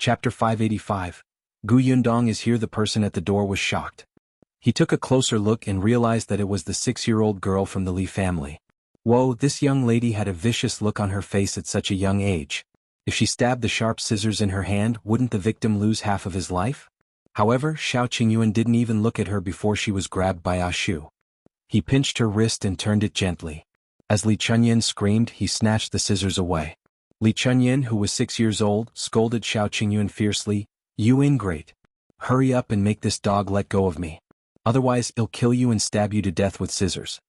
Chapter 585. Gu Yundong is here. The person at the door was shocked. He took a closer look and realized that it was the 6-year-old girl from the Li family. Whoa, this young lady had a vicious look on her face at such a young age. If she stabbed the sharp scissors in her hand, wouldn't the victim lose half of his life? However, Xiao Qingyuan didn't even look at her before she was grabbed by Ashu. He pinched her wrist and turned it gently. As Li Chunyan screamed, he snatched the scissors away. Li Chunyan, who was 6 years old, scolded Xiao Qingyuan fiercely, "You ingrate! Hurry up and make this dog let go of me. Otherwise, I'll kill you and stab you to death with scissors."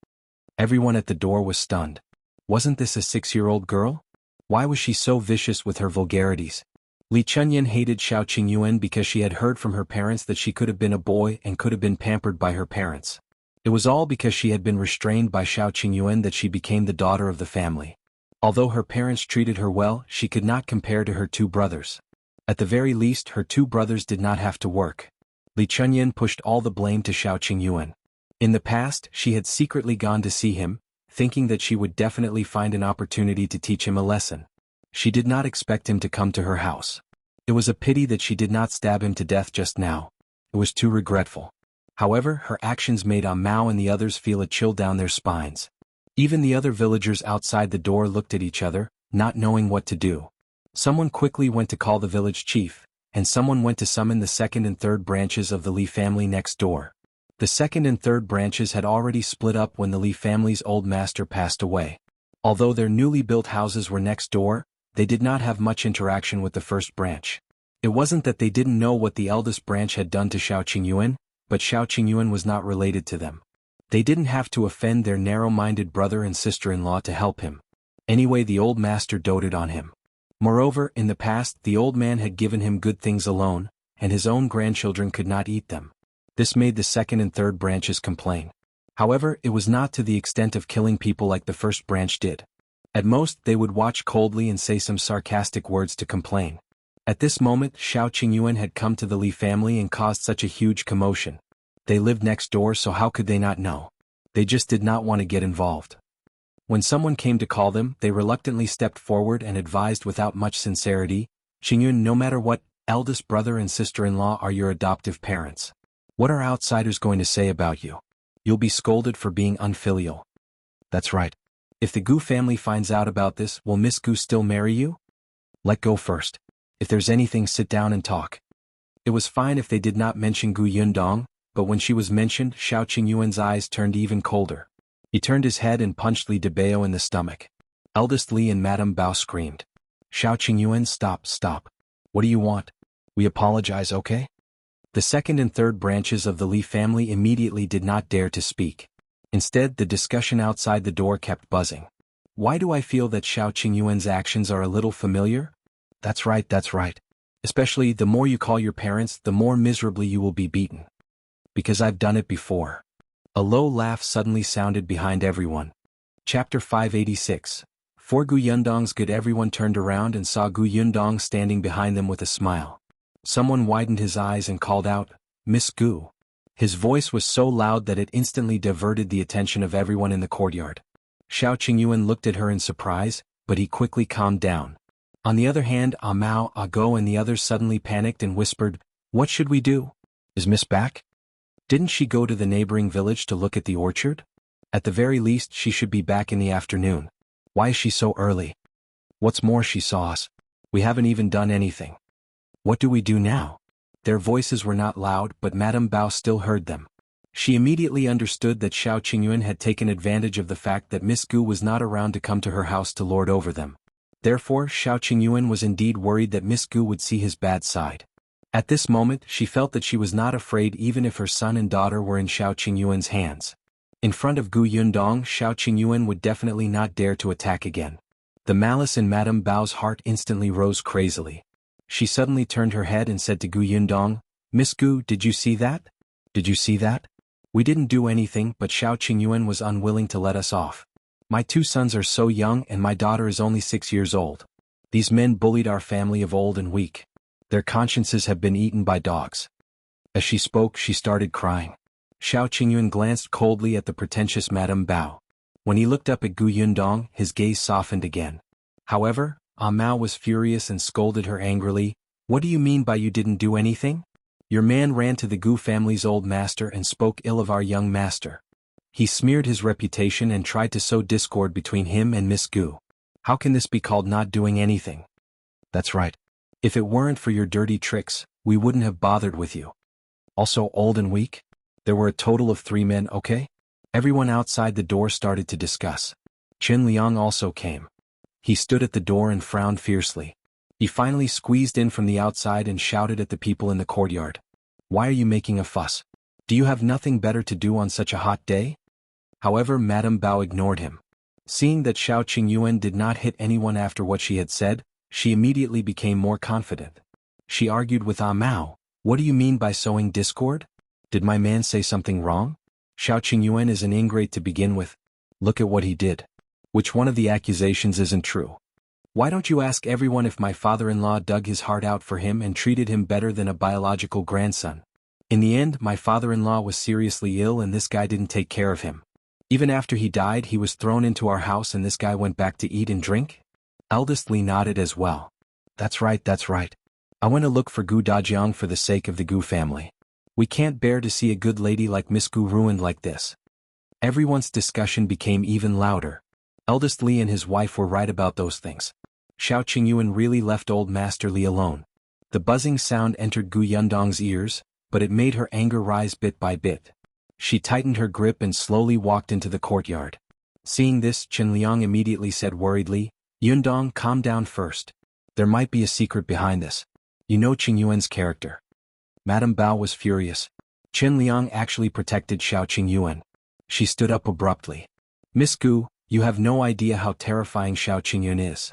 Everyone at the door was stunned. Wasn't this a 6-year-old girl? Why was she so vicious with her vulgarities? Li Chunyan hated Xiao Qingyuan because she had heard from her parents that she could have been a boy and could have been pampered by her parents. It was all because she had been restrained by Xiao Qingyuan that she became the daughter of the family. Although her parents treated her well, she could not compare to her 2 brothers. At the very least, her 2 brothers did not have to work. Li Chunyan pushed all the blame to Xiao Qingyuan. In the past, she had secretly gone to see him, thinking that she would definitely find an opportunity to teach him a lesson. She did not expect him to come to her house. It was a pity that she did not stab him to death just now. It was too regretful. However, her actions made Mao and the others feel a chill down their spines. Even the other villagers outside the door looked at each other, not knowing what to do. Someone quickly went to call the village chief, and someone went to summon the 2nd and 3rd branches of the Li family next door. The 2nd and 3rd branches had already split up when the Li family's old master passed away. Although their newly built houses were next door, they did not have much interaction with the 1st branch. It wasn't that they didn't know what the eldest branch had done to Xiao Qingyuan, but Xiao Qingyuan was not related to them. They didn't have to offend their narrow-minded brother and sister-in-law to help him. Anyway, the old master doted on him. Moreover, in the past, the old man had given him good things alone, and his own grandchildren could not eat them. This made the 2nd and 3rd branches complain. However, it was not to the extent of killing people like the 1st branch did. At most, they would watch coldly and say some sarcastic words to complain. At this moment, Xiao Qingyuan had come to the Li family and caused such a huge commotion. They lived next door, so how could they not know? They just did not want to get involved. When someone came to call them, they reluctantly stepped forward and advised without much sincerity, "Qingyuan, no matter what, eldest brother and sister-in-law are your adoptive parents. What are outsiders going to say about you? You'll be scolded for being unfilial." "That's right. If the Gu family finds out about this, will Miss Gu still marry you? Let go first. If there's anything, sit down and talk." It was fine if they did not mention Gu Yundong, but when she was mentioned, Xiao Qingyuan's eyes turned even colder. He turned his head and punched Li Debao in the stomach. Eldest Li and Madame Bao screamed. "Xiao Qingyuan, stop. What do you want? We apologize, okay?" The 2nd and 3rd branches of the Li family immediately did not dare to speak. Instead, the discussion outside the door kept buzzing. "Why do I feel that Xiao Qingyuan's actions are a little familiar? That's right. Especially, the more you call your parents, the more miserably you will be beaten. Because I've done it before." A low laugh suddenly sounded behind everyone. Chapter 586. For Gu Yundong's good, everyone turned around and saw Gu Yundong standing behind them with a smile. Someone widened his eyes and called out, "Miss Gu." His voice was so loud that it instantly diverted the attention of everyone in the courtyard. Xiao Qingyuan looked at her in surprise, but he quickly calmed down. On the other hand, Mao, Go and the others suddenly panicked and whispered, "What should we do? Is Miss back? Didn't she go to the neighboring village to look at the orchard? At the very least, she should be back in the afternoon. Why is she so early? What's more, she saw us. We haven't even done anything. What do we do now?" Their voices were not loud, but Madame Bao still heard them. She immediately understood that Xiao Qingyuan had taken advantage of the fact that Miss Gu was not around to come to her house to lord over them. Therefore, Xiao Qingyuan was indeed worried that Miss Gu would see his bad side. At this moment, she felt that she was not afraid even if her son and daughter were in Xiao Qingyuan's hands. In front of Gu Yundong, Xiao Qingyuan would definitely not dare to attack again. The malice in Madame Bao's heart instantly rose crazily. She suddenly turned her head and said to Gu Yundong, "Miss Gu, did you see that? Did you see that? We didn't do anything, but Xiao Qingyuan was unwilling to let us off. My 2 sons are so young and my daughter is only 6 years old. These men bullied our family of old and weak. Their consciences have been eaten by dogs." As she spoke, she started crying. Xiao Qingyuan glanced coldly at the pretentious Madame Bao. When he looked up at Gu Yundong, his gaze softened again. However, Mao was furious and scolded her angrily, What do you mean by you didn't do anything? Your man ran to the Gu family's old master and spoke ill of our young master. He smeared his reputation and tried to sow discord between him and Miss Gu. How can this be called not doing anything? That's right. If it weren't for your dirty tricks, we wouldn't have bothered with you. Also old and weak? There were a total of 3 men, okay? Everyone outside the door started to discuss. Chen Liang also came. He stood at the door and frowned fiercely. He finally squeezed in from the outside and shouted at the people in the courtyard. Why are you making a fuss? Do you have nothing better to do on such a hot day? However, Madame Bao ignored him. Seeing that Xiao Qingyuan did not hit anyone after what she had said, she immediately became more confident. She argued with Ah Mao, what do you mean by sowing discord? Did my man say something wrong? Xiao Qingyuan is an ingrate to begin with. Look at what he did. Which one of the accusations isn't true? Why don't you ask everyone if my father-in-law dug his heart out for him and treated him better than a biological grandson? In the end, my father-in-law was seriously ill and this guy didn't take care of him. Even after he died, he was thrown into our house and this guy went back to eat and drink? Eldest Li nodded as well. That's right, that's right. I went to look for Gu Dajiang for the sake of the Gu family. We can't bear to see a good lady like Miss Gu ruined like this. Everyone's discussion became even louder. Eldest Li and his wife were right about those things. Xiao Qingyuan really left old Master Li alone. The buzzing sound entered Gu Yundong's ears, but it made her anger rise bit by bit. She tightened her grip and slowly walked into the courtyard. Seeing this, Chen Liang immediately said worriedly, Yundong, calm down first. There might be a secret behind this. You know Qingyuan's character. Madame Bao was furious. Chen Liang actually protected Xiao Qingyuan. She stood up abruptly. Miss Gu, you have no idea how terrifying Xiao Qingyuan is.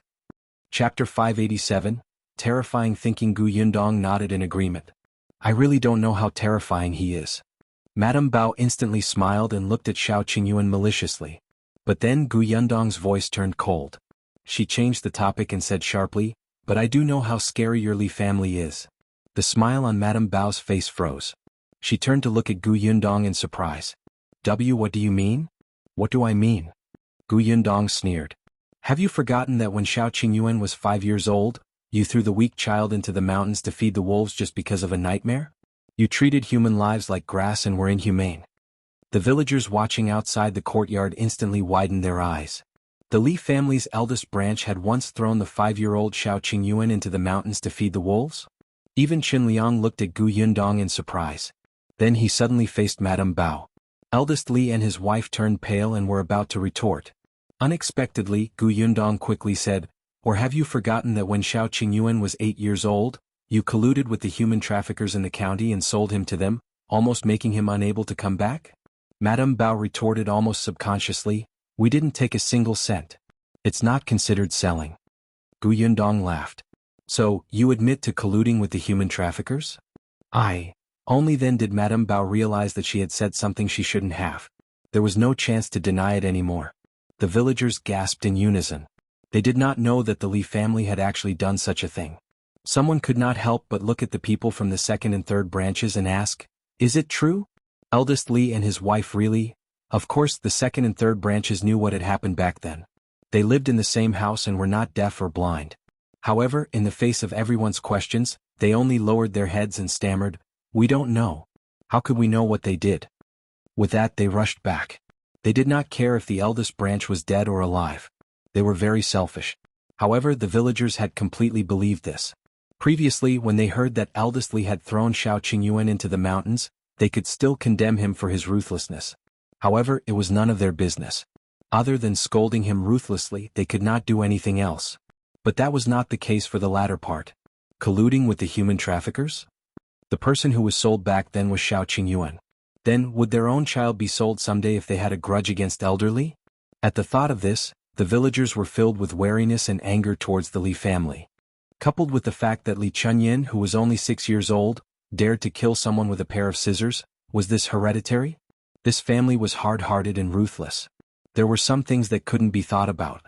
Chapter 587, Terrifying Thinking. Gu Yundong nodded in agreement. I really don't know how terrifying he is. Madame Bao instantly smiled and looked at Xiao Qingyuan maliciously. But then Gu Yundong's voice turned cold. She changed the topic and said sharply, but I do know how scary your Li family is. The smile on Madame Bao's face froze. She turned to look at Gu Yundong in surprise. What do you mean? What do I mean? Gu Yundong sneered. Have you forgotten that when Xiao Qingyuan was 5 years old, you threw the weak child into the mountains to feed the wolves just because of a nightmare? You treated human lives like grass and were inhumane. The villagers watching outside the courtyard instantly widened their eyes. The Li family's eldest branch had once thrown the 5-year-old Xiao Qingyuan into the mountains to feed the wolves? Even Chen Liang looked at Gu Yundong in surprise. Then he suddenly faced Madame Bao. Eldest Li and his wife turned pale and were about to retort. Unexpectedly, Gu Yundong quickly said, or have you forgotten that when Xiao Qingyuan was 8 years old, you colluded with the human traffickers in the county and sold him to them, almost making him unable to come back? Madame Bao retorted almost subconsciously, we didn't take a single cent. It's not considered selling. Gu Yundong laughed. So, you admit to colluding with the human traffickers? Only then did Madame Bao realize that she had said something she shouldn't have. There was no chance to deny it anymore. The villagers gasped in unison. They did not know that the Li family had actually done such a thing. Someone could not help but look at the people from the second and third branches and ask, is it true? Eldest Li and his wife really? Of course the second and third branches knew what had happened back then. They lived in the same house and were not deaf or blind. However, in the face of everyone's questions, they only lowered their heads and stammered, we don't know. How could we know what they did? With that they rushed back. They did not care if the eldest branch was dead or alive. They were very selfish. However, the villagers had completely believed this. Previously, when they heard that eldest Li had thrown Xiao Qingyuan into the mountains, they could still condemn him for his ruthlessness. However, it was none of their business. Other than scolding him ruthlessly, they could not do anything else. But that was not the case for the latter part. Colluding with the human traffickers? The person who was sold back then was Xiao Qingyuan. Then, would their own child be sold someday if they had a grudge against elderly? At the thought of this, the villagers were filled with wariness and anger towards the Li family. Coupled with the fact that Li Chunyin, who was only 6 years old, dared to kill someone with a pair of scissors, was this hereditary? This family was hard-hearted and ruthless. There were some things that couldn't be thought about.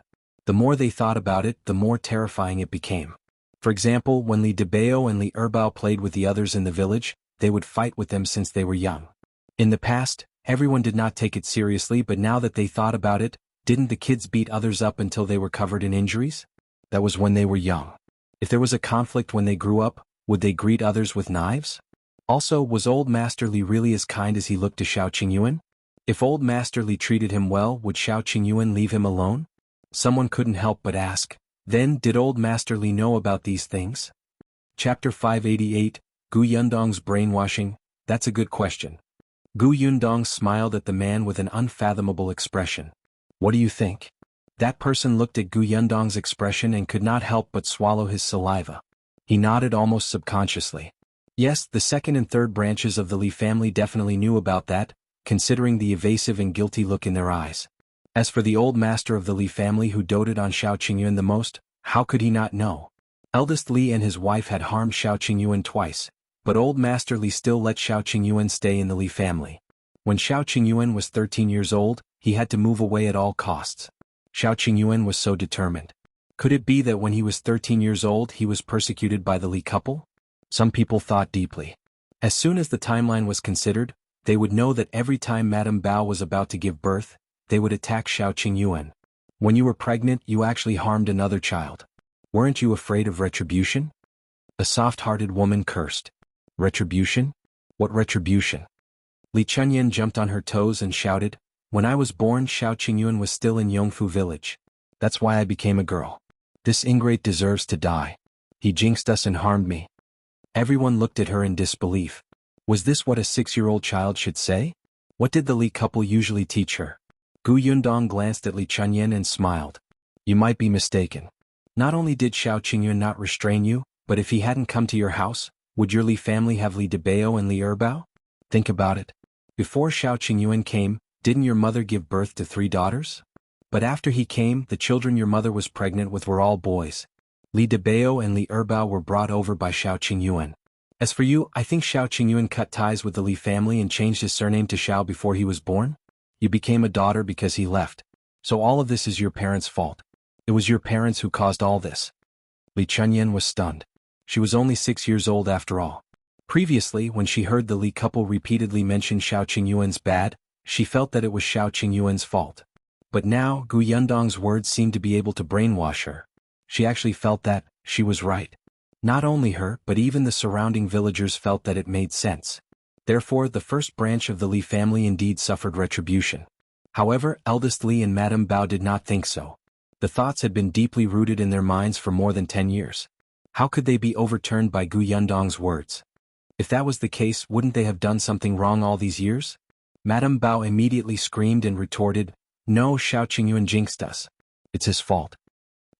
The more they thought about it, the more terrifying it became. For example, when Li Debao and Li Erbao played with the others in the village, they would fight with them since they were young. In the past, everyone did not take it seriously, but now that they thought about it, didn't the kids beat others up until they were covered in injuries? That was when they were young. If there was a conflict when they grew up, Would they greet others with knives? Also, was old Master Li really as kind as he looked to Xiao Qingyuan? If old Master Li treated him well, would Xiao Qingyuan leave him alone? Someone couldn't help but ask. Then, did old Master Li know about these things? Chapter 588, Gu Yundong's Brainwashing. That's a good question. Gu Yundong smiled at the man with an unfathomable expression. What do you think? That person looked at Gu Yundong's expression and could not help but swallow his saliva. He nodded almost subconsciously. Yes, the second and third branches of the Li family definitely knew about that, considering the evasive and guilty look in their eyes. As for the old master of the Li family who doted on Xiao Qingyuan the most, how could he not know? Eldest Li and his wife had harmed Xiao Qingyuan twice, but old Master Li still let Xiao Qingyuan stay in the Li family. When Xiao Qingyuan was 13 years old, he had to move away at all costs. Xiao Qingyuan was so determined. Could it be that when he was 13 years old he was persecuted by the Li couple? Some people thought deeply. As soon as the timeline was considered, they would know that every time Madame Bao was about to give birth, they would attack Xiao Qingyuan. When you were pregnant, you actually harmed another child. Weren't you afraid of retribution? A soft-hearted woman cursed. Retribution? What retribution? Li Chunyan jumped on her toes and shouted, "When I was born, Xiao Qingyuan was still in Yongfu village. That's why I became a girl. This ingrate deserves to die. He jinxed us and harmed me." Everyone looked at her in disbelief. Was this what a 6-year-old child should say? What did the Li couple usually teach her? Gu Yundong glanced at Li Chunyan and smiled. You might be mistaken. Not only did Xiao Qingyuan not restrain you, but if he hadn't come to your house, would your Li family have Li Debao and Li Erbao? Think about it. Before Xiao Qingyuan came, didn't your mother give birth to 3 daughters? But after he came, the children your mother was pregnant with were all boys. Li Debao and Li Erbao were brought over by Xiao Qingyuan. As for you, I think Xiao Qingyuan cut ties with the Li family and changed his surname to Xiao before he was born? You became a daughter because he left. So all of this is your parents' fault. It was your parents who caused all this. Li Chunyan was stunned. She was only 6 years old after all. Previously, when she heard the Li couple repeatedly mention Xiao Qingyuan's bad, she felt that it was Xiao Qingyuan's fault. But now, Gu Yundong's words seemed to be able to brainwash her. She actually felt that she was right. Not only her, but even the surrounding villagers felt that it made sense. Therefore, the first branch of the Li family indeed suffered retribution. However, eldest Li and Madame Bao did not think so. The thoughts had been deeply rooted in their minds for more than 10 years. How could they be overturned by Gu Yundong's words? If that was the case, wouldn't they have done something wrong all these years? Madame Bao immediately screamed and retorted, "No, Xiao Qingyuan jinxed us. It's his fault."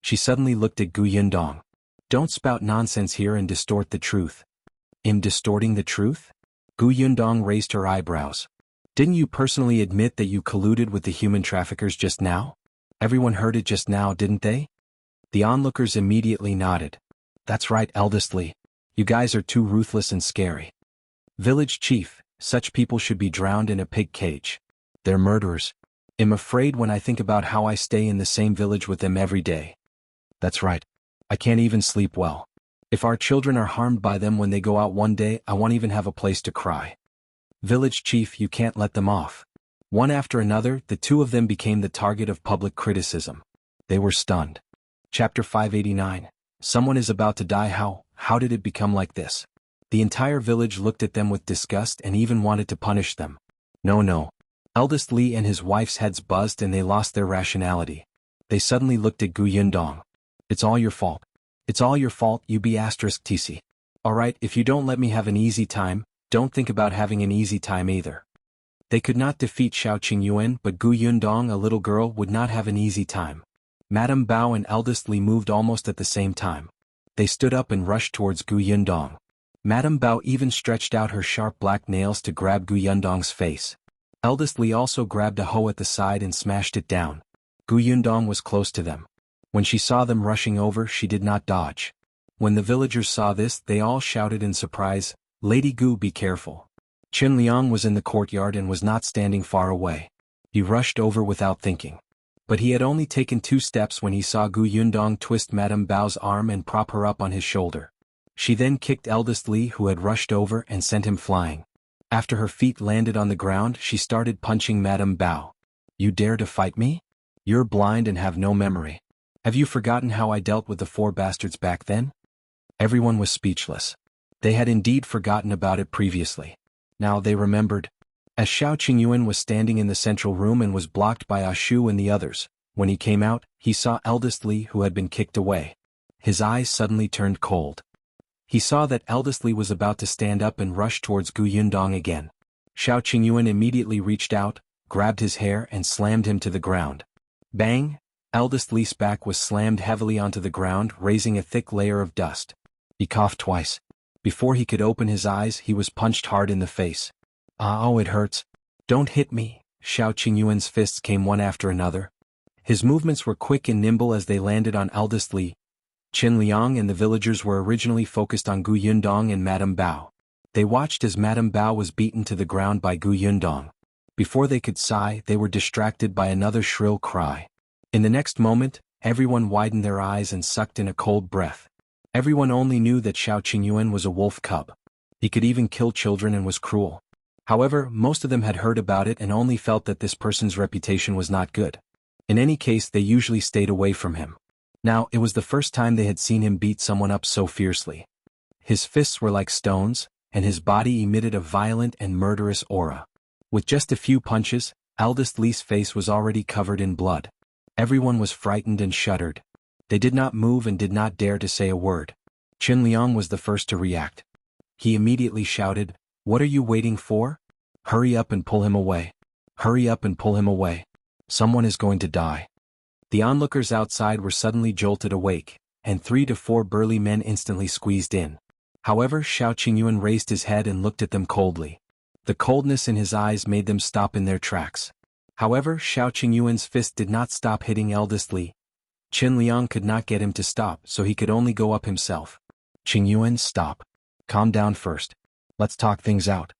She suddenly looked at Gu Yundong. "Don't spout nonsense here and distort the truth." "Am distorting the truth?" Gu Yundong raised her eyebrows. "Didn't you personally admit that you colluded with the human traffickers just now? Everyone heard it just now, didn't they?" The onlookers immediately nodded. "That's right, eldest Li. You guys are too ruthless and scary. Village chief, such people should be drowned in a pig cage. They're murderers. I'm afraid when I think about how I stay in the same village with them every day. That's right. I can't even sleep well. If our children are harmed by them when they go out one day, I won't even have a place to cry. Village chief, you can't let them off." One after another, the two of them became the target of public criticism. They were stunned. Chapter 589. Someone is about to die. How did it become like this? The entire village looked at them with disgust and even wanted to punish them. No. Eldest Li and his wife's heads buzzed and they lost their rationality. They suddenly looked at Gu Yundong. "It's all your fault. It's all your fault, you B*TC. Alright, if you don't let me have an easy time, don't think about having an easy time either." They could not defeat Xiao Qingyuan, but Gu Yundong, a little girl, would not have an easy time. Madame Bao and eldest Li moved almost at the same time. They stood up and rushed towards Gu Yundong. Madame Bao even stretched out her sharp black nails to grab Gu Yundong's face. Eldest Li also grabbed a hoe at the side and smashed it down. Gu Yundong was close to them. When she saw them rushing over, she did not dodge. When the villagers saw this, they all shouted in surprise, "Lady Gu, be careful." Chen Liang was in the courtyard and was not standing far away. He rushed over without thinking. But he had only taken 2 steps when he saw Gu Yundong twist Madame Bao's arm and prop her up on his shoulder. She then kicked eldest Li, who had rushed over, and sent him flying. After her feet landed on the ground, she started punching Madame Bao. "You dare to fight me? You're blind and have no memory. Have you forgotten how I dealt with the 4 bastards back then?" Everyone was speechless. They had indeed forgotten about it previously. Now they remembered. As Xiao Qingyuan was standing in the central room and was blocked by Ashu and the others, when he came out, he saw eldest Li who had been kicked away. His eyes suddenly turned cold. He saw that eldest Li was about to stand up and rush towards Gu Yundong again. Xiao Qingyuan immediately reached out, grabbed his hair and slammed him to the ground. Bang! Eldest Li's back was slammed heavily onto the ground, raising a thick layer of dust. He coughed twice. Before he could open his eyes, he was punched hard in the face. Oh, it hurts. Don't hit me. Xiao Qingyuan's fists came one after another. His movements were quick and nimble as they landed on eldest Li. Qin Liang and the villagers were originally focused on Gu Yundong and Madame Bao. They watched as Madame Bao was beaten to the ground by Gu Yundong. Before they could sigh, they were distracted by another shrill cry. In the next moment, everyone widened their eyes and sucked in a cold breath. Everyone only knew that Xiao Qingyuan was a wolf cub. He could even kill children and was cruel. However, most of them had heard about it and only felt that this person's reputation was not good. In any case, they usually stayed away from him. Now, it was the first time they had seen him beat someone up so fiercely. His fists were like stones, and his body emitted a violent and murderous aura. With just a few punches, eldest Li's face was already covered in blood. Everyone was frightened and shuddered. They did not move and did not dare to say a word. Qin Liang was the first to react. He immediately shouted, "What are you waiting for? Hurry up and pull him away. Hurry up and pull him away. Someone is going to die." The onlookers outside were suddenly jolted awake, and 3 to 4 burly men instantly squeezed in. However, Xiao Qingyuan raised his head and looked at them coldly. The coldness in his eyes made them stop in their tracks. However, Xiao Qingyuan's fist did not stop hitting eldest Li. Qin Liang could not get him to stop, so he could only go up himself. "Qingyuan, stop. Calm down first. Let's talk things out."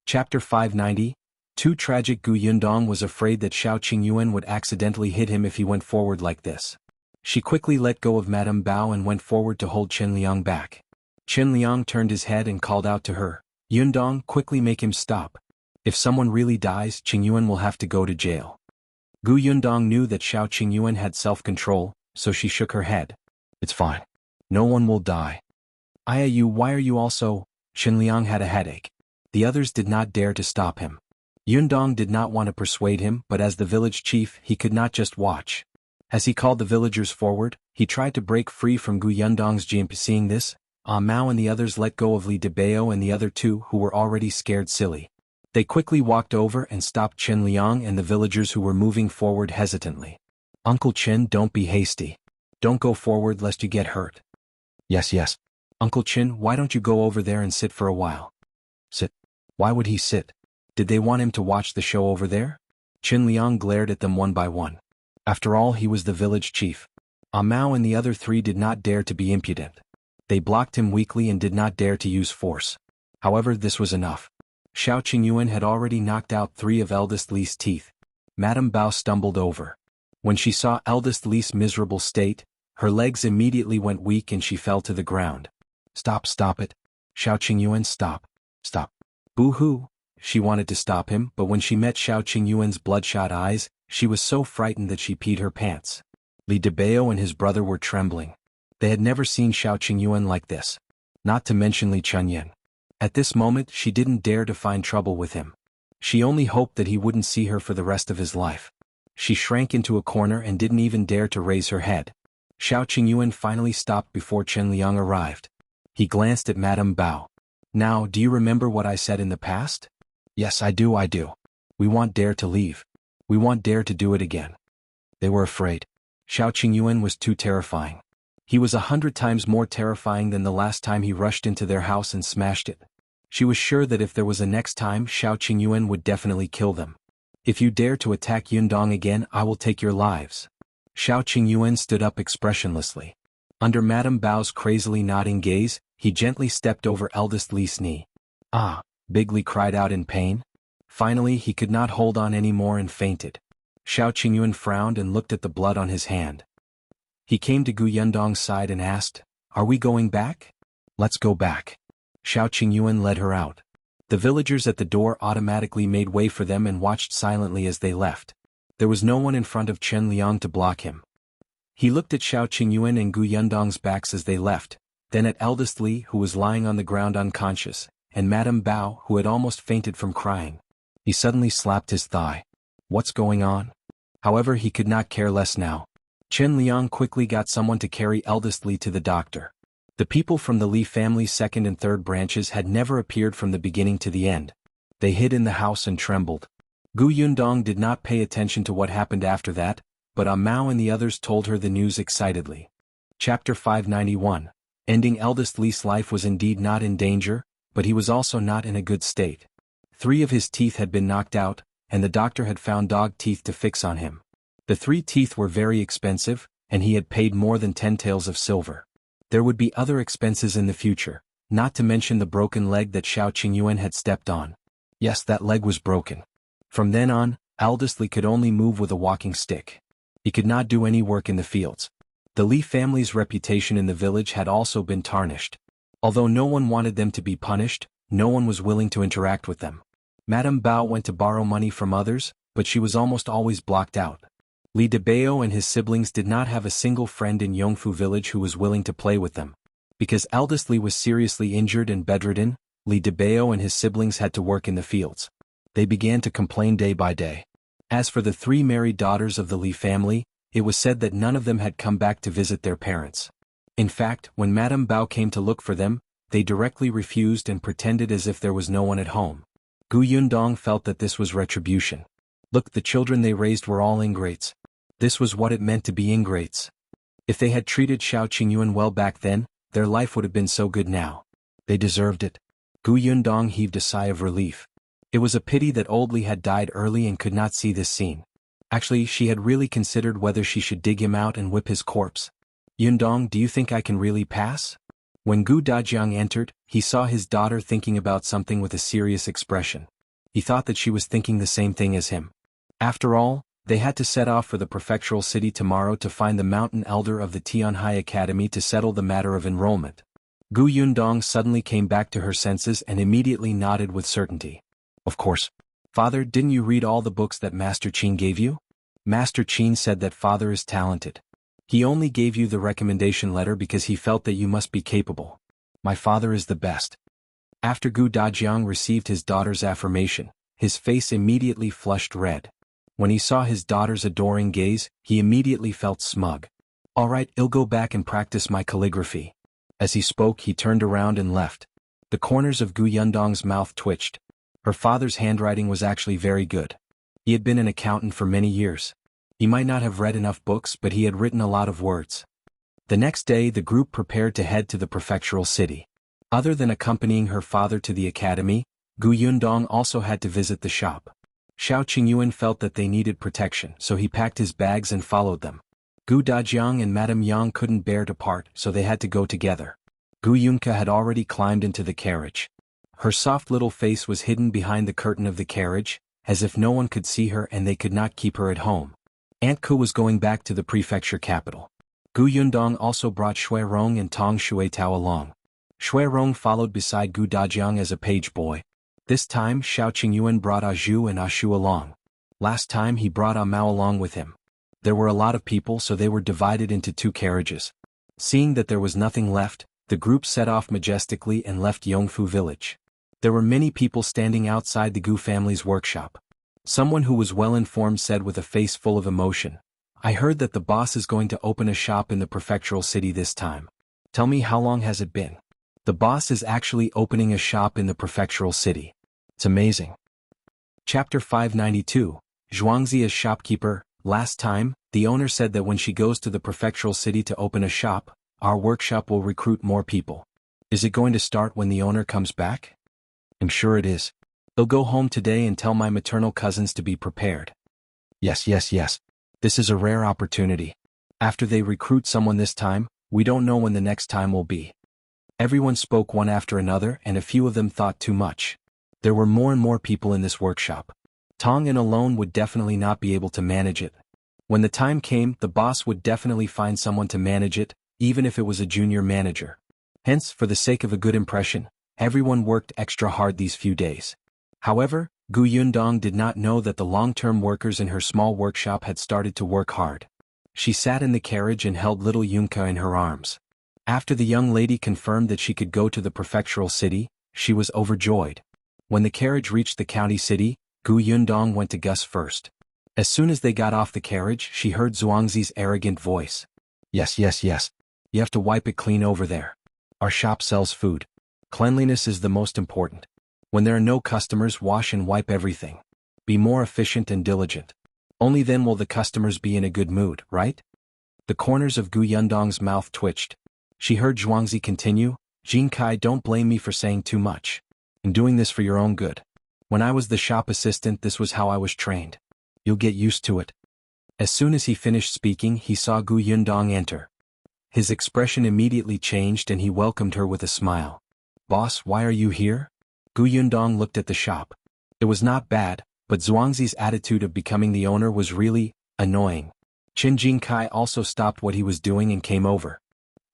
Chapter 590. Too tragic. Gu Yundong was afraid that Xiao Qingyuan would accidentally hit him if he went forward like this. She quickly let go of Madame Bao and went forward to hold Qin Liang back. Qin Liang turned his head and called out to her, "Yundong, quickly make him stop. If someone really dies, Qingyuan will have to go to jail." Gu Yundong knew that Xiao Qingyuan had self-control, so she shook her head. "It's fine. No one will die." Why are you also?" Qin Liang had a headache. The others did not dare to stop him. Yundong did not want to persuade him, but as the village chief, he could not just watch. As he called the villagers forward, he tried to break free from Gu Yundong's jimp. Seeing this, Mao and the others let go of Li Debao and the other two who were already scared silly. They quickly walked over and stopped Qin Liang and the villagers who were moving forward hesitantly. "Uncle Qin, don't be hasty. Don't go forward lest you get hurt." Yes. "Uncle Qin, why don't you go over there and sit for a while?" "Sit? Why would he sit? Did they want him to watch the show over there?" Qin Liang glared at them one by one. After all, he was the village chief. Mao and the other 3 did not dare to be impudent. They blocked him weakly and did not dare to use force. However, this was enough. Xiao Qingyuan had already knocked out 3 of eldest Li's teeth. Madame Bao stumbled over. When she saw eldest Li's miserable state, her legs immediately went weak and she fell to the ground. Stop it. Xiao Qingyuan, stop. Boo-hoo." She wanted to stop him, but when she met Xiao Qingyuan's bloodshot eyes, she was so frightened that she peed her pants. Li Debao and his brother were trembling. They had never seen Xiao Qingyuan like this. Not to mention Li Chunyan. At this moment, she didn't dare to find trouble with him. She only hoped that he wouldn't see her for the rest of his life. She shrank into a corner and didn't even dare to raise her head. Xiao Qingyuan finally stopped before Qin Liang arrived. He glanced at Madame Bao. "Now, do you remember what I said in the past?" "Yes, I do. We won't dare to leave. We won't dare to do it again." They were afraid. Xiao Qingyuan was too terrifying. He was 100 times more terrifying than the last time he rushed into their house and smashed it. She was sure that if there was a next time, Xiao Qingyuan would definitely kill them. "If you dare to attack Yundong again, I will take your lives." Xiao Qingyuan stood up expressionlessly. Under Madame Bao's crazily nodding gaze, he gently stepped over eldest Li's knee. "Ah!" Big Li cried out in pain. Finally, he could not hold on anymore and fainted. Xiao Qingyuan frowned and looked at the blood on his hand. He came to Gu Yundong's side and asked, "Are we going back?" "Let's go back." Xiao Qingyuan led her out. The villagers at the door automatically made way for them and watched silently as they left. There was no one in front of Qin Liang to block him. He looked at Xiao Qingyuan and Gu Yundong's backs as they left, then at eldest Li, who was lying on the ground unconscious, and Madame Bao, who had almost fainted from crying. He suddenly slapped his thigh. What's going on? However, he could not care less now. Chen Liang quickly got someone to carry eldest Li to the doctor. The people from the Li family's second and third branches had never appeared from the beginning to the end. They hid in the house and trembled. Gu Yundong did not pay attention to what happened after that, but Mao and the others told her the news excitedly. Chapter 591. Ending eldest Li's life was indeed not in danger, but he was also not in a good state. 3 of his teeth had been knocked out, and the doctor had found dog teeth to fix on him. The 3 teeth were very expensive, and he had paid more than 10 taels of silver. There would be other expenses in the future, not to mention the broken leg that Xiao Qingyuan had stepped on. Yes, that leg was broken. From then on, eldest Li could only move with a walking stick. He could not do any work in the fields. The Li family's reputation in the village had also been tarnished. Although no one wanted them to be punished, no one was willing to interact with them. Madame Bao went to borrow money from others, but she was almost always blocked out. Li Debao and his siblings did not have a single friend in Yongfu village who was willing to play with them. Because eldest Li was seriously injured and bedridden, Li Debao and his siblings had to work in the fields. They began to complain day by day. As for the 3 married daughters of the Li family, it was said that none of them had come back to visit their parents. In fact, when Madame Bao came to look for them, they directly refused and pretended as if there was no one at home. Gu Yundong felt that this was retribution. Look, the children they raised were all ingrates. This was what it meant to be ingrates. If they had treated Xiao Qingyuan well back then, their life would have been so good now. They deserved it. Gu Yundong heaved a sigh of relief. It was a pity that old Li had died early and could not see this scene. Actually, she had really considered whether she should dig him out and whip his corpse. Yundong, do you think I can really pass? When Gu Dajiang entered, he saw his daughter thinking about something with a serious expression. He thought that she was thinking the same thing as him. After all, they had to set off for the Prefectural city tomorrow to find the mountain elder of the Tianhai Academy to settle the matter of enrollment. Gu Yundong suddenly came back to her senses and immediately nodded with certainty. Of course. Father, didn't you read all the books that Master Qin gave you? Master Qin said that father is talented. He only gave you the recommendation letter because he felt that you must be capable. My father is the best. After Gu Dajiang received his daughter's affirmation, his face immediately flushed red. When he saw his daughter's adoring gaze, he immediately felt smug. All right, I'll go back and practice my calligraphy. As he spoke, he turned around and left. The corners of Gu Yundong's mouth twitched. Her father's handwriting was actually very good. He had been an accountant for many years. He might not have read enough books, but he had written a lot of words. The next day, the group prepared to head to the Prefectural city. Other than accompanying her father to the academy, Gu Yundong also had to visit the shop. Xiao Qingyuan felt that they needed protection, so he packed his bags and followed them. Gu Dajiang and Madame Yang couldn't bear to part, so they had to go together. Gu Yunka had already climbed into the carriage. Her soft little face was hidden behind the curtain of the carriage, as if no one could see her and they could not keep her at home. Aunt Ku was going back to the prefecture capital. Gu Yundong also brought Shui Rong and Tong Shuitao along. Shui Rong followed beside Gu Dajiang as a page boy. This time Xiao Qingyuan brought Zhu and Shu along. Last time he brought Mao along with him. There were a lot of people, so they were divided into 2 carriages. Seeing that there was nothing left, the group set off majestically and left Yongfu village. There were many people standing outside the Gu family's workshop. Someone who was well informed said with a face full of emotion, I heard that the boss is going to open a shop in the prefectural city this time. Tell me, how long has it been? The boss is actually opening a shop in the prefectural city. It's amazing. Chapter 592, Zhuangzi as shopkeeper. Last time, the owner said that when she goes to the prefectural city to open a shop, our workshop will recruit more people. Is it going to start when the owner comes back? I'm sure it is. I'll go home today and tell my maternal cousins to be prepared. Yes. This is a rare opportunity. After they recruit someone this time, we don't know when the next time will be. Everyone spoke one after another, and a few of them thought too much. There were more and more people in this workshop. Tong and alone would definitely not be able to manage it. When the time came, the boss would definitely find someone to manage it, even if it was a junior manager. Hence, for the sake of a good impression, everyone worked extra hard these few days. However, Gu Yundong did not know that the long-term workers in her small workshop had started to work hard. She sat in the carriage and held little Yunka in her arms. After the young lady confirmed that she could go to the prefectural city, she was overjoyed. When the carriage reached the county city, Gu Yundong went to Gus first. As soon as they got off the carriage, she heard Zhuangzi's arrogant voice. Yes, yes, yes. You have to wipe it clean over there. Our shop sells food. Cleanliness is the most important. When there are no customers, wash and wipe everything. Be more efficient and diligent. Only then will the customers be in a good mood, right? The corners of Gu Yundong's mouth twitched. She heard Zhuangzi continue, Jinkai, don't blame me for saying too much. I'm doing this for your own good. When I was the shop assistant, this was how I was trained. You'll get used to it. As soon as he finished speaking, he saw Gu Yundong enter. His expression immediately changed and he welcomed her with a smile. Boss, why are you here? Gu Yundong looked at the shop. It was not bad, but Zhuangzi's attitude of becoming the owner was really annoying. Qin Jinkai also stopped what he was doing and came over.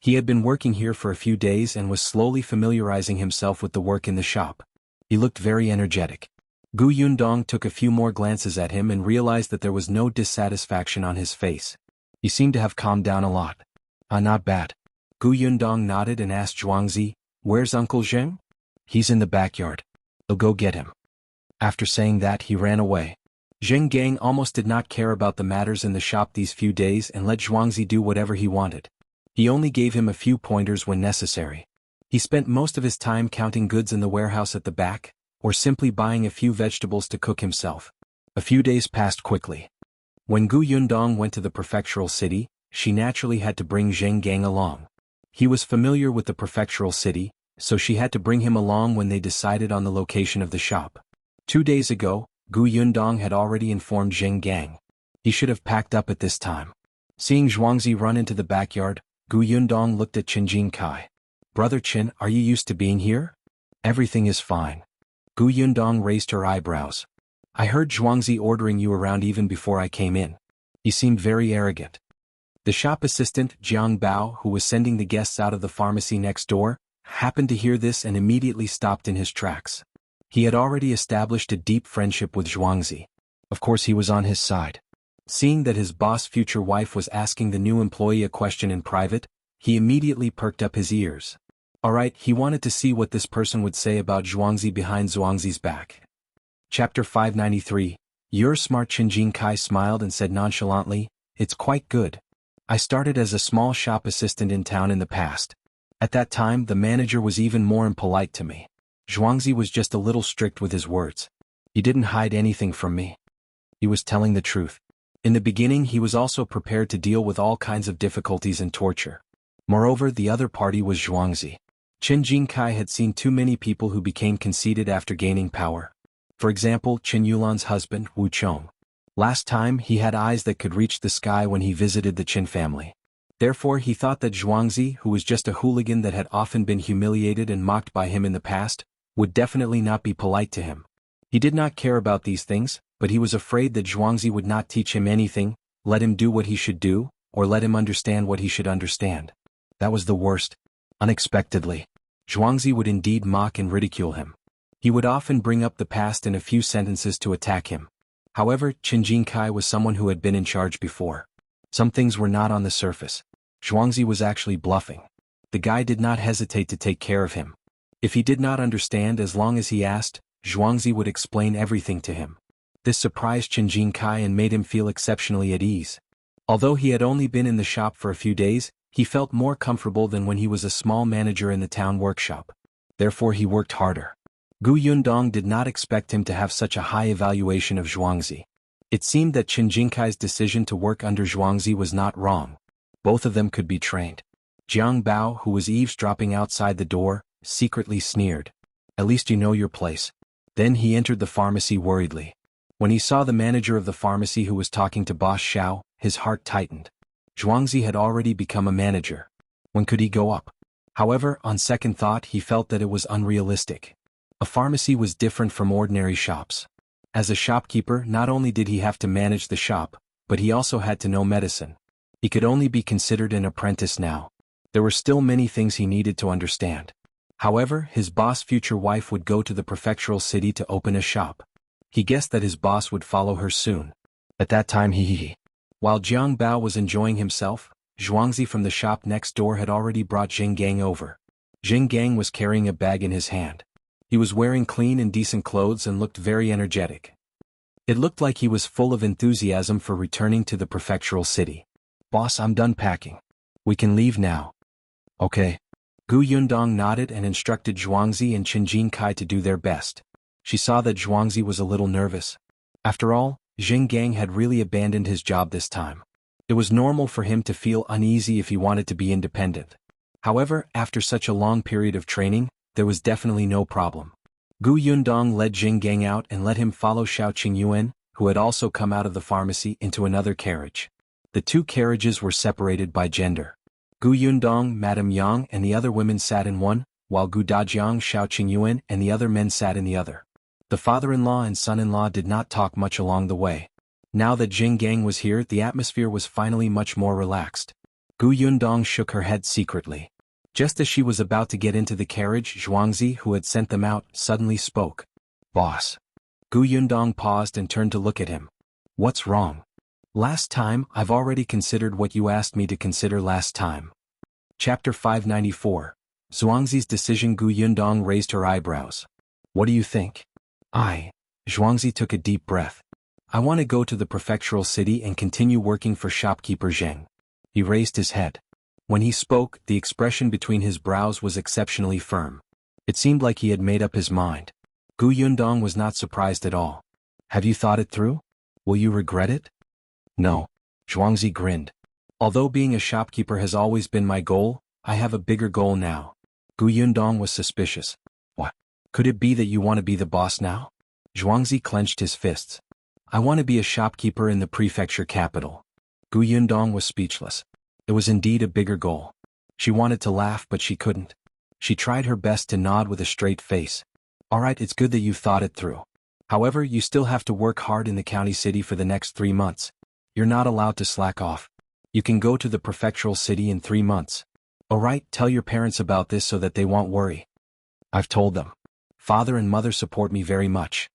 He had been working here for a few days and was slowly familiarizing himself with the work in the shop. He looked very energetic. Gu Yundong took a few more glances at him and realized that there was no dissatisfaction on his face. He seemed to have calmed down a lot. Not bad. Gu Yundong nodded and asked Zhuangzi, where's Uncle Zheng? He's in the backyard. I'll go get him. After saying that, he ran away. Zheng Gang almost did not care about the matters in the shop these few days and let Zhuangzi do whatever he wanted. He only gave him a few pointers when necessary. He spent most of his time counting goods in the warehouse at the back, or simply buying a few vegetables to cook himself. A few days passed quickly. When Gu Yundong went to the prefectural city, she naturally had to bring Zheng Gang along. He was familiar with the prefectural city, so she had to bring him along when they decided on the location of the shop. 2 days ago, Gu Yundong had already informed Zheng Gang. He should have packed up at this time. Seeing Zhuangzi run into the backyard, Gu Yundong looked at Qin Jinkai. Brother Qin, are you used to being here? Everything is fine. Gu Yundong raised her eyebrows. I heard Zhuangzi ordering you around even before I came in. He seemed very arrogant. The shop assistant, Jiang Bao, who was sending the guests out of the pharmacy next door, happened to hear this and immediately stopped in his tracks. He had already established a deep friendship with Zhuangzi. Of course he was on his side. Seeing that his boss' future wife was asking the new employee a question in private, he immediately perked up his ears. Alright, he wanted to see what this person would say about Zhuangzi behind Zhuangzi's back. Chapter 593. You're smart. Qin Jinkai smiled and said nonchalantly, it's quite good. I started as a small shop assistant in town in the past. At that time, the manager was even more impolite to me. Zhuangzi was just a little strict with his words. He didn't hide anything from me. He was telling the truth. In the beginning, he was also prepared to deal with all kinds of difficulties and torture. Moreover, the other party was Zhuangzi. Qin Jinkai had seen too many people who became conceited after gaining power. For example, Qin Yulan's husband, Wu Chong. Last time, he had eyes that could reach the sky when he visited the Qin family. Therefore, he thought that Zhuangzi, who was just a hooligan that had often been humiliated and mocked by him in the past, would definitely not be polite to him. He did not care about these things, but he was afraid that Zhuangzi would not teach him anything, let him do what he should do, or let him understand what he should understand. That was the worst. Unexpectedly, Zhuangzi would indeed mock and ridicule him. He would often bring up the past in a few sentences to attack him. However, Qin Jinkai was someone who had been in charge before. Some things were not on the surface. Zhuangzi was actually bluffing. The guy did not hesitate to take care of him. If he did not understand, as long as he asked, Zhuangzi would explain everything to him. This surprised Qin Jinkai and made him feel exceptionally at ease. Although he had only been in the shop for a few days, he felt more comfortable than when he was a small manager in the town workshop. Therefore he worked harder. Gu Yundong did not expect him to have such a high evaluation of Zhuangzi. It seemed that Qin Jinkai's decision to work under Zhuangzi was not wrong. Both of them could be trained. Jiang Bao, who was eavesdropping outside the door, secretly sneered. At least you know your place. Then he entered the pharmacy worriedly. When he saw the manager of the pharmacy who was talking to Boss Xiao, his heart tightened. Zhuangzi had already become a manager. When could he go up? However, on second thought, he felt that it was unrealistic. A pharmacy was different from ordinary shops. As a shopkeeper, not only did he have to manage the shop, but he also had to know medicine. He could only be considered an apprentice now. There were still many things he needed to understand. However, his boss' future wife would go to the prefectural city to open a shop. He guessed that his boss would follow her soon. At that time While Jiang Bao was enjoying himself, Zhuangzi from the shop next door had already brought Jingang over. Jingang was carrying a bag in his hand. He was wearing clean and decent clothes and looked very energetic. It looked like he was full of enthusiasm for returning to the prefectural city. "Boss, I'm done packing. We can leave now." "Okay." Gu Yundong nodded and instructed Zhuangzi and Qin Kai to do their best. She saw that Zhuangzi was a little nervous. After all, Jingang had really abandoned his job this time. It was normal for him to feel uneasy if he wanted to be independent. However, after such a long period of training, there was definitely no problem. Gu Yundong led Jingang out and let him follow Xiao Qingyuan, who had also come out of the pharmacy, into another carriage. The two carriages were separated by gender. Gu Yundong, Madame Yang and the other women sat in one, while Gu Dajiang, Xiao Qingyuan and the other men sat in the other. The father-in-law and son-in-law did not talk much along the way. Now that Jingang was here, the atmosphere was finally much more relaxed. Gu Yundong shook her head secretly. Just as she was about to get into the carriage, Zhuangzi, who had sent them out, suddenly spoke. "Boss." Gu Yundong paused and turned to look at him. "What's wrong?" "Last time, I've already considered what you asked me to consider last time." Chapter 594. Zhuangzi's decision. Gu Yundong raised her eyebrows. "What do you think?" Zhuangzi took a deep breath. "I want to go to the prefectural city and continue working for shopkeeper Zheng." He raised his head. When he spoke, the expression between his brows was exceptionally firm. It seemed like he had made up his mind. Gu Yundong was not surprised at all. "Have you thought it through? Will you regret it?" "No." Zhuangzi grinned. "Although being a shopkeeper has always been my goal, I have a bigger goal now." Gu Yundong was suspicious. "What? Could it be that you want to be the boss now?" Zhuangzi clenched his fists. "I want to be a shopkeeper in the prefecture capital." Gu Yundong was speechless. It was indeed a bigger goal. She wanted to laugh but she couldn't. She tried her best to nod with a straight face. "All right, it's good that you thought it through. However, you still have to work hard in the county city for the next 3 months. You're not allowed to slack off. You can go to the prefectural city in 3 months. All right, tell your parents about this so that they won't worry." "I've told them. Father and mother support me very much."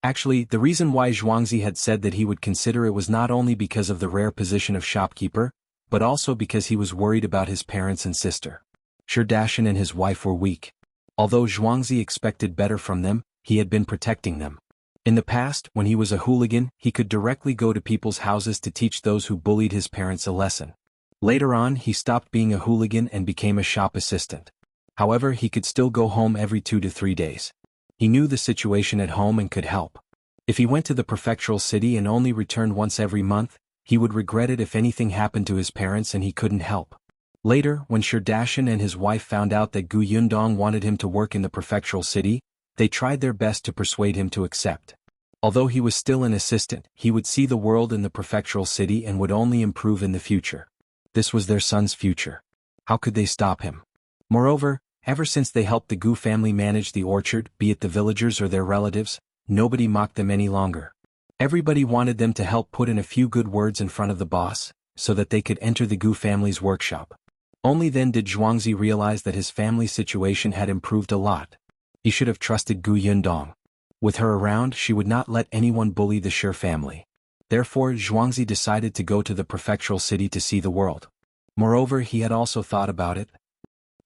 Actually, the reason why Zhuangzi had said that he would consider it was not only because of the rare position of shopkeeper, but also because he was worried about his parents and sister. Dajiang and his wife were weak. Although Zhuangzi expected better from them, he had been protecting them. In the past, when he was a hooligan, he could directly go to people's houses to teach those who bullied his parents a lesson. Later on, he stopped being a hooligan and became a shop assistant. However, he could still go home every 2 to 3 days. He knew the situation at home and could help. If he went to the prefectural city and only returned once every month, he would regret it if anything happened to his parents and he couldn't help. Later, when Dajiang and his wife found out that Gu Yundong wanted him to work in the prefectural city, they tried their best to persuade him to accept. Although he was still an assistant, he would see the world in the prefectural city and would only improve in the future. This was their son's future. How could they stop him? Moreover, ever since they helped the Gu family manage the orchard, be it the villagers or their relatives, nobody mocked them any longer. Everybody wanted them to help put in a few good words in front of the boss, so that they could enter the Gu family's workshop. Only then did Zhuangzi realize that his family's situation had improved a lot. He should have trusted Gu Yundong. With her around, she would not let anyone bully the Shi family. Therefore, Zhuangzi decided to go to the prefectural city to see the world. Moreover, he had also thought about it.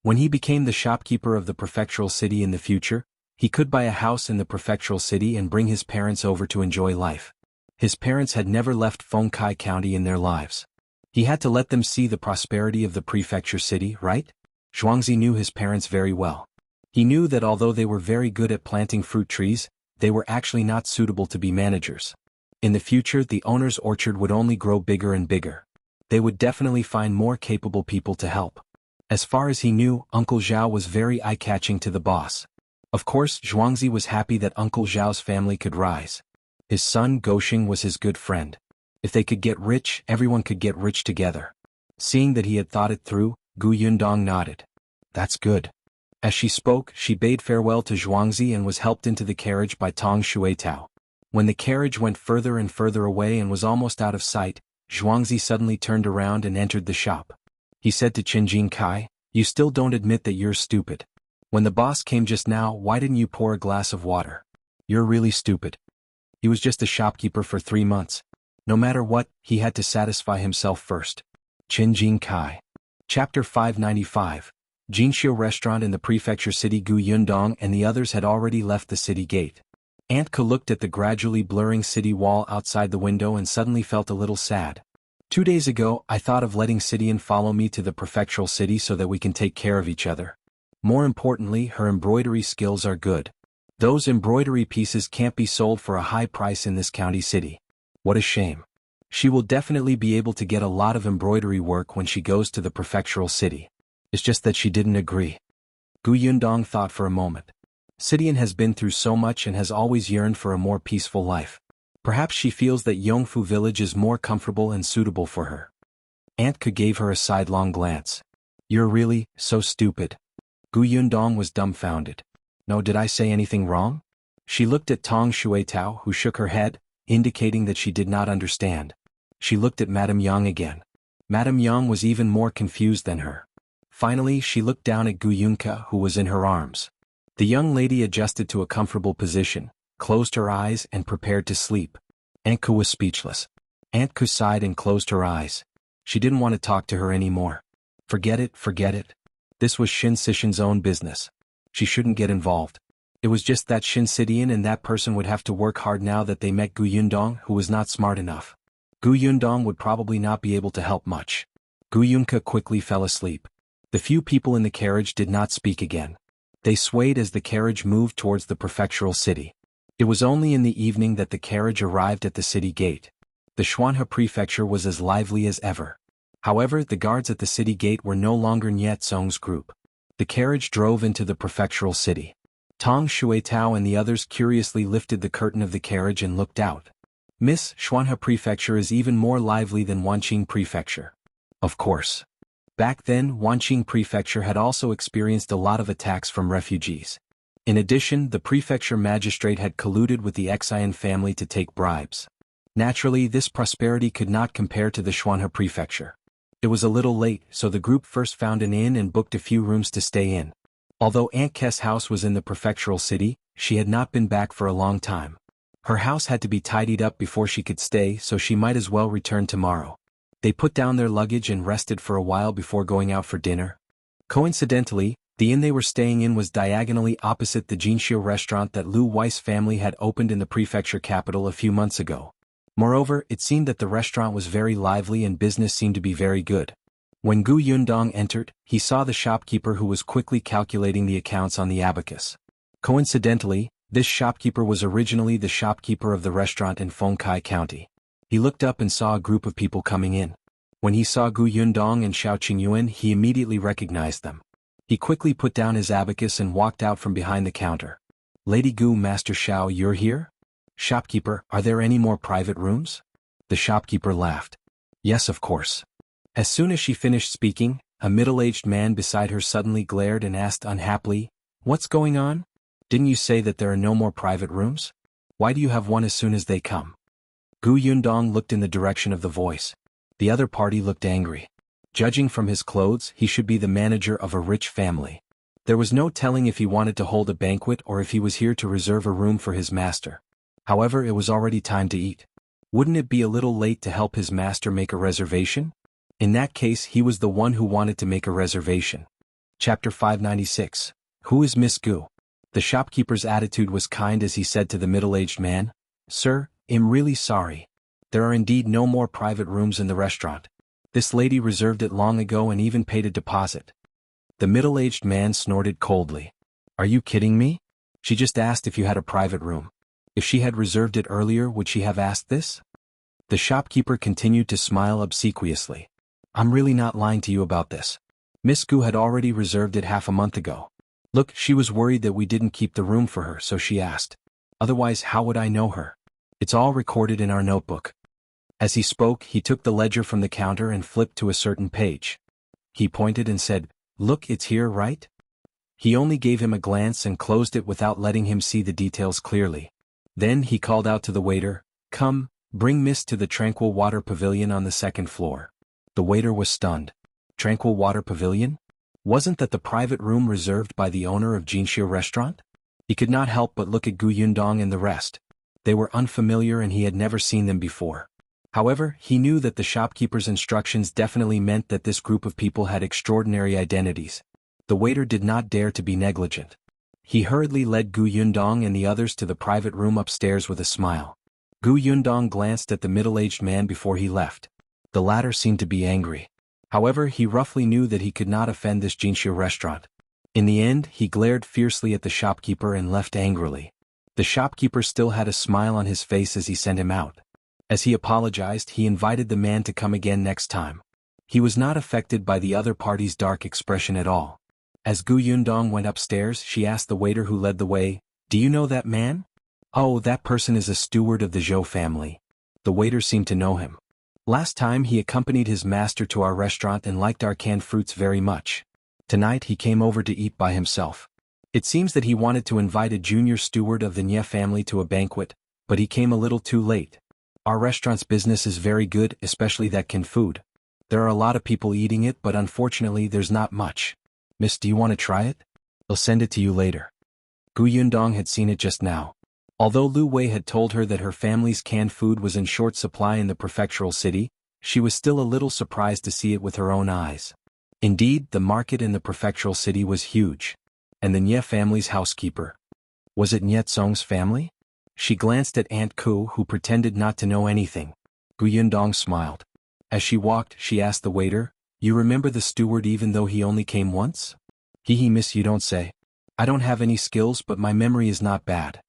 When he became the shopkeeper of the prefectural city in the future, he could buy a house in the prefectural city and bring his parents over to enjoy life. His parents had never left Fengkai County in their lives. He had to let them see the prosperity of the prefecture city, right? Zhuangzi knew his parents very well. He knew that although they were very good at planting fruit trees, they were actually not suitable to be managers. In the future, the owner's orchard would only grow bigger and bigger. They would definitely find more capable people to help. As far as he knew, Uncle Zhao was very eye-catching to the boss. Of course, Zhuangzi was happy that Uncle Zhao's family could rise. His son Goxing was his good friend. If they could get rich, everyone could get rich together. Seeing that he had thought it through, Gu Yundong nodded. "That's good." As she spoke, she bade farewell to Zhuangzi and was helped into the carriage by Tong Xuetao. When the carriage went further and further away and was almost out of sight, Zhuangzi suddenly turned around and entered the shop. He said to Qin Kai, "You still don't admit that you're stupid. When the boss came just now, why didn't you pour a glass of water? You're really stupid." He was just a shopkeeper for 3 months. No matter what, he had to satisfy himself first. Qinjing Kai. Chapter 595. Jinxiu restaurant in the prefecture city. Gu Yundong and the others had already left the city gate. Auntie looked at the gradually blurring city wall outside the window and suddenly felt a little sad. 2 days ago, I thought of letting Stallion follow me to the prefectural city so that we can take care of each other. More importantly, her embroidery skills are good. Those embroidery pieces can't be sold for a high price in this county city. What a shame. She will definitely be able to get a lot of embroidery work when she goes to the prefectural city. It's just that she didn't agree. Gu Yundong thought for a moment. Stallion has been through so much and has always yearned for a more peaceful life. Perhaps she feels that Yongfu village is more comfortable and suitable for her. Auntie gave her a sidelong glance. You're really so stupid. Gu Yundong was dumbfounded. No, did I say anything wrong? She looked at Tong Shuetao, who shook her head, indicating that she did not understand. She looked at Madame Yang again. Madame Yang was even more confused than her. Finally, she looked down at Gu Yunka, who was in her arms. The young lady adjusted to a comfortable position, closed her eyes and prepared to sleep. Auntie was speechless. Auntie sighed and closed her eyes. She didn't want to talk to her anymore. Forget it, forget it. This was Shin Sishin's own business. She shouldn't get involved. It was just that Shin Sidian and that person would have to work hard now that they met Gu Yundong, who was not smart enough. Gu Yundong would probably not be able to help much. Gu Yunka quickly fell asleep. The few people in the carriage did not speak again. They swayed as the carriage moved towards the prefectural city. It was only in the evening that the carriage arrived at the city gate. The Tianhai prefecture was as lively as ever. However, the guards at the city gate were no longer Nyetsong's group. The carriage drove into the prefectural city. Tong Shuetao and the others curiously lifted the curtain of the carriage and looked out. Miss Tianhai prefecture is even more lively than Wanqing prefecture. Of course. Back then, Wanqing prefecture had also experienced a lot of attacks from refugees. In addition, the prefecture magistrate had colluded with the Xian family to take bribes. Naturally, this prosperity could not compare to the Tianhai prefecture. It was a little late, so the group first found an inn and booked a few rooms to stay in. Although Auntie's house was in the prefectural city, she had not been back for a long time. Her house had to be tidied up before she could stay, so she might as well return tomorrow. They put down their luggage and rested for a while before going out for dinner. Coincidentally, the inn they were staying in was diagonally opposite the Jinxiu restaurant that Lu Weiss family had opened in the prefecture capital a few months ago. Moreover, it seemed that the restaurant was very lively and business seemed to be very good. When Gu Yundong entered, he saw the shopkeeper who was quickly calculating the accounts on the abacus. Coincidentally, this shopkeeper was originally the shopkeeper of the restaurant in Fengkai County. He looked up and saw a group of people coming in. When he saw Gu Yundong and Xiao Qingyuan, he immediately recognized them. He quickly put down his abacus and walked out from behind the counter. Lady Gu, Master Xiao, you're here? Shopkeeper, are there any more private rooms? The shopkeeper laughed. Yes, of course. As soon as she finished speaking, a middle-aged man beside her suddenly glared and asked unhappily, What's going on? Didn't you say that there are no more private rooms? Why do you have one as soon as they come? Gu Yundong looked in the direction of the voice. The other party looked angry. Judging from his clothes, he should be the manager of a rich family. There was no telling if he wanted to hold a banquet or if he was here to reserve a room for his master. However, it was already time to eat. Wouldn't it be a little late to help his master make a reservation? In that case, he was the one who wanted to make a reservation. Chapter 596. Who is Miss Gu? The shopkeeper's attitude was kind as he said to the middle-aged man, Sir, I'm really sorry. There are indeed no more private rooms in the restaurant. This lady reserved it long ago and even paid a deposit. The middle-aged man snorted coldly. Are you kidding me? She just asked if you had a private room. If she had reserved it earlier, would she have asked this? The shopkeeper continued to smile obsequiously. I'm really not lying to you about this. Miss Gu had already reserved it half a month ago. Look, she was worried that we didn't keep the room for her, so she asked. Otherwise, how would I know her? It's all recorded in our notebook. As he spoke, he took the ledger from the counter and flipped to a certain page. He pointed and said, Look, it's here, right? He only gave him a glance and closed it without letting him see the details clearly. Then he called out to the waiter, Come, bring Miss to the Tranquil Water Pavilion on the second floor. The waiter was stunned. Tranquil Water Pavilion? Wasn't that the private room reserved by the owner of Jinxiu restaurant? He could not help but look at Gu Yundong and the rest. They were unfamiliar and he had never seen them before. However, he knew that the shopkeeper's instructions definitely meant that this group of people had extraordinary identities. The waiter did not dare to be negligent. He hurriedly led Gu Yundong and the others to the private room upstairs with a smile. Gu Yundong glanced at the middle-aged man before he left. The latter seemed to be angry. However, he roughly knew that he could not offend this Jinxiu restaurant. In the end, he glared fiercely at the shopkeeper and left angrily. The shopkeeper still had a smile on his face as he sent him out. As he apologized, he invited the man to come again next time. He was not affected by the other party's dark expression at all. As Gu Yundong went upstairs, she asked the waiter who led the way, "Do you know that man?" "Oh, that person is a steward of the Zhou family." The waiter seemed to know him. "Last time he accompanied his master to our restaurant and liked our canned fruits very much. Tonight he came over to eat by himself. It seems that he wanted to invite a junior steward of the Nye family to a banquet, but he came a little too late. Our restaurant's business is very good, especially that canned food. There are a lot of people eating it, but unfortunately there's not much. Miss, do you want to try it? I'll send it to you later." Gu Yundong had seen it just now. Although Lu Wei had told her that her family's canned food was in short supply in the prefectural city, she was still a little surprised to see it with her own eyes. Indeed, the market in the prefectural city was huge. And the Nye family's housekeeper. Was it Nye Tsong's family? She glanced at Aunt Ku, who pretended not to know anything. Gu Yundong smiled. As she walked, she asked the waiter, "You remember the steward even though he only came once?" "He, miss, you don't say. I don't have any skills, but my memory is not bad."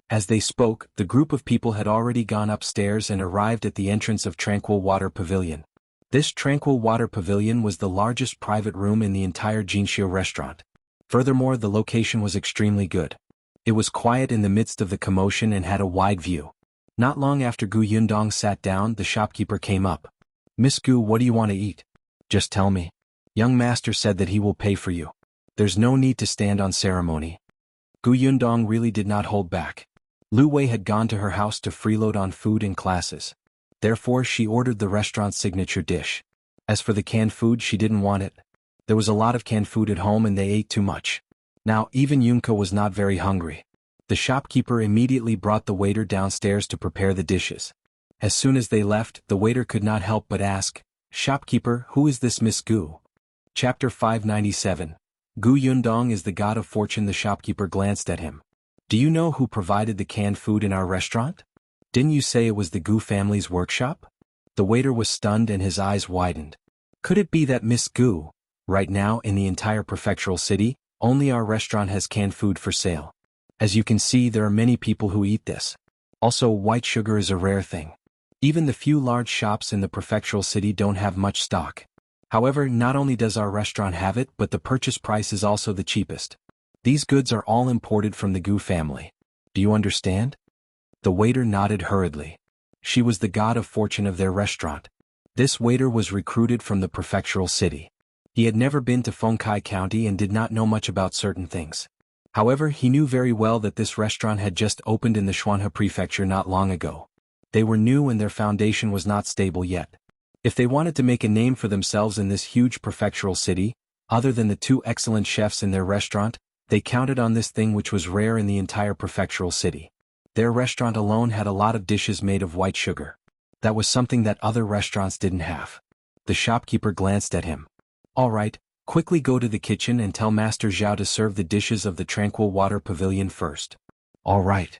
As they spoke, the group of people had already gone upstairs and arrived at the entrance of Tranquil Water Pavilion. This Tranquil Water Pavilion was the largest private room in the entire Jinxiu restaurant. Furthermore, the location was extremely good. It was quiet in the midst of the commotion and had a wide view. Not long after Gu Yundong sat down, the shopkeeper came up. "Miss Gu, what do you want to eat? Just tell me. Young master said that he will pay for you. There's no need to stand on ceremony." Gu Yundong really did not hold back. Lu Wei had gone to her house to freeload on food and classes. Therefore, she ordered the restaurant's signature dish. As for the canned food, she didn't want it. There was a lot of canned food at home and they ate too much. Now, even Yunko was not very hungry. The shopkeeper immediately brought the waiter downstairs to prepare the dishes. As soon as they left, the waiter could not help but ask, "Shopkeeper, who is this Miss Gu?" Chapter 597. Gu Yundong is the god of fortune. The shopkeeper glanced at him. "Do you know who provided the canned food in our restaurant? Didn't you say it was the Gu family's workshop?" The waiter was stunned and his eyes widened. Could it be that Miss Gu? Right now, in the entire prefectural city, only our restaurant has canned food for sale. As you can see, there are many people who eat this. Also, white sugar is a rare thing. Even the few large shops in the prefectural city don't have much stock. However, not only does our restaurant have it, but the purchase price is also the cheapest. These goods are all imported from the Gu family. Do you understand? The waiter nodded hurriedly. She was the god of fortune of their restaurant. This waiter was recruited from the prefectural city. He had never been to Fengkai County and did not know much about certain things. However, he knew very well that this restaurant had just opened in the Tianhai Prefecture not long ago. They were new and their foundation was not stable yet. If they wanted to make a name for themselves in this huge prefectural city, other than the two excellent chefs in their restaurant, they counted on this thing which was rare in the entire prefectural city. Their restaurant alone had a lot of dishes made of white sugar. That was something that other restaurants didn't have. The shopkeeper glanced at him. "All right, quickly go to the kitchen and tell Master Zhao to serve the dishes of the Tranquil Water Pavilion first." "All right."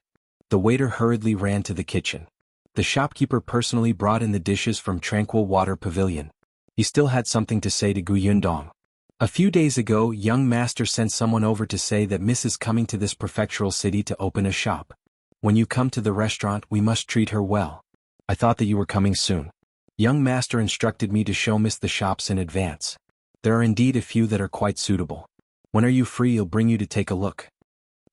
The waiter hurriedly ran to the kitchen. The shopkeeper personally brought in the dishes from Tranquil Water Pavilion. He still had something to say to Gu Yundong. "A few days ago, young master sent someone over to say that Miss is coming to this prefectural city to open a shop. When you come to the restaurant, we must treat her well. I thought that you were coming soon. Young master instructed me to show Miss the shops in advance. There are indeed a few that are quite suitable. When are you free? I'll bring you to take a look."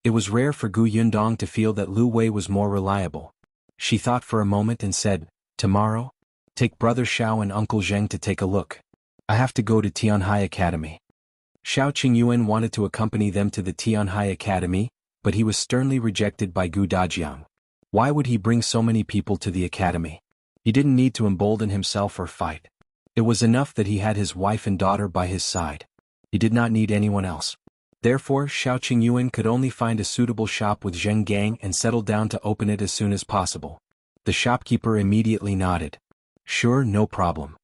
It was rare for Gu Yundong to feel that Lu Wei was more reliable. She thought for a moment and said, "Tomorrow? Take Brother Xiao and Uncle Zheng to take a look. I have to go to Tianhai Academy." Xiao Qingyuan wanted to accompany them to the Tianhai Academy, but he was sternly rejected by Gu Dajiang. Why would he bring so many people to the academy? He didn't need to embolden himself or fight. It was enough that he had his wife and daughter by his side. He did not need anyone else. Therefore, Xiao Qingyuan could only find a suitable shop with Zheng Gang and settle down to open it as soon as possible. The shopkeeper immediately nodded. Sure, no problem.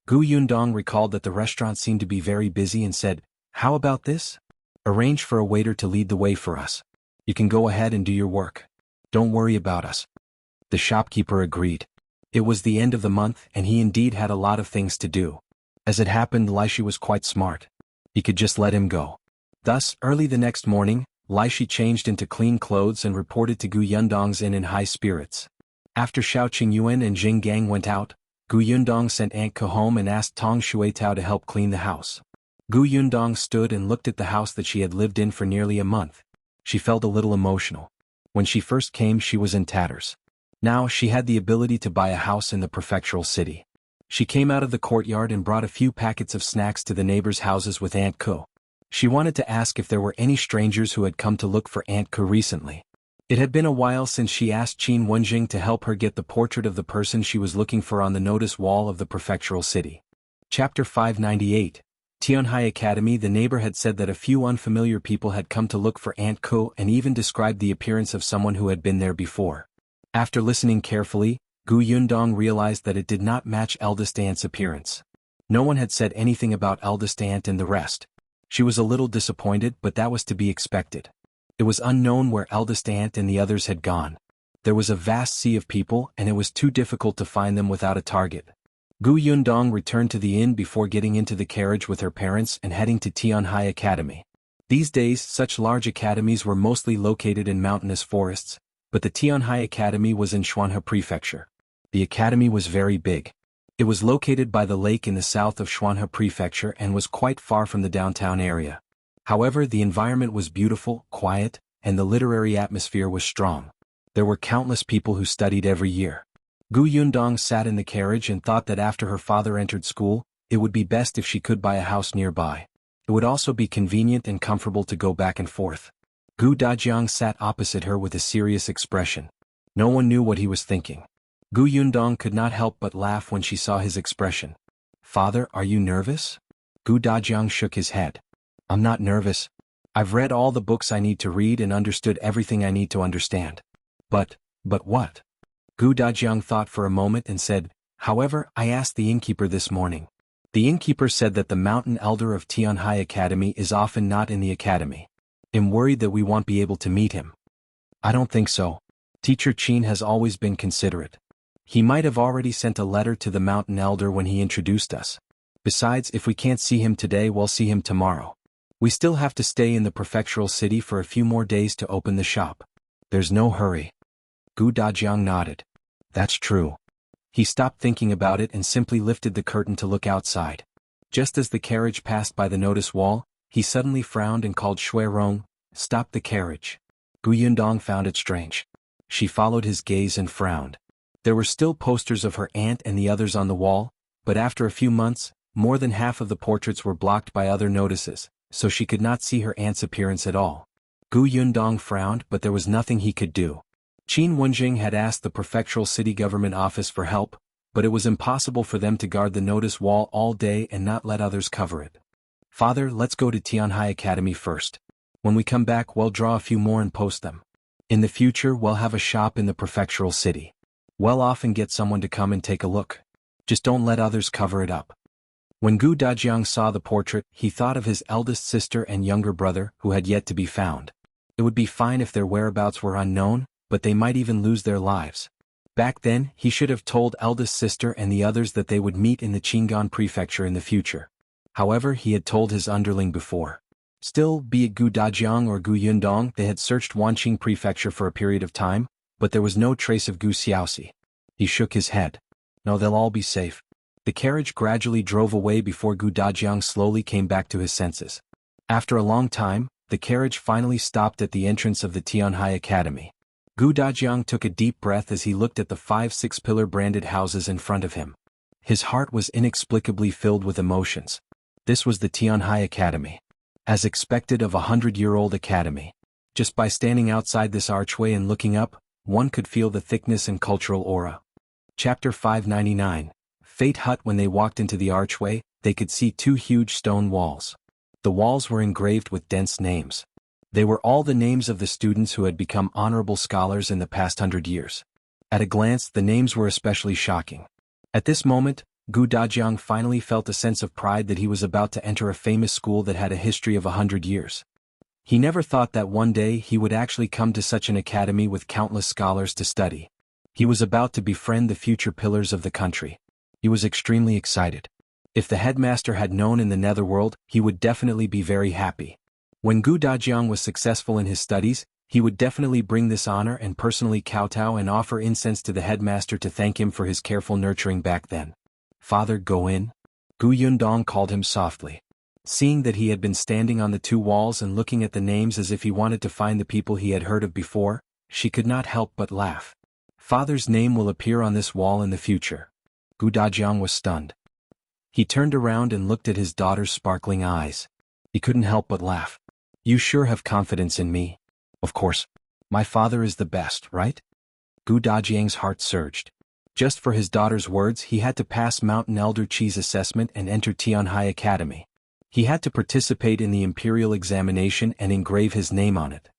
Gu Yundong recalled that the restaurant seemed to be very busy and said, how about this? Arrange for a waiter to lead the way for us. You can go ahead and do your work. Don't worry about us. The shopkeeper agreed. It was the end of the month and he indeed had a lot of things to do. As it happened, Laishi was quite smart. He could just let him go. Thus, early the next morning, Laishi changed into clean clothes and reported to Gu Yundong's inn in high spirits. After Xiao Qingyuan and Jing Gang went out, Gu Yundong sent Aunt Ke home and asked Tong Shuitao to help clean the house. Gu Yundong stood and looked at the house that she had lived in for nearly a month. She felt a little emotional. When she first came, she was in tatters. Now she had the ability to buy a house in the prefectural city. She came out of the courtyard and brought a few packets of snacks to the neighbors' houses with Aunt Ke. She wanted to ask if there were any strangers who had come to look for Aunt Ke recently. It had been a while since she asked Qin Wenjing to help her get the portrait of the person she was looking for on the notice wall of the prefectural city. Chapter 598. Tianhai Academy. The neighbor had said that a few unfamiliar people had come to look for Aunt Ke and even described the appearance of someone who had been there before. After listening carefully, Gu Yundong realized that it did not match eldest aunt's appearance. No one had said anything about eldest aunt and the rest. She was a little disappointed, but that was to be expected. It was unknown where eldest aunt and the others had gone. There was a vast sea of people and it was too difficult to find them without a target. Gu Yundong returned to the inn before getting into the carriage with her parents and heading to Tianhai Academy. These days, such large academies were mostly located in mountainous forests, but the Tianhai Academy was in Shuangzi Prefecture. The academy was very big. It was located by the lake in the south of Shuangzi Prefecture and was quite far from the downtown area. However, the environment was beautiful, quiet, and the literary atmosphere was strong. There were countless people who studied every year. Gu Yundong sat in the carriage and thought that after her father entered school, it would be best if she could buy a house nearby. It would also be convenient and comfortable to go back and forth. Gu Dajiang sat opposite her with a serious expression. No one knew what he was thinking. Gu Yundong could not help but laugh when she saw his expression. Father, are you nervous? Gu Dajiang shook his head. I'm not nervous. I've read all the books I need to read and understood everything I need to understand. But what? Gu Dajiang thought for a moment and said, however, I asked the innkeeper this morning. The innkeeper said that the mountain elder of Tianhai Academy is often not in the academy. I'm worried that we won't be able to meet him. I don't think so. Teacher Qin has always been considerate. He might have already sent a letter to the mountain elder when he introduced us. Besides, if we can't see him today, we'll see him tomorrow. We still have to stay in the prefectural city for a few more days to open the shop. There's no hurry. Gu Dajiang nodded. That's true. He stopped thinking about it and simply lifted the curtain to look outside. Just as the carriage passed by the notice wall, he suddenly frowned and called Shui Rong, stop the carriage. Gu Yundong found it strange. She followed his gaze and frowned. There were still posters of her aunt and the others on the wall, but after a few months, more than half of the portraits were blocked by other notices, so she could not see her aunt's appearance at all. Gu Yundong frowned, but there was nothing he could do. Qin Wenjing had asked the prefectural city government office for help, but it was impossible for them to guard the notice wall all day and not let others cover it. Father, let's go to Tianhai Academy first. When we come back, we'll draw a few more and post them. In the future, we'll have a shop in the prefectural city. We'll often get someone to come and take a look. Just don't let others cover it up. When Gu Dajiang saw the portrait, he thought of his eldest sister and younger brother, who had yet to be found. It would be fine if their whereabouts were unknown, but they might even lose their lives. Back then, he should have told eldest sister and the others that they would meet in the Qingan Prefecture in the future. However, he had told his underling before. Still, be it Gu Dajiang or Gu Yundong, they had searched Wanqing Prefecture for a period of time, but there was no trace of Gu Xiaoxi. He shook his head. No, they'll all be safe. The carriage gradually drove away before Gu Dajiang slowly came back to his senses. After a long time, the carriage finally stopped at the entrance of the Tianhai Academy. Gu Dajiang took a deep breath as he looked at the 5 6-pillar branded houses in front of him. His heart was inexplicably filled with emotions. This was the Tianhai Academy. As expected of a 100-year-old academy. Just by standing outside this archway and looking up, one could feel the thickness and cultural aura. Chapter 599. Fate Hut. When they walked into the archway, they could see 2 huge stone walls. The walls were engraved with dense names. They were all the names of the students who had become honorable scholars in the past 100 years. At a glance, the names were especially shocking. At this moment, Gu Dajiang finally felt a sense of pride that he was about to enter a famous school that had a history of 100 years. He never thought that one day he would actually come to such an academy with countless scholars to study. He was about to befriend the future pillars of the country. He was extremely excited. If the headmaster had known in the netherworld, he would definitely be very happy. When Gu Dajiang was successful in his studies, he would definitely bring this honor and personally kowtow and offer incense to the headmaster to thank him for his careful nurturing back then. "Father, go in." Gu Yundong called him softly. Seeing that he had been standing on the two walls and looking at the names as if he wanted to find the people he had heard of before, she could not help but laugh. "Father's name will appear on this wall in the future." Gu Dajiang was stunned. He turned around and looked at his daughter's sparkling eyes. He couldn't help but laugh. "You sure have confidence in me?" "Of course. My father is the best, right?" Gu Dajiang's heart surged. Just for his daughter's words, he had to pass Mountain Elder Qi's assessment and enter Tianhai Academy. He had to participate in the imperial examination and engrave his name on it.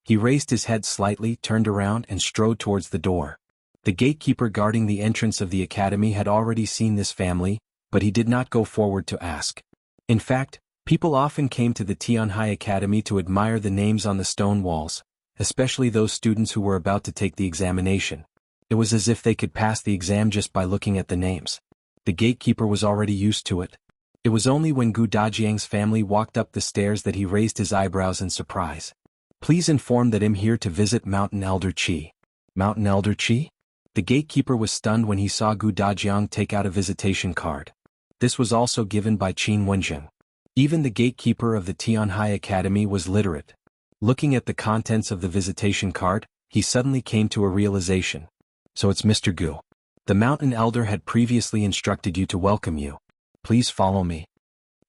He raised his head slightly, turned around and strode towards the door. The gatekeeper guarding the entrance of the academy had already seen this family, but he did not go forward to ask. In fact, people often came to the Tianhai Academy to admire the names on the stone walls, especially those students who were about to take the examination. It was as if they could pass the exam just by looking at the names. The gatekeeper was already used to it. It was only when Gu Dajiang's family walked up the stairs that he raised his eyebrows in surprise. "Please inform that I'm here to visit Mountain Elder Qi." "Mountain Elder Qi?" The gatekeeper was stunned when he saw Gu Dajiang take out a visitation card. This was also given by Qin Wenjing. Even the gatekeeper of the Tianhai Academy was literate. Looking at the contents of the visitation card, he suddenly came to a realization. "So it's Mr. Gu. The Mountain Elder had previously instructed you to welcome you. Please follow me."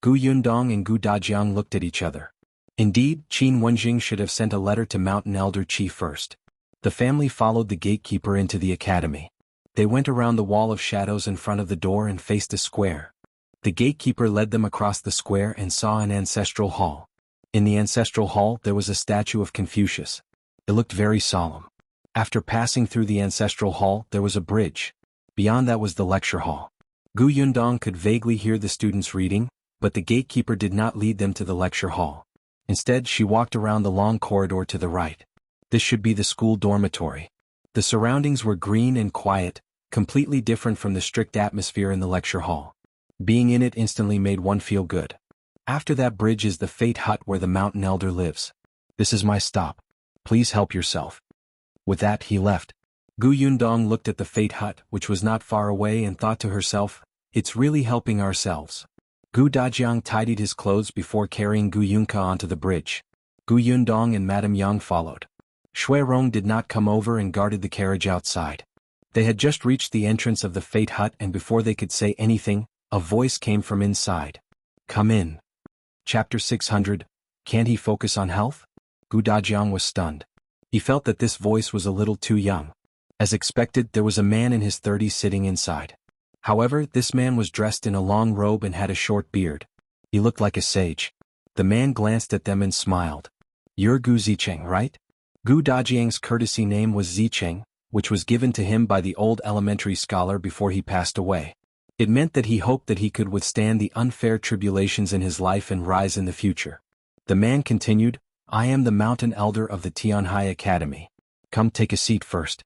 Gu Yundong and Gu Dajiang looked at each other. Indeed, Qin Wenjing should have sent a letter to Mountain Elder Qi first. The family followed the gatekeeper into the academy. They went around the wall of shadows in front of the door and faced a square. The gatekeeper led them across the square and saw an ancestral hall. In the ancestral hall there was a statue of Confucius. It looked very solemn. After passing through the ancestral hall there was a bridge. Beyond that was the lecture hall. Gu Yundong could vaguely hear the students reading, but the gatekeeper did not lead them to the lecture hall. Instead, she walked around the long corridor to the right. This should be the school dormitory. The surroundings were green and quiet, completely different from the strict atmosphere in the lecture hall. Being in it instantly made one feel good. After that bridge is the Fate Hut where the Mountain Elder lives. "This is my stop. Please help yourself." With that, he left. Gu Yundong looked at the Fate Hut, which was not far away, and thought to herself, "It's really helping ourselves." Gu Dajiang tidied his clothes before carrying Gu Yunka onto the bridge. Gu Yundong and Madame Yang followed. Shui Rong did not come over and guarded the carriage outside. They had just reached the entrance of the Fate Hut, and before they could say anything, a voice came from inside. "Come in." Chapter 600, Can't He Focus on Health? Gu Dajiang was stunned. He felt that this voice was a little too young. As expected, there was a man in his 30s sitting inside. However, this man was dressed in a long robe and had a short beard. He looked like a sage. The man glanced at them and smiled. "You're Gu Zicheng, right?" Gu Dajiang's courtesy name was Zicheng, which was given to him by the old elementary scholar before he passed away. It meant that he hoped that he could withstand the unfair tribulations in his life and rise in the future. The man continued, "I am the Mountain Elder of the Tianhai Academy. Come take a seat first."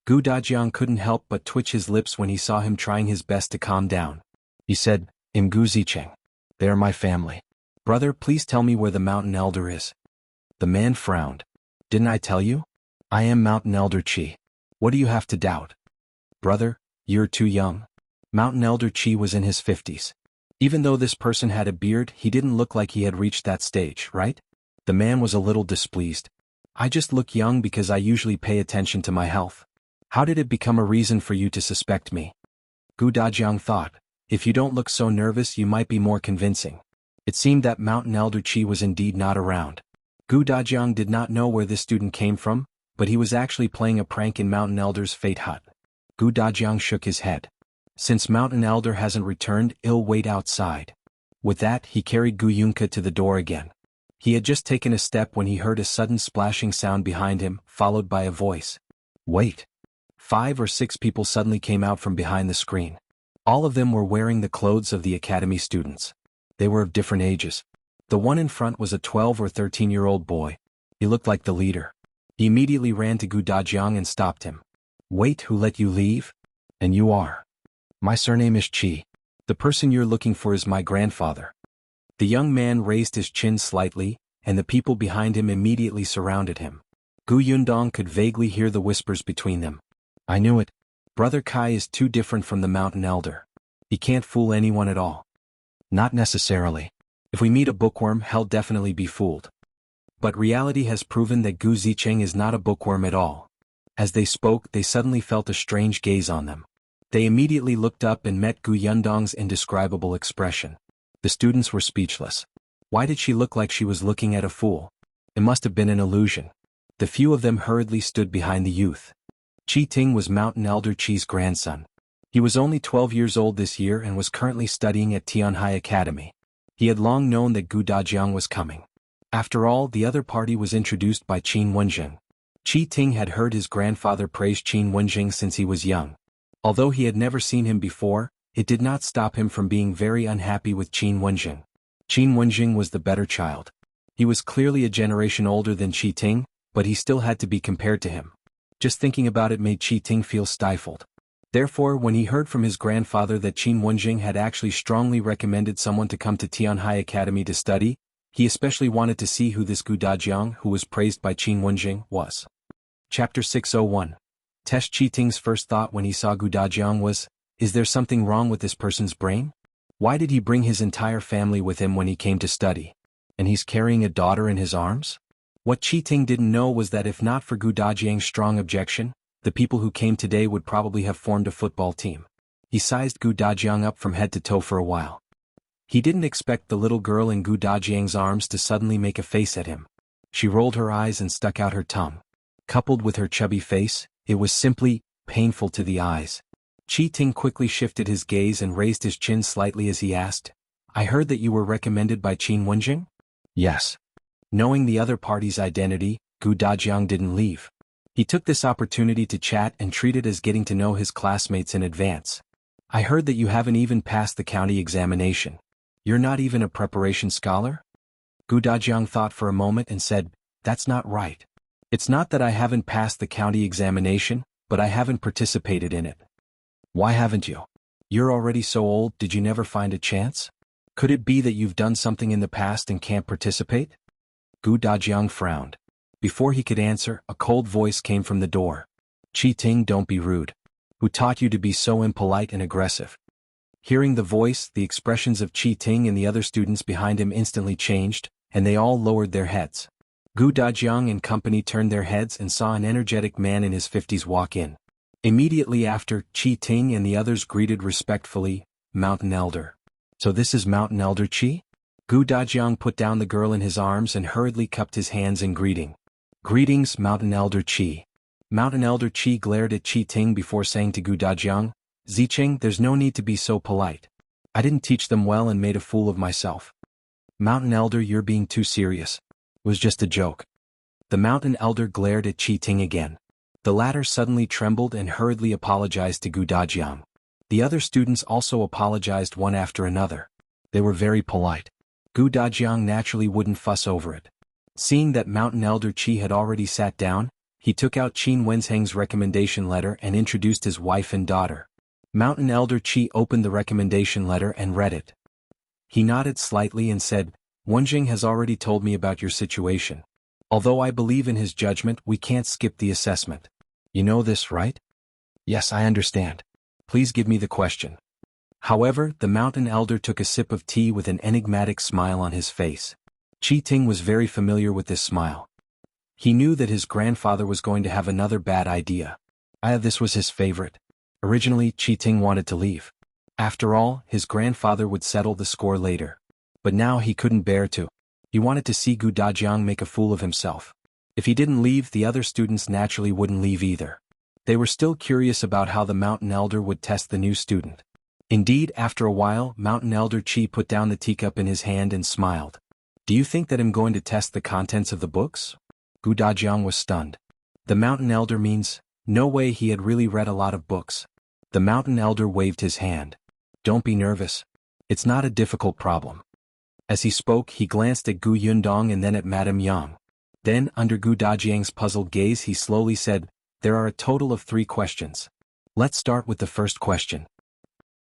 Gu Dajiang couldn't help but twitch his lips when he saw him trying his best to calm down. He said, "I'm Gu Zicheng. They are my family. Brother, please tell me where the Mountain Elder is." The man frowned. "Didn't I tell you? I am Mountain Elder Qi. What do you have to doubt?" "Brother, you're too young." Mountain Elder Qi was in his 50s. Even though this person had a beard, he didn't look like he had reached that stage, right? The man was a little displeased. "I just look young because I usually pay attention to my health. How did it become a reason for you to suspect me?" Gu Dajiang thought, "If you don't look so nervous you might be more convincing." It seemed that Mountain Elder Qi was indeed not around. Gu Dajiang did not know where this student came from, but he was actually playing a prank in Mountain Elder's Fate Hut. Gu Dajiang shook his head. Since Mountain Elder hasn't returned, he'll wait outside. With that, he carried Gu Yunka to the door again. He had just taken a step when he heard a sudden splashing sound behind him, followed by a voice. "Wait." 5 or 6 people suddenly came out from behind the screen. All of them were wearing the clothes of the academy students. They were of different ages. The one in front was a 12 or 13-year-old boy. He looked like the leader. He immediately ran to Dajiang and stopped him. "Wait, who let you leave? And you are?" "My surname is Qi. The person you're looking for is my grandfather." The young man raised his chin slightly, and the people behind him immediately surrounded him. Yundong could vaguely hear the whispers between them. "I knew it. Brother Kai is too different from the mountain elder. He can't fool anyone at all." "Not necessarily. If we meet a bookworm, he'll definitely be fooled." But reality has proven that Gu Zicheng is not a bookworm at all. As they spoke, they suddenly felt a strange gaze on them. They immediately looked up and met Gu Yundong's indescribable expression. The students were speechless. Why did she look like she was looking at a fool? It must have been an illusion. The few of them hurriedly stood behind the youth. Qi Ting was Mountain Elder Qi's grandson. He was only 12 years old this year and was currently studying at Tianhai Academy. He had long known that Gu Dajiang was coming. After all, the other party was introduced by Qin Wenjing. Qi Ting had heard his grandfather praise Qin Wenjing since he was young. Although he had never seen him before, it did not stop him from being very unhappy with Qin Wenjing. Qin Wenjing was the better child. He was clearly a generation older than Qi Ting, but he still had to be compared to him. Just thinking about it made Qi Ting feel stifled. Therefore, when he heard from his grandfather that Qin Wenjing had actually strongly recommended someone to come to Tianhai Academy to study, he especially wanted to see who this Gu Dajiang, who was praised by Qin Wenjing, was. Chapter 601. Test Qi Ting's first thought when he saw Gu Dajiang was, is there something wrong with this person's brain? Why did he bring his entire family with him when he came to study? And he's carrying a daughter in his arms? What Qi Ting didn't know was that if not for Gu Dajiang's strong objection, the people who came today would probably have formed a football team. He sized Gu Dajiang up from head to toe for a while. He didn't expect the little girl in Gu Dajiang's arms to suddenly make a face at him. She rolled her eyes and stuck out her tongue. Coupled with her chubby face, it was simply painful to the eyes. Qi Ting quickly shifted his gaze and raised his chin slightly as he asked, "I heard that you were recommended by Qin Wenjing?" "Yes." Knowing the other party's identity, Gu Dajiang didn't leave. He took this opportunity to chat and treat it as getting to know his classmates in advance. "I heard that you haven't even passed the county examination. You're not even a preparation scholar?" Gu Dajiang thought for a moment and said, "That's not right. It's not that I haven't passed the county examination, but I haven't participated in it." "Why haven't you? You're already so old, did you never find a chance? Could it be that you've done something in the past and can't participate?" Gu Dajiang frowned. Before he could answer, a cold voice came from the door. "Qi Ting, don't be rude. Who taught you to be so impolite and aggressive?" Hearing the voice, the expressions of Qi Ting and the other students behind him instantly changed, and they all lowered their heads. Gu Dajiang and company turned their heads and saw an energetic man in his 50s walk in. Immediately after, Qi Ting and the others greeted respectfully, "Mountain Elder." "So this is Mountain Elder Qi?" Gu Dajiang put down the girl in his arms and hurriedly cupped his hands in greeting. "Greetings, Mountain Elder Qi." Mountain Elder Qi glared at Qi Ting before saying to Gu Dajiang, "Zicheng, there's no need to be so polite. I didn't teach them well and made a fool of myself." "Mountain Elder, you're being too serious. It was just a joke." The Mountain Elder glared at Qi Ting again. The latter suddenly trembled and hurriedly apologized to Gu Dajiang. The other students also apologized one after another. They were very polite. Gu Dajiang naturally wouldn't fuss over it. Seeing that Mountain Elder Qi had already sat down, he took out Qin Wensheng's recommendation letter and introduced his wife and daughter. Mountain Elder Qi opened the recommendation letter and read it. He nodded slightly and said, "Wenjing has already told me about your situation. Although I believe in his judgment, we can't skip the assessment. You know this, right?" "Yes, I understand. Please give me the question." However, the Mountain Elder took a sip of tea with an enigmatic smile on his face. Qi Ting was very familiar with this smile. He knew that his grandfather was going to have another bad idea. This was his favorite. Originally, Qi Ting wanted to leave. After all, his grandfather would settle the score later. But now he couldn't bear to. He wanted to see Gu Dajiang make a fool of himself. If he didn't leave, the other students naturally wouldn't leave either. They were still curious about how the Mountain Elder would test the new student. Indeed, after a while, Mountain Elder Qi put down the teacup in his hand and smiled. "Do you think that I'm going to test the contents of the books?" Gu Dajiang was stunned. The Mountain Elder means, No way, he had really read a lot of books. The mountain elder waved his hand. Don't be nervous. It's not a difficult problem. As he spoke, he glanced at Gu Yundong and then at Madame Yang. Then, under Gu Dajiang's puzzled gaze, he slowly said, there are a total of 3 questions. Let's start with the first question.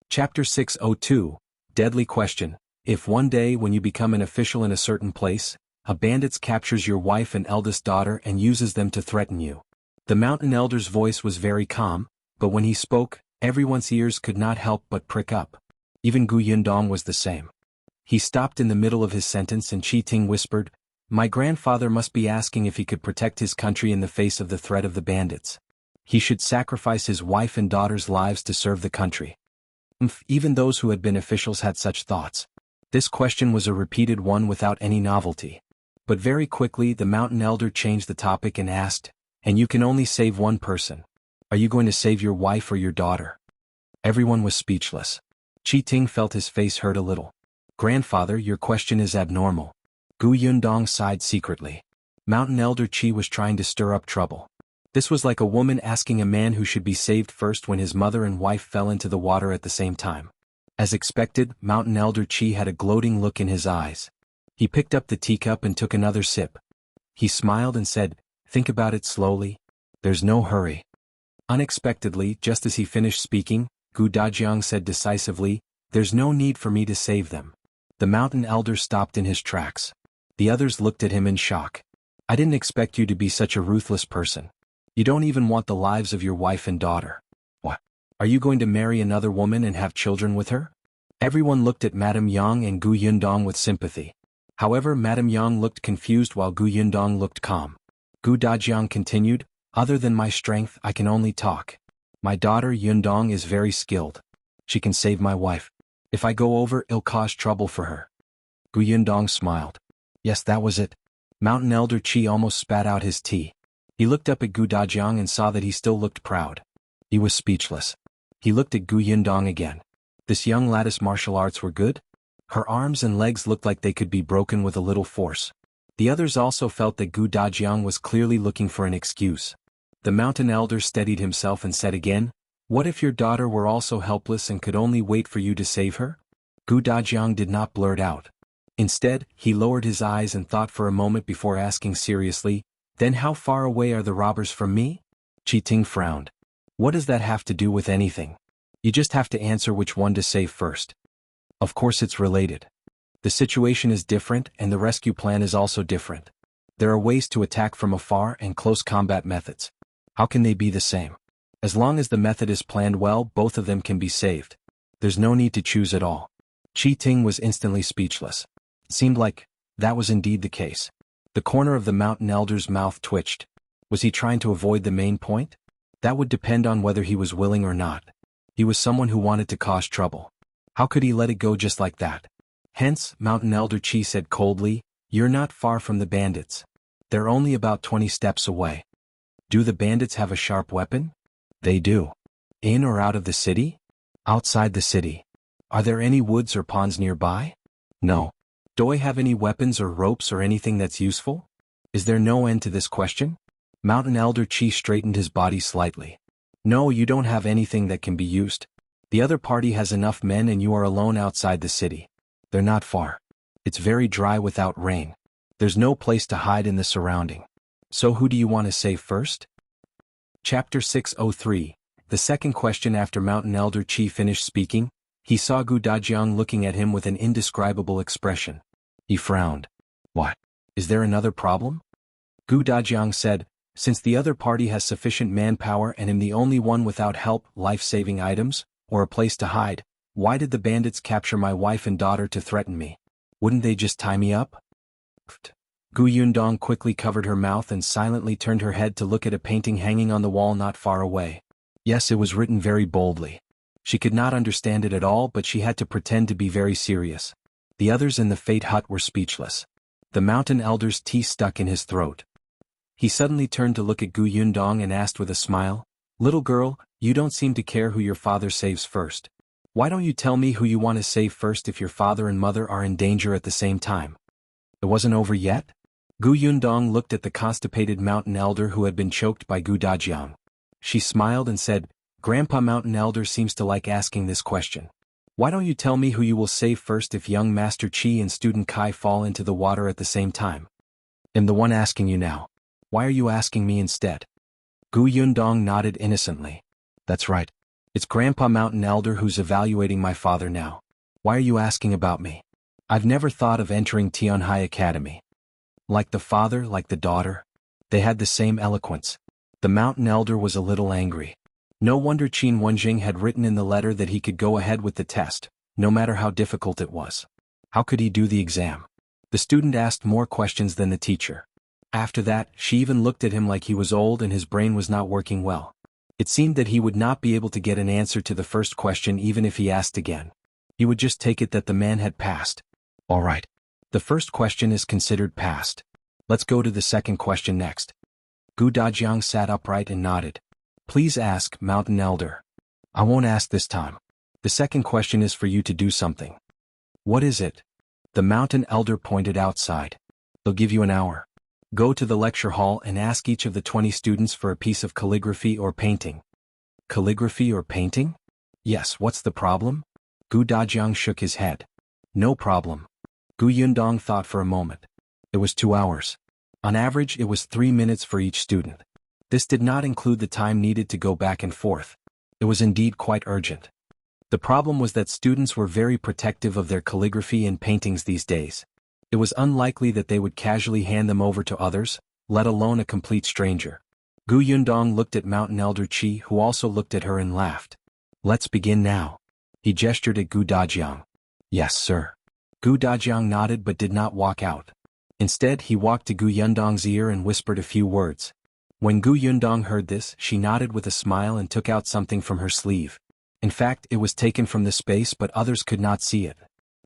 Chapter 602, Deadly Question. If one day when you become an official in a certain place, a bandit captures your wife and eldest daughter and uses them to threaten you. The mountain elder's voice was very calm, but when he spoke, everyone's ears could not help but prick up. Even Gu Yundong was the same. He stopped in the middle of his sentence and Qi Ting whispered, my grandfather must be asking if he could protect his country in the face of the threat of the bandits. He should sacrifice his wife and daughter's lives to serve the country. Even those who had been officials had such thoughts. This question was a repeated one without any novelty. But very quickly the mountain elder changed the topic and asked, and you can only save one person. Are you going to save your wife or your daughter? Everyone was speechless. Qi Ting felt his face hurt a little. Grandfather, your question is abnormal. Gu Yundong sighed secretly. Mountain elder Qi was trying to stir up trouble. This was like a woman asking a man who should be saved first when his mother and wife fell into the water at the same time. As expected, Mountain Elder Qi had a gloating look in his eyes. He picked up the teacup and took another sip. He smiled and said, think about it slowly. There's no hurry. Unexpectedly, just as he finished speaking, Gu Dajiang said decisively, there's no need for me to save them. The mountain elder stopped in his tracks. The others looked at him in shock. I didn't expect you to be such a ruthless person. You don't even want the lives of your wife and daughter. What? Are you going to marry another woman and have children with her? Everyone looked at Madame Yang and Gu Yundong with sympathy. However, Madame Yang looked confused while Gu Yundong looked calm. Gu Dajiang continued, other than my strength, I can only talk. My daughter Yundong is very skilled. She can save my wife. If I go over, it'll cause trouble for her. Gu Yundong smiled. Yes, that was it. Mountain Elder Qi almost spat out his tea. He looked up at Gu Dajiang and saw that he still looked proud. He was speechless. He looked at Gu Yundong again. This young lady's martial arts were good? Her arms and legs looked like they could be broken with a little force. The others also felt that Gu Dajiang was clearly looking for an excuse. The mountain elder steadied himself and said again, what if your daughter were also helpless and could only wait for you to save her? Gu Dajiang did not blurt out. Instead, he lowered his eyes and thought for a moment before asking seriously, then how far away are the robbers from me? Qi Ting frowned. What does that have to do with anything? You just have to answer which one to save first. Of course it's related. The situation is different and the rescue plan is also different. There are ways to attack from afar and close combat methods. How can they be the same? As long as the method is planned well, both of them can be saved. There's no need to choose at all. Qi Ting was instantly speechless. It seemed like that was indeed the case. The corner of the mountain elder's mouth twitched. Was he trying to avoid the main point? That would depend on whether he was willing or not. He was someone who wanted to cause trouble. How could he let it go just like that? Hence, Mountain Elder Qi said coldly, you're not far from the bandits. They're only about 20 steps away. Do the bandits have a sharp weapon? They do. In or out of the city? Outside the city. Are there any woods or ponds nearby? No. Do I have any weapons or ropes or anything that's useful? Is there no end to this question? Mountain Elder Qi straightened his body slightly. No, you don't have anything that can be used. The other party has enough men and you are alone outside the city. They're not far. It's very dry without rain. There's no place to hide in the surrounding. So who do you want to save first? Chapter 603. The second question. After Mountain Elder Qi finished speaking, he saw Gu Dajiang looking at him with an indescribable expression. He frowned. What? Is there another problem? Gu Dajiang said, since the other party has sufficient manpower and am the only one without help, life-saving items, or a place to hide, why did the bandits capture my wife and daughter to threaten me? Wouldn't they just tie me up? Gu Yundong quickly covered her mouth and silently turned her head to look at a painting hanging on the wall not far away. Yes, it was written very boldly. She could not understand it at all, but she had to pretend to be very serious. The others in the Fate Hut were speechless. The mountain elder's tea stuck in his throat. He suddenly turned to look at Gu Yundong and asked with a smile, little girl, you don't seem to care who your father saves first. Why don't you tell me who you want to save first if your father and mother are in danger at the same time? It wasn't over yet? Gu Yundong looked at the constipated mountain elder who had been choked by Gu Dajiang. She smiled and said, Grandpa Mountain Elder seems to like asking this question. Why don't you tell me who you will save first if young Master Qi and student Kai fall into the water at the same time? I'm the one asking you now. Why are you asking me instead? Gu Yundong nodded innocently. That's right. It's Grandpa Mountain Elder who's evaluating my father now. Why are you asking about me? I've never thought of entering Tianhai Academy. Like the father, like the daughter. They had the same eloquence. The Mountain Elder was a little angry. No wonder Qin Wenjing had written in the letter that he could go ahead with the test, no matter how difficult it was. How could he do the exam? The student asked more questions than the teacher. After that, she even looked at him like he was old and his brain was not working well. It seemed that he would not be able to get an answer to the first question even if he asked again. He would just take it that the man had passed. All right. The first question is considered passed. Let's go to the second question next. Gu Dajiang sat upright and nodded. Please ask, Mountain Elder. I won't ask this time. The second question is for you to do something. What is it? The Mountain Elder pointed outside. They'll give you an hour. Go to the lecture hall and ask each of the 20 students for a piece of calligraphy or painting. Calligraphy or painting? Yes, what's the problem? Gu Dajiang shook his head. No problem. Gu Yundong thought for a moment. It was 2 hours. On average, it was 3 minutes for each student. This did not include the time needed to go back and forth. It was indeed quite urgent. The problem was that students were very protective of their calligraphy and paintings these days. It was unlikely that they would casually hand them over to others, let alone a complete stranger. Gu Yundong looked at Mountain Elder Qi, who also looked at her and laughed. Let's begin now. He gestured at Gu Dajiang. Yes, sir. Gu Dajiang nodded but did not walk out. Instead, he walked to Gu Yundong's ear and whispered a few words. When Gu Yundong heard this, she nodded with a smile and took out something from her sleeve. In fact, it was taken from the space but others could not see it.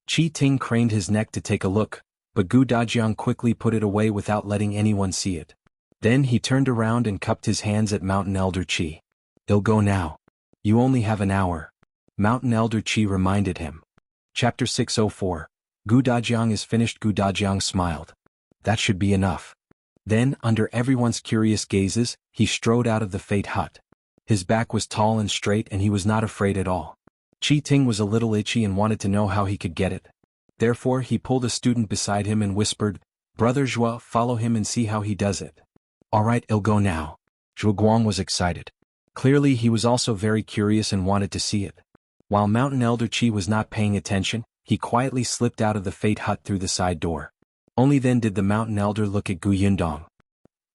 Qi Ting craned his neck to take a look, but Gu Dajiang quickly put it away without letting anyone see it. Then he turned around and cupped his hands at Mountain Elder Qi. It'll go now. You only have an hour. Mountain Elder Qi reminded him. Chapter 604. Gu Dajiang is finished. Gu Dajiang smiled. That should be enough. Then, under everyone's curious gazes, he strode out of the Fate Hut. His back was tall and straight and he was not afraid at all. Qi Ting was a little itchy and wanted to know how he could get it. Therefore, he pulled a student beside him and whispered, Brother Zhua, follow him and see how he does it. All right, it'll go now. Zhu Guang was excited. Clearly, he was also very curious and wanted to see it. While Mountain Elder Qi was not paying attention, he quietly slipped out of the Fate Hut through the side door. Only then did the Mountain Elder look at Gu Yundong.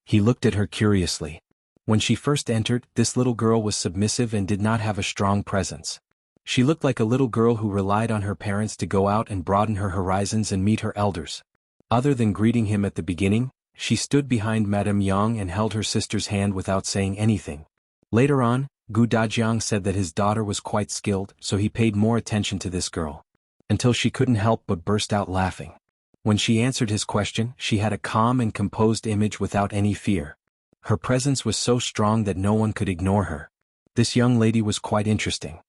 He looked at her curiously. When she first entered, this little girl was submissive and did not have a strong presence. She looked like a little girl who relied on her parents to go out and broaden her horizons and meet her elders. Other than greeting him at the beginning, she stood behind Madame Yang and held her sister's hand without saying anything. Later on, Gu Dajiang said that his daughter was quite skilled, so he paid more attention to this girl. Until she couldn't help but burst out laughing. When she answered his question, she had a calm and composed image without any fear. Her presence was so strong that no one could ignore her. This young lady was quite interesting.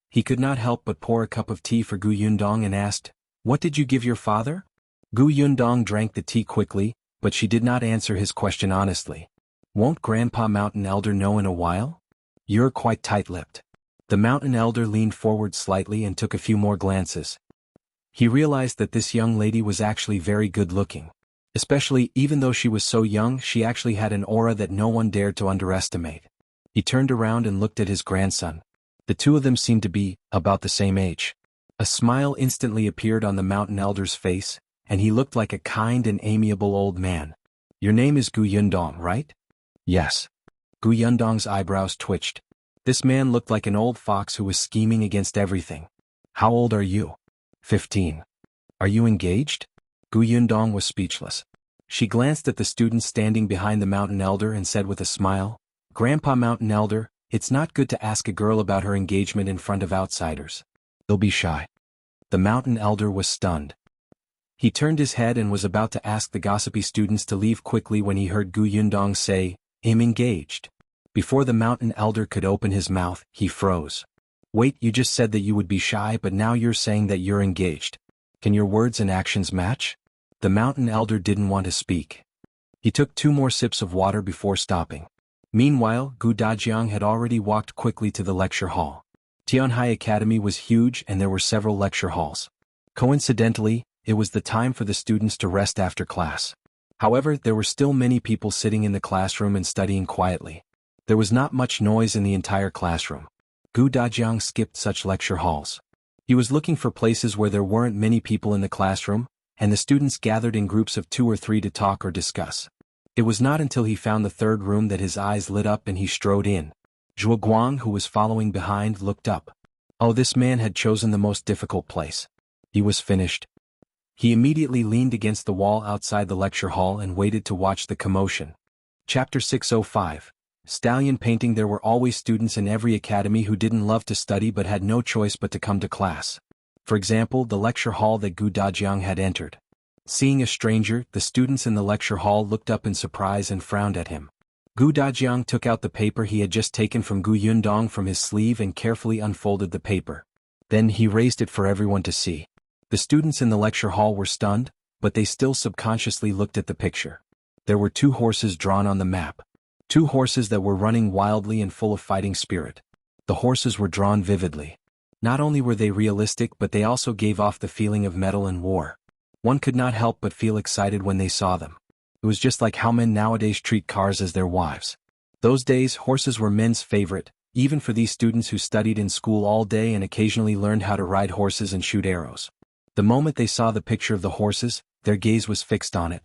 He could not help but pour a cup of tea for Gu Yundong and asked, What did you give your father? Gu Yundong drank the tea quickly, but she did not answer his question honestly. Won't Grandpa Mountain Elder know in a while? You're quite tight-lipped. The Mountain Elder leaned forward slightly and took a few more glances. He realized that this young lady was actually very good-looking. Especially, even though she was so young, she actually had an aura that no one dared to underestimate. He turned around and looked at his grandson. The two of them seemed to be about the same age. A smile instantly appeared on the Mountain Elder's face, and he looked like a kind and amiable old man. Your name is Gu Yundong, right? Yes. Gu Yundong's eyebrows twitched. This man looked like an old fox who was scheming against everything. How old are you? 15. Are you engaged? Gu Yundong was speechless. She glanced at the student standing behind the Mountain Elder and said with a smile, Grandpa Mountain Elder, it's not good to ask a girl about her engagement in front of outsiders. They'll be shy. The Mountain Elder was stunned. He turned his head and was about to ask the gossipy students to leave quickly when he heard Gu Yundong say, I'm engaged. Before the Mountain Elder could open his mouth, he froze. Wait, you just said that you would be shy, but now you're saying that you're engaged. Can your words and actions match? The Mountain Elder didn't want to speak. He took 2 more sips of water before stopping. Meanwhile, Gu Dajiang had already walked quickly to the lecture hall. Tianhai Academy was huge and there were several lecture halls. Coincidentally, it was the time for the students to rest after class. However, there were still many people sitting in the classroom and studying quietly. There was not much noise in the entire classroom. Gu Dajiang skipped such lecture halls. He was looking for places where there weren't many people in the classroom, and the students gathered in groups of 2 or 3 to talk or discuss. It was not until he found the third room that his eyes lit up and he strode in. Zhuangzi, who was following behind, looked up. Oh, this man had chosen the most difficult place. He was finished. He immediately leaned against the wall outside the lecture hall and waited to watch the commotion. Chapter 605. Stallion painting. There were always students in every academy who didn't love to study but had no choice but to come to class. For example, the lecture hall that Gu Dajiang had entered. Seeing a stranger, the students in the lecture hall looked up in surprise and frowned at him. Gu Dajiang took out the paper he had just taken from Gu Yundong from his sleeve and carefully unfolded the paper. Then he raised it for everyone to see. The students in the lecture hall were stunned, but they still subconsciously looked at the picture. There were 2 horses drawn on the map. 2 horses that were running wildly and full of fighting spirit. The horses were drawn vividly. Not only were they realistic but they also gave off the feeling of metal and war. One could not help but feel excited when they saw them. It was just like how men nowadays treat cars as their wives. Those days, horses were men's favorite, even for these students who studied in school all day and occasionally learned how to ride horses and shoot arrows. The moment they saw the picture of the horses, their gaze was fixed on it.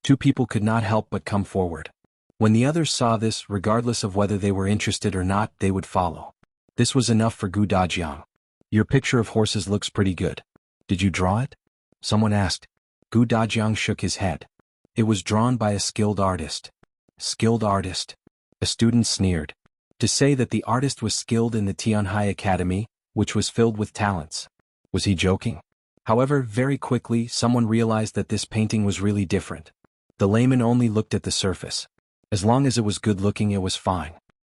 2 people could not help but come forward. When the others saw this, regardless of whether they were interested or not, they would follow. This was enough for Gu Dajiang. Your picture of horses looks pretty good. Did you draw it? Someone asked. Gu Dajiang shook his head. It was drawn by a skilled artist. Skilled artist? A student sneered. To say that the artist was skilled in the Tianhai Academy, which was filled with talents. Was he joking? However, very quickly someone realized that this painting was really different. The layman only looked at the surface. As long as it was good-looking, it was fine.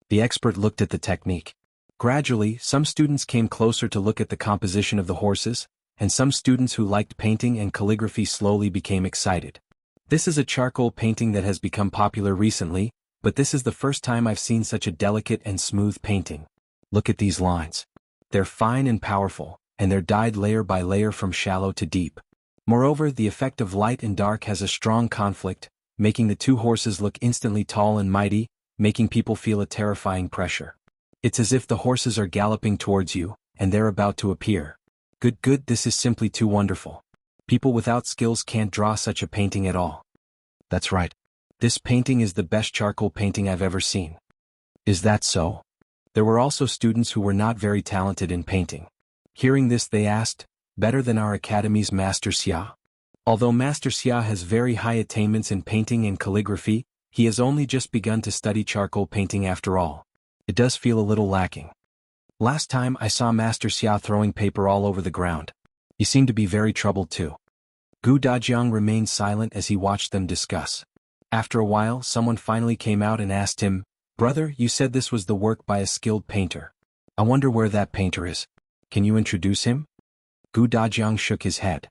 The expert looked at the technique. Gradually, some students came closer to look at the composition of the horses, and some students who liked painting and calligraphy slowly became excited. This is a charcoal painting that has become popular recently, but this is the first time I've seen such a delicate and smooth painting. Look at these lines. They're fine and powerful, and they're dyed layer by layer from shallow to deep. Moreover, the effect of light and dark has a strong conflict, making the 2 horses look instantly tall and mighty, making people feel a terrifying pressure. It's as if the horses are galloping towards you, and they're about to appear. Good, this is simply too wonderful. People without skills can't draw such a painting at all. That's right. This painting is the best charcoal painting I've ever seen. Is that so? There were also students who were not very talented in painting. Hearing this, they asked, better than our academy's Master Xia? Although Master Xia has very high attainments in painting and calligraphy, he has only just begun to study charcoal painting after all. It does feel a little lacking. Last time I saw Master Xia throwing paper all over the ground. He seemed to be very troubled too. Gu Dajiang remained silent as he watched them discuss. After a while, someone finally came out and asked him, Brother, you said this was the work by a skilled painter. I wonder where that painter is. Can you introduce him? Gu Dajiang shook his head.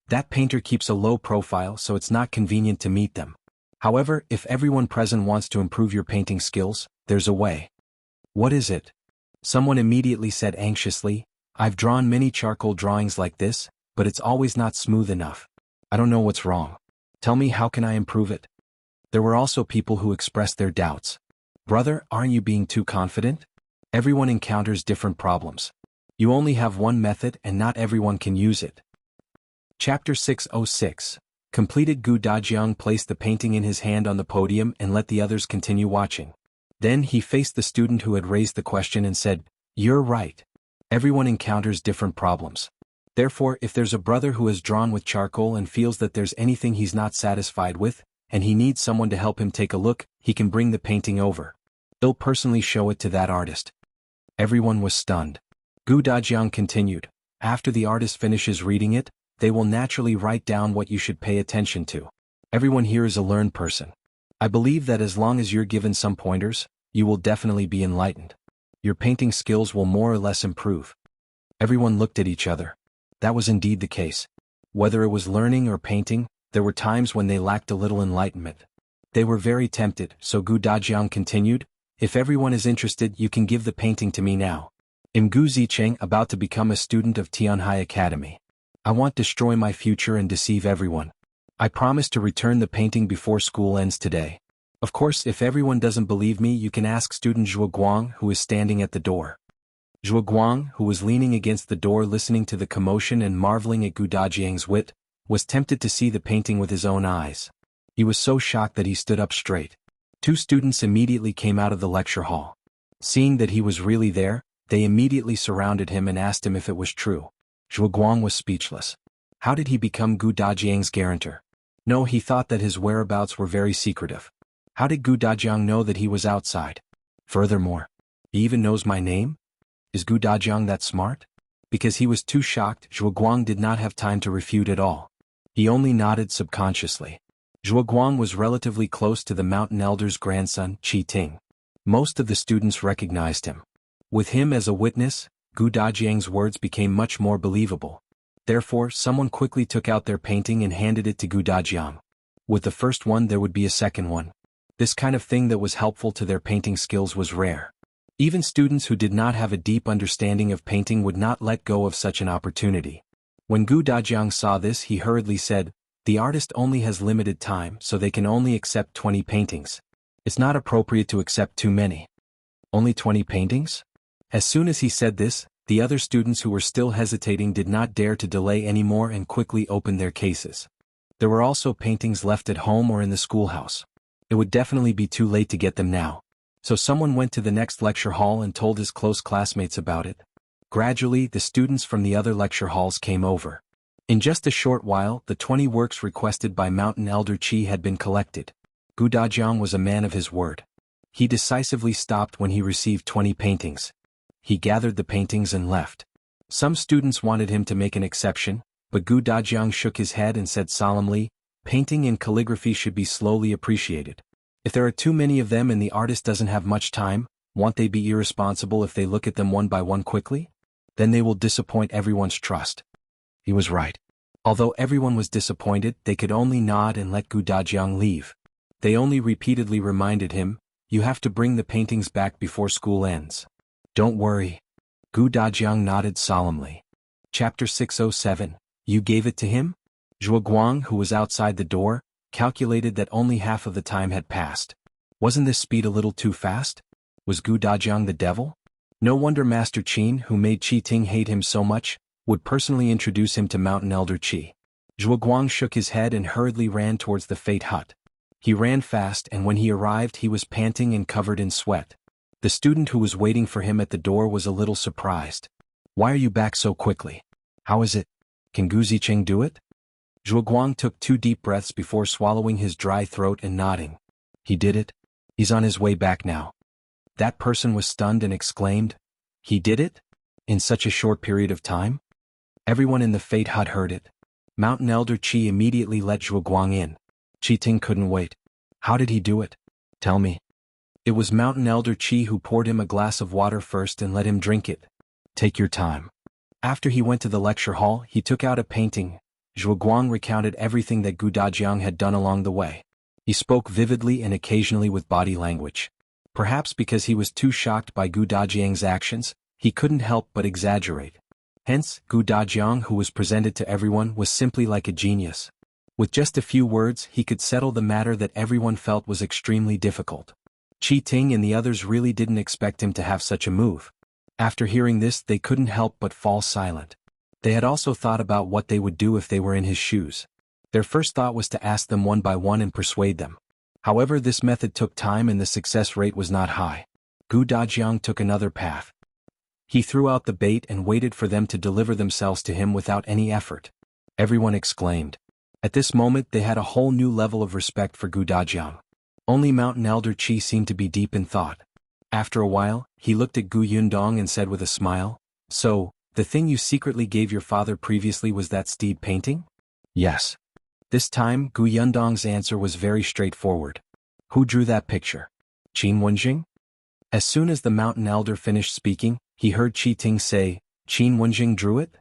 That painter keeps a low profile, so it's not convenient to meet them. However, if everyone present wants to improve your painting skills, there's a way. What is it? Someone immediately said anxiously, I've drawn many charcoal drawings like this, but it's always not smooth enough. I don't know what's wrong. Tell me, how can I improve it? There were also people who expressed their doubts. Brother, aren't you being too confident? Everyone encounters different problems. You only have one method and not everyone can use it. Chapter 606. Completed. Gu Dajiang placed the painting in his hand on the podium and let the others continue watching. Then he faced the student who had raised the question and said, You're right. Everyone encounters different problems. Therefore, if there's a brother who has drawn with charcoal and feels that there's anything he's not satisfied with, and he needs someone to help him take a look, he can bring the painting over. He'll personally show it to that artist. Everyone was stunned. Gu Dajiang continued, After the artist finishes reading it, they will naturally write down what you should pay attention to. Everyone here is a learned person. I believe that as long as you're given some pointers, you will definitely be enlightened. Your painting skills will more or less improve. Everyone looked at each other. That was indeed the case. Whether it was learning or painting, there were times when they lacked a little enlightenment. They were very tempted, so Gu Dajiang continued, If everyone is interested, you can give the painting to me now. I'm Gu Zicheng, about to become a student of Tianhai Academy. I want to destroy my future and deceive everyone. I promise to return the painting before school ends today. Of course, if everyone doesn't believe me, you can ask student Zhuang, who is standing at the door. Zhuang, who was leaning against the door listening to the commotion and marveling at Gu Dajiang's wit, was tempted to see the painting with his own eyes. He was so shocked that he stood up straight. Two students immediately came out of the lecture hall. Seeing that he was really there, they immediately surrounded him and asked him if it was true. Zhuang was speechless. How did he become Gu Dajiang's guarantor? No, he thought that his whereabouts were very secretive. How did Gu Dajiang know that he was outside? Furthermore, he even knows my name? Is Gu Dajiang that smart? Because he was too shocked, Zhuang did not have time to refute at all. He only nodded subconsciously. Zhuang was relatively close to the mountain elder's grandson, Qi Ting. Most of the students recognized him. With him as a witness, Gu Dajiang's words became much more believable. Therefore, someone quickly took out their painting and handed it to Gu Dajiang. With the first one there would be a second one. This kind of thing that was helpful to their painting skills was rare. Even students who did not have a deep understanding of painting would not let go of such an opportunity. When Gu Dajiang saw this, he hurriedly said, "The artist only has limited time, so they can only accept 20 paintings. It's not appropriate to accept too many." Only 20 paintings? As soon as he said this, the other students who were still hesitating did not dare to delay anymore and quickly opened their cases. There were also paintings left at home or in the schoolhouse. It would definitely be too late to get them now. So someone went to the next lecture hall and told his close classmates about it. Gradually, the students from the other lecture halls came over. In just a short while, the 20 works requested by Mountain Elder Qi had been collected. Gu Dajiang was a man of his word. He decisively stopped when he received 20 paintings. He gathered the paintings and left. Some students wanted him to make an exception, but Gu Dajiang shook his head and said solemnly, "Painting and calligraphy should be slowly appreciated. If there are too many of them and the artist doesn't have much time, won't they be irresponsible if they look at them one by one quickly? Then they will disappoint everyone's trust." He was right. Although everyone was disappointed, they could only nod and let Gu Dajiang leave. They only repeatedly reminded him, "You have to bring the paintings back before school ends." "Don't worry." Gu Dajiang nodded solemnly. Chapter 607, You Gave It to Him? Zhuang, who was outside the door, calculated that only half of the time had passed. Wasn't this speed a little too fast? Was Gu Dajiang the devil? No wonder Master Qin, who made Qi Ting hate him so much, would personally introduce him to Mountain Elder Qi. Zhuang shook his head and hurriedly ran towards the Fate Hut. He ran fast, and when he arrived he was panting and covered in sweat. The student who was waiting for him at the door was a little surprised. "Why are you back so quickly? How is it? Can Gu Zicheng do it?" Zhuang took 2 deep breaths before swallowing his dry throat and nodding. "He did it. He's on his way back now." That person was stunned and exclaimed, "He did it? In such a short period of time?" Everyone in the Fate Hut heard it. Mountain Elder Qi immediately let Zhuang in. Qi Ting couldn't wait. "How did he do it? Tell me." It was Mountain Elder Qi who poured him a glass of water first and let him drink it. "Take your time." After he went to the lecture hall, he took out a painting. Zhuang recounted everything that Gu Dajiang had done along the way. He spoke vividly and occasionally with body language. Perhaps because he was too shocked by Gu Dajiang's actions, he couldn't help but exaggerate. Hence, Gu Dajiang, who was presented to everyone, was simply like a genius. With just a few words, he could settle the matter that everyone felt was extremely difficult. Qi Ting and the others really didn't expect him to have such a move. After hearing this, they couldn't help but fall silent. They had also thought about what they would do if they were in his shoes. Their first thought was to ask them one by one and persuade them. However, this method took time and the success rate was not high. Gu Dajiang took another path. He threw out the bait and waited for them to deliver themselves to him without any effort. Everyone exclaimed. At this moment they had a whole new level of respect for Gu Dajiang. Only Mountain Elder Qi seemed to be deep in thought. After a while, he looked at Gu Yundong and said with a smile, "So, the thing you secretly gave your father previously was that steed painting?" "Yes." This time, Gu Yundong's answer was very straightforward. "Who drew that picture? Qin Wenjing?" As soon as the Mountain Elder finished speaking, he heard Qi Ting say, "Qin Wenjing drew it?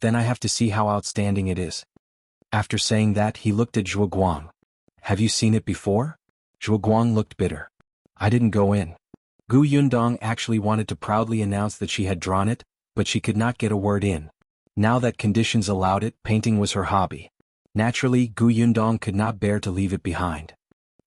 Then I have to see how outstanding it is." After saying that, he looked at Zhuang. "Have you seen it before?" Zhuang looked bitter. "I didn't go in." Gu Yundong actually wanted to proudly announce that she had drawn it, but she could not get a word in. Now that conditions allowed it, painting was her hobby. Naturally, Gu Yundong could not bear to leave it behind.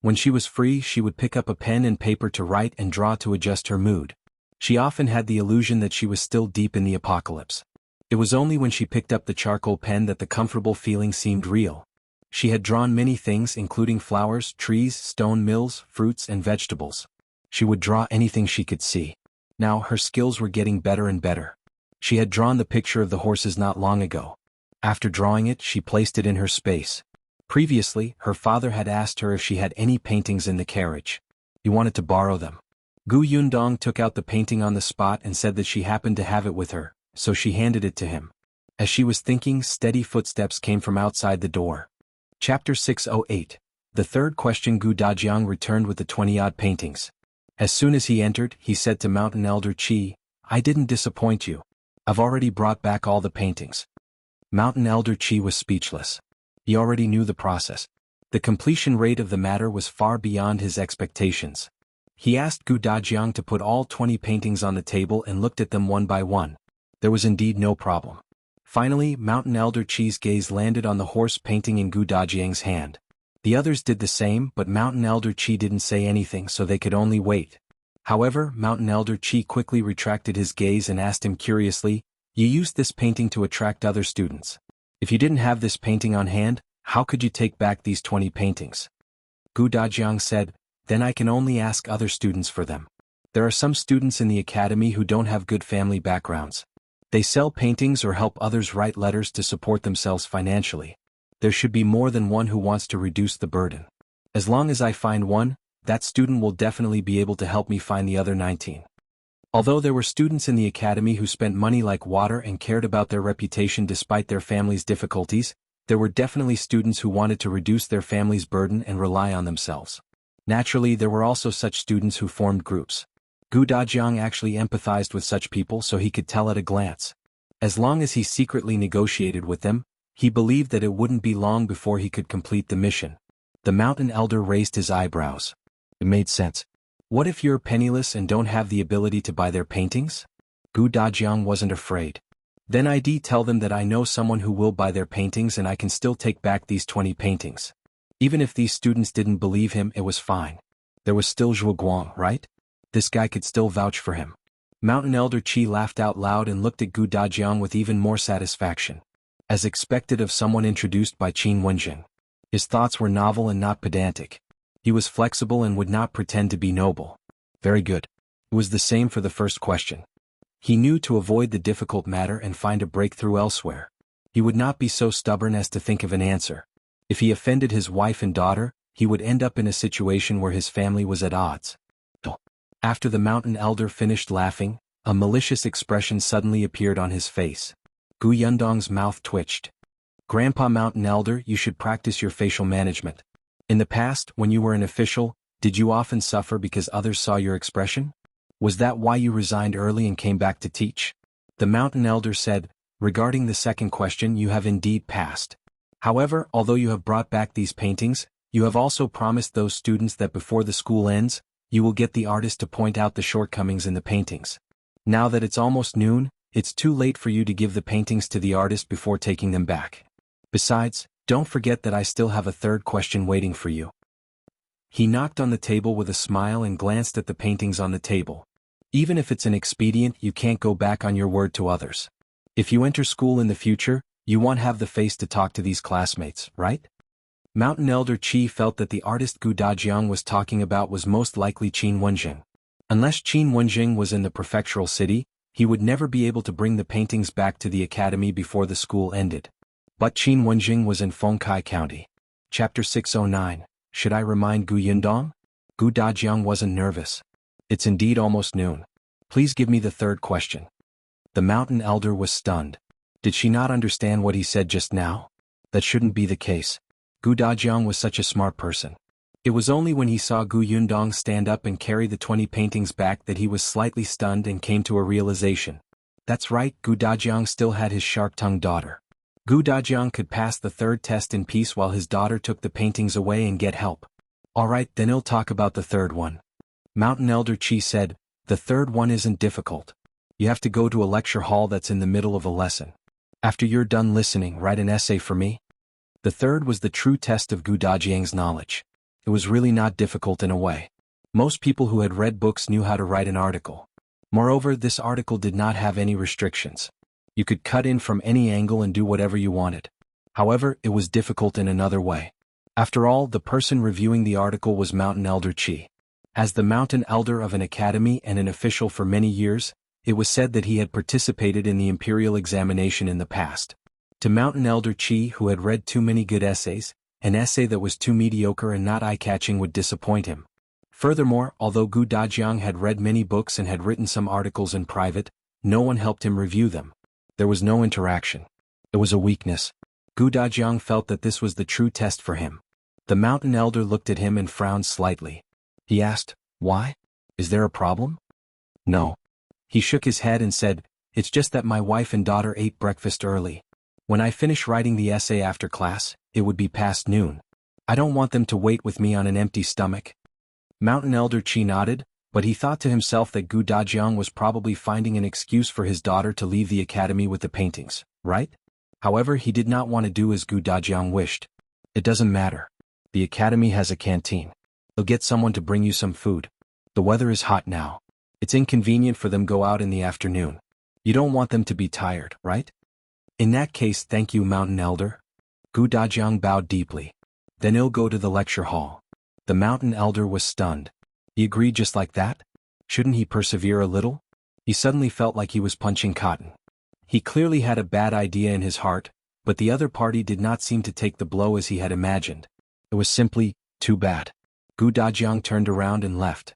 When she was free, she would pick up a pen and paper to write and draw to adjust her mood. She often had the illusion that she was still deep in the apocalypse. It was only when she picked up the charcoal pen that the comfortable feeling seemed real. She had drawn many things, including flowers, trees, stone mills, fruits, and vegetables. She would draw anything she could see. Now her skills were getting better and better. She had drawn the picture of the horses not long ago. After drawing it, she placed it in her space. Previously, her father had asked her if she had any paintings in the carriage. He wanted to borrow them. Gu Yundong took out the painting on the spot and said that she happened to have it with her, so she handed it to him. As she was thinking, steady footsteps came from outside the door. Chapter 608. The third question. Gu Dajiang returned with the 20-odd paintings. As soon as he entered, he said to Mountain Elder Qi, "I didn't disappoint you. I've already brought back all the paintings." Mountain Elder Qi was speechless. He already knew the process. The completion rate of the matter was far beyond his expectations. He asked Gu Dajiang to put all 20 paintings on the table and looked at them one by one. There was indeed no problem. Finally, Mountain Elder Qi's gaze landed on the horse painting in Gu Dajiang's hand. The others did the same, but Mountain Elder Qi didn't say anything, so they could only wait. However, Mountain Elder Qi quickly retracted his gaze and asked him curiously, "You used this painting to attract other students. If you didn't have this painting on hand, how could you take back these 20 paintings?" Gu Dajiang said, "Then I can only ask other students for them. There are some students in the academy who don't have good family backgrounds. They sell paintings or help others write letters to support themselves financially. There should be more than one who wants to reduce the burden. As long as I find one, that student will definitely be able to help me find the other 19. Although there were students in the academy who spent money like water and cared about their reputation despite their family's difficulties, there were definitely students who wanted to reduce their family's burden and rely on themselves. Naturally, there were also such students who formed groups. Gu Dajiang actually empathized with such people, so he could tell at a glance. As long as he secretly negotiated with them, he believed that it wouldn't be long before he could complete the mission. The mountain elder raised his eyebrows. It made sense. What if you're penniless and don't have the ability to buy their paintings? Gu Dajiang wasn't afraid. Then I'd tell them that I know someone who will buy their paintings and I can still take back these 20 paintings. Even if these students didn't believe him, it was fine. There was still Zhuangzi, right? This guy could still vouch for him. Mountain Elder Qi laughed out loud and looked at Gu Dajiang with even more satisfaction. As expected of someone introduced by Qin Wenjing. His thoughts were novel and not pedantic. He was flexible and would not pretend to be noble. Very good. It was the same for the first question. He knew to avoid the difficult matter and find a breakthrough elsewhere. He would not be so stubborn as to think of an answer. If he offended his wife and daughter, he would end up in a situation where his family was at odds. After the mountain elder finished laughing, a malicious expression suddenly appeared on his face. Gu Yundong's mouth twitched. "Grandpa Mountain Elder, you should practice your facial management. In the past, when you were an official, did you often suffer because others saw your expression? Was that why you resigned early and came back to teach?" The mountain elder said, "Regarding the second question, you have indeed passed. However, although you have brought back these paintings, you have also promised those students that before the school ends, you will get the artist to point out the shortcomings in the paintings. Now that it's almost noon, it's too late for you to give the paintings to the artist before taking them back. Besides, don't forget that I still have a third question waiting for you." He knocked on the table with a smile and glanced at the paintings on the table. "Even if it's an expedient, you can't go back on your word to others. If you enter school in the future, you won't have the face to talk to these classmates, right?" Mountain Elder Qi felt that the artist Gu Dajiang was talking about was most likely Qin Wenjing. Unless Qin Wenjing was in the prefectural city, he would never be able to bring the paintings back to the academy before the school ended. But Qin Wenjing was in Fengkai County. Chapter 609. Should I remind Gu Yundong? Gu Dajiang wasn't nervous. "It's indeed almost noon. Please give me the third question." The mountain elder was stunned. Did she not understand what he said just now? That shouldn't be the case. Gu Dajiang was such a smart person. It was only when he saw Gu Yundong stand up and carry the 20 paintings back that he was slightly stunned and came to a realization. That's right, Gu Dajiang still had his sharp-tongued daughter. Gu Dajiang could pass the third test in peace while his daughter took the paintings away and get help. "Alright, then I'll talk about the third one." Mountain Elder Qi said, The third one isn't difficult. You have to go to a lecture hall that's in the middle of a lesson. After you're done listening, write an essay for me. The third was the true test of Gu Dajiang's knowledge. It was really not difficult in a way. Most people who had read books knew how to write an article. Moreover, this article did not have any restrictions. You could cut in from any angle and do whatever you wanted. However, it was difficult in another way. After all, the person reviewing the article was Mountain Elder Qi. As the Mountain Elder of an academy and an official for many years, it was said that he had participated in the imperial examination in the past. To Mountain Elder Qi, who had read too many good essays, an essay that was too mediocre and not eye-catching would disappoint him. Furthermore, although Gu Dajiang had read many books and had written some articles in private, no one helped him review them. There was no interaction. It was a weakness. Gu Dajiang felt that this was the true test for him. The Mountain Elder looked at him and frowned slightly. He asked, "Why? Is there a problem?" "No." He shook his head and said, "It's just that my wife and daughter ate breakfast early. When I finish writing the essay after class, it would be past noon. I don't want them to wait with me on an empty stomach." Mountain Elder Qi nodded, but he thought to himself that Gu Dajiang was probably finding an excuse for his daughter to leave the academy with the paintings, right? However, he did not want to do as Gu Dajiang wished. "It doesn't matter. The academy has a canteen. They'll get someone to bring you some food. The weather is hot now. It's inconvenient for them to go out in the afternoon. You don't want them to be tired, right?" "In that case, thank you, Mountain Elder." Gu Dajiang bowed deeply. "Then he'll go to the lecture hall." The Mountain Elder was stunned. He agreed just like that? Shouldn't he persevere a little? He suddenly felt like he was punching cotton. He clearly had a bad idea in his heart, but the other party did not seem to take the blow as he had imagined. It was simply too bad. Gu Dajiang turned around and left.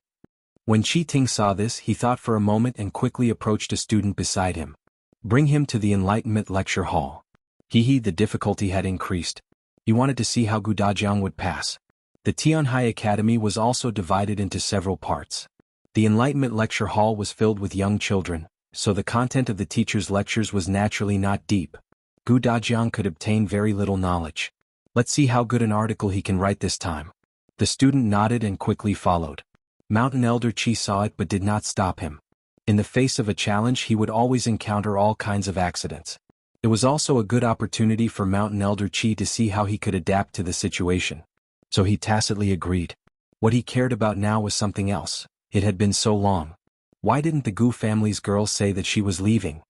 When Qi Ting saw this, he thought for a moment and quickly approached a student beside him. "Bring him to the Enlightenment Lecture Hall." The difficulty had increased. He wanted to see how Gu Dajiang would pass. The Tianhai Academy was also divided into several parts. The Enlightenment Lecture Hall was filled with young children, so the content of the teacher's lectures was naturally not deep. Gu Dajiang could obtain very little knowledge. Let's see how good an article he can write this time. The student nodded and quickly followed. Mountain Elder Qi saw it but did not stop him. In the face of a challenge, he would always encounter all kinds of accidents. It was also a good opportunity for Mountain Elder Qi to see how he could adapt to the situation. So he tacitly agreed. What he cared about now was something else. It had been so long. Why didn't the Gu family's girl say that she was leaving?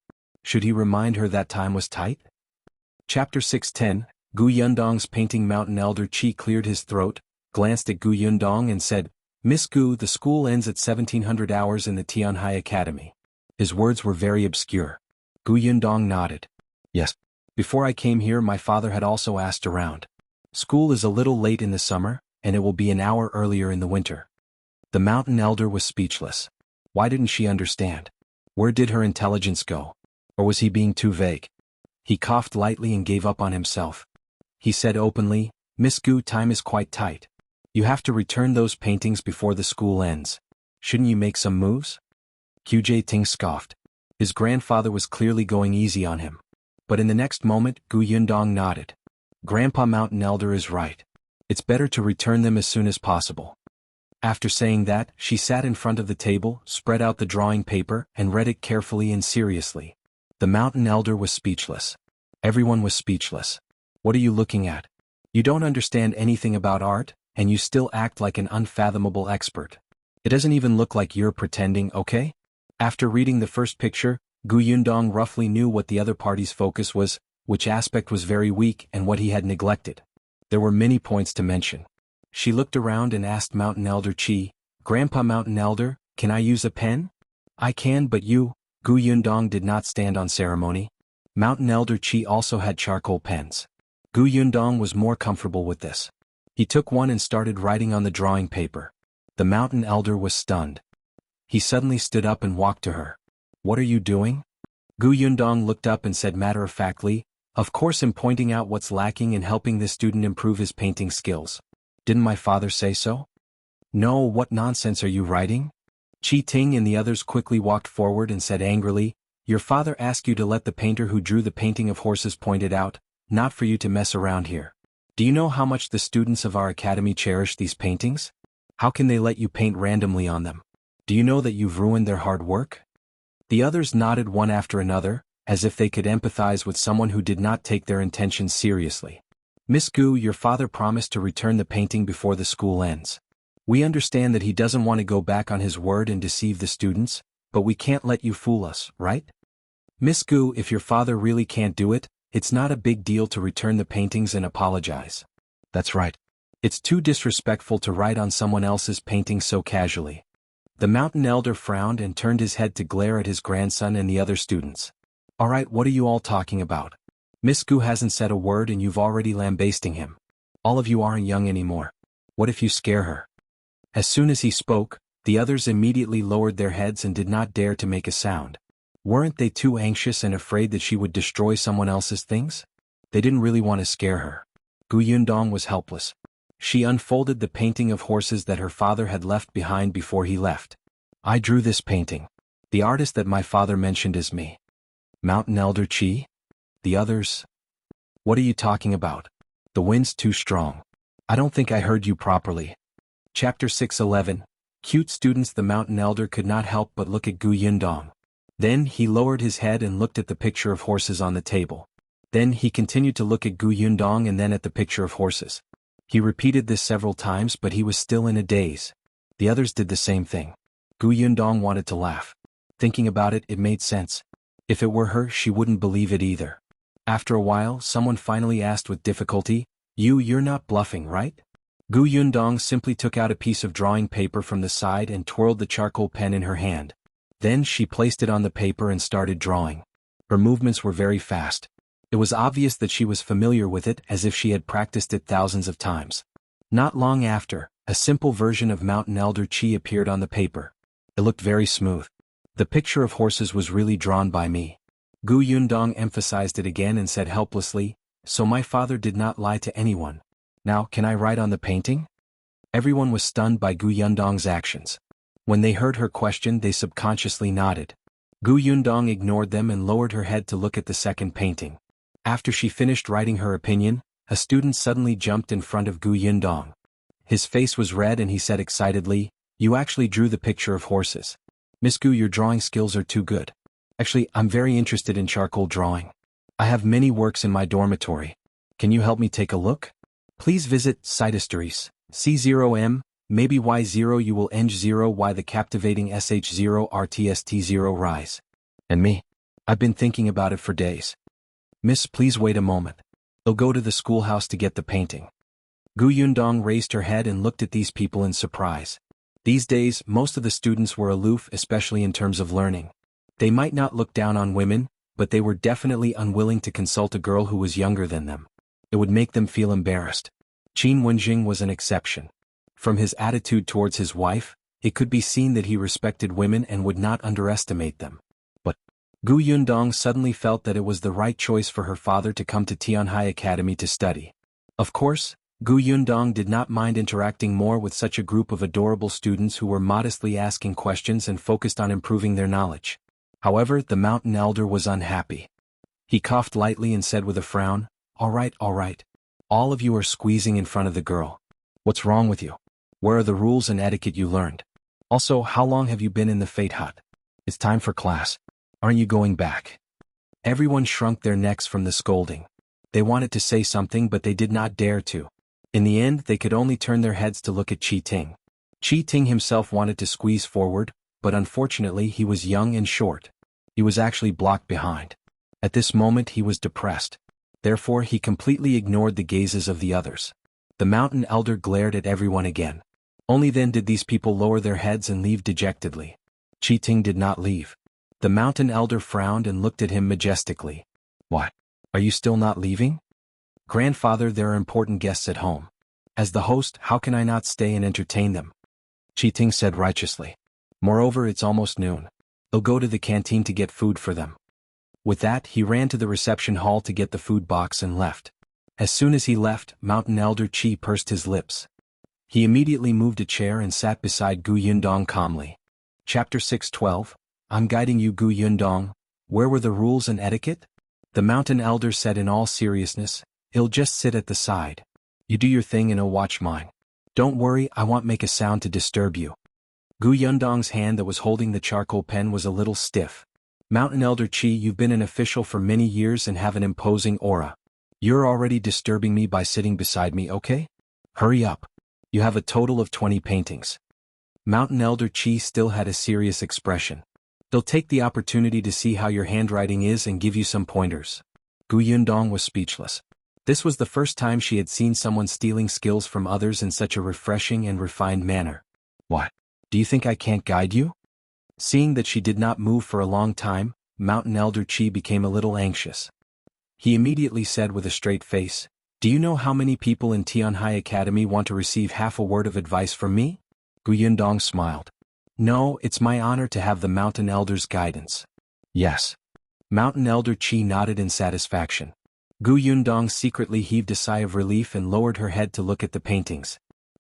Should he remind her that time was tight? Chapter 610, Gu Yundong's painting. Mountain Elder Qi cleared his throat, glanced at Gu Yundong and said, "Miss Gu, the school ends at 1700 hours in the Tianhai Academy." His words were very obscure. Gu Yundong nodded. "Yes. Before I came here, my father had also asked around. School is a little late in the summer, and it will be an hour earlier in the winter." The Mountain Elder was speechless. Why didn't she understand? Where did her intelligence go? Or was he being too vague? He coughed lightly and gave up on himself. He said openly, "Miss Gu, time is quite tight. You have to return those paintings before the school ends. Shouldn't you make some moves?" Qj Ting scoffed. His grandfather was clearly going easy on him. But in the next moment, Gu Yundong nodded. "Grandpa Mountain Elder is right. It's better to return them as soon as possible." After saying that, she sat in front of the table, spread out the drawing paper, and read it carefully and seriously. The Mountain Elder was speechless. Everyone was speechless. "What are you looking at? You don't understand anything about art, and you still act like an unfathomable expert. It doesn't even look like you're pretending, okay?" After reading the first picture, Gu Yundong roughly knew what the other party's focus was, which aspect was very weak and what he had neglected. There were many points to mention. She looked around and asked Mountain Elder Qi, "Grandpa Mountain Elder, can I use a pen?" "I can, but you." Gu Yundong did not stand on ceremony. Mountain Elder Qi also had charcoal pens. Gu Yundong was more comfortable with this. He took one and started writing on the drawing paper. The Mountain Elder was stunned. He suddenly stood up and walked to her. "What are you doing?" Gu Yundong looked up and said matter-of-factly, "Of course I'm pointing out what's lacking and helping this student improve his painting skills. Didn't my father say so?" "No, what nonsense are you writing?" Qi Ting and the others quickly walked forward and said angrily, "Your father asked you to let the painter who drew the painting of horses point it out, not for you to mess around here. Do you know how much the students of our academy cherish these paintings? How can they let you paint randomly on them?" Do you know that you've ruined their hard work? The others nodded one after another, as if they could empathize with someone who did not take their intentions seriously. Miss Gu, your father promised to return the painting before the school ends. We understand that he doesn't want to go back on his word and deceive the students, but we can't let you fool us, right? Miss Gu, if your father really can't do it, it's not a big deal to return the paintings and apologize. That's right. It's too disrespectful to write on someone else's painting so casually. The mountain elder frowned and turned his head to glare at his grandson and the other students. All right, what are you all talking about? Miss Gu hasn't said a word and you've already lambasting him. All of you aren't young anymore. What if you scare her? As soon as he spoke, the others immediately lowered their heads and did not dare to make a sound. Weren't they too anxious and afraid that she would destroy someone else's things? They didn't really want to scare her. Gu Yundong was helpless. She unfolded the painting of horses that her father had left behind before he left. I drew this painting. The artist that my father mentioned is me. Mountain Elder Qi? The others? What are you talking about? The wind's too strong. I don't think I heard you properly. Chapter 6:11. Cute students. The mountain elder could not help but look at Gu Yundong. Then he lowered his head and looked at the picture of horses on the table. Then he continued to look at Gu Yundong and then at the picture of horses. He repeated this several times, but he was still in a daze. The others did the same thing. Gu Yundong wanted to laugh. Thinking about it, it made sense. If it were her, she wouldn't believe it either. After a while, someone finally asked with difficulty, You're not bluffing, right? Gu Yundong simply took out a piece of drawing paper from the side and twirled the charcoal pen in her hand. Then she placed it on the paper and started drawing. Her movements were very fast. It was obvious that she was familiar with it, as if she had practiced it thousands of times. Not long after, a simple version of Mountain Elder Qi appeared on the paper. It looked very smooth. The picture of horses was really drawn by me. Gu Yundong emphasized it again and said helplessly, So my father did not lie to anyone. Now, can I write on the painting? Everyone was stunned by Gu Yundong's actions. When they heard her question, they subconsciously nodded. Gu Yundong ignored them and lowered her head to look at the second painting. After she finished writing her opinion, a student suddenly jumped in front of Gu Yundong. His face was red and he said excitedly, You actually drew the picture of horses. Miss Gu, your drawing skills are too good. Actually, I'm very interested in charcoal drawing. I have many works in my dormitory. Can you help me take a look? Please visit Site Histories, C0M, maybe Y0 you will Eng0 Y the captivating SH0 RTST0 rise. And me? I've been thinking about it for days. Miss, please wait a moment. I'll go to the schoolhouse to get the painting. Gu Yundong raised her head and looked at these people in surprise. These days, most of the students were aloof, especially in terms of learning. They might not look down on women, but they were definitely unwilling to consult a girl who was younger than them. It would make them feel embarrassed. Qin Wenjing was an exception. From his attitude towards his wife, it could be seen that he respected women and would not underestimate them. But Gu Yundong suddenly felt that it was the right choice for her father to come to Tianhai Academy to study. Of course, Gu Yundong did not mind interacting more with such a group of adorable students who were modestly asking questions and focused on improving their knowledge. However, the mountain elder was unhappy. He coughed lightly and said with a frown, All right. All of you are squeezing in front of the girl. What's wrong with you? Where are the rules and etiquette you learned? Also, how long have you been in the Fate Hut? It's time for class. Aren't you going back? Everyone shrunk their necks from the scolding. They wanted to say something, but they did not dare to. In the end, they could only turn their heads to look at Qi Ting. Qi Ting himself wanted to squeeze forward, but unfortunately he was young and short. He was actually blocked behind. At this moment he was depressed. Therefore he completely ignored the gazes of the others. The mountain elder glared at everyone again. Only then did these people lower their heads and leave dejectedly. Qi Ting did not leave. The mountain elder frowned and looked at him majestically. What? Are you still not leaving? Grandfather, there are important guests at home. As the host, how can I not stay and entertain them? Qi Ting said righteously. Moreover, it's almost noon. I'll go to the canteen to get food for them. With that, he ran to the reception hall to get the food box and left. As soon as he left, Mountain Elder Qi pursed his lips. He immediately moved a chair and sat beside Gu Yundong calmly. Chapter 6:12. I'm guiding you, Gu Yundong. Where were the rules and etiquette? The mountain elder said in all seriousness, I'll just sit at the side. You do your thing and I'll watch mine. Don't worry, I won't make a sound to disturb you. Gu Yundong's hand that was holding the charcoal pen was a little stiff. Mountain Elder Qi, you've been an official for many years and have an imposing aura. You're already disturbing me by sitting beside me, okay? Hurry up. You have a total of 20 paintings. Mountain Elder Qi still had a serious expression. They'll take the opportunity to see how your handwriting is and give you some pointers. Gu Yundong was speechless. This was the first time she had seen someone stealing skills from others in such a refreshing and refined manner. What? Do you think I can't guide you? Seeing that she did not move for a long time, Mountain Elder Qi became a little anxious. He immediately said with a straight face, "Do you know how many people in Tianhai Academy want to receive half a word of advice from me?" Gu Yundong smiled. "No, it's my honor to have the Mountain Elder's guidance." "Yes." Mountain Elder Qi nodded in satisfaction. Gu Yundong secretly heaved a sigh of relief and lowered her head to look at the paintings.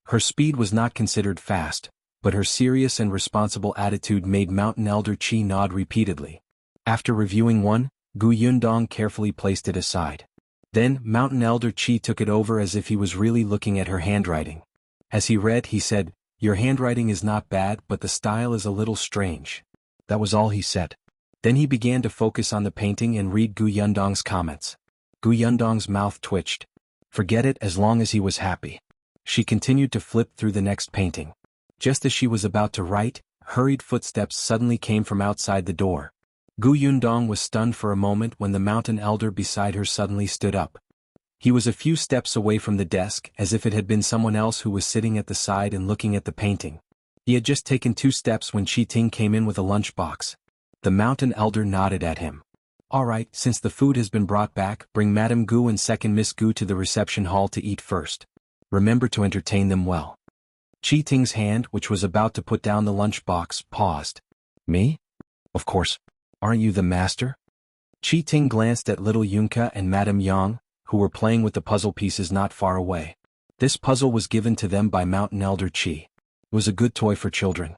Her speed was not considered fast, but her serious and responsible attitude made Mountain Elder Qi nod repeatedly. After reviewing one, Gu Yundong carefully placed it aside. Then, Mountain Elder Qi took it over as if he was really looking at her handwriting. As he read, he said, "Your handwriting is not bad, but the style is a little strange." That was all he said. Then he began to focus on the painting and read Gu Yundong's comments. Gu Yundong's mouth twitched. Forget it, as long as he was happy. She continued to flip through the next painting. Just as she was about to write, hurried footsteps suddenly came from outside the door. Gu Yundong was stunned for a moment when the mountain elder beside her suddenly stood up. He was a few steps away from the desk, as if it had been someone else who was sitting at the side and looking at the painting. He had just taken 2 steps when Qi Ting came in with a lunchbox. The mountain elder nodded at him. "All right, since the food has been brought back, bring Madame Gu and second Miss Gu to the reception hall to eat first. Remember to entertain them well." Qi Ting's hand, which was about to put down the lunchbox, paused. "Me? Of course. Aren't you the master?" Qi Ting glanced at little Yunka and Madame Yang, who were playing with the puzzle pieces not far away. This puzzle was given to them by Mountain Elder Qi. It was a good toy for children.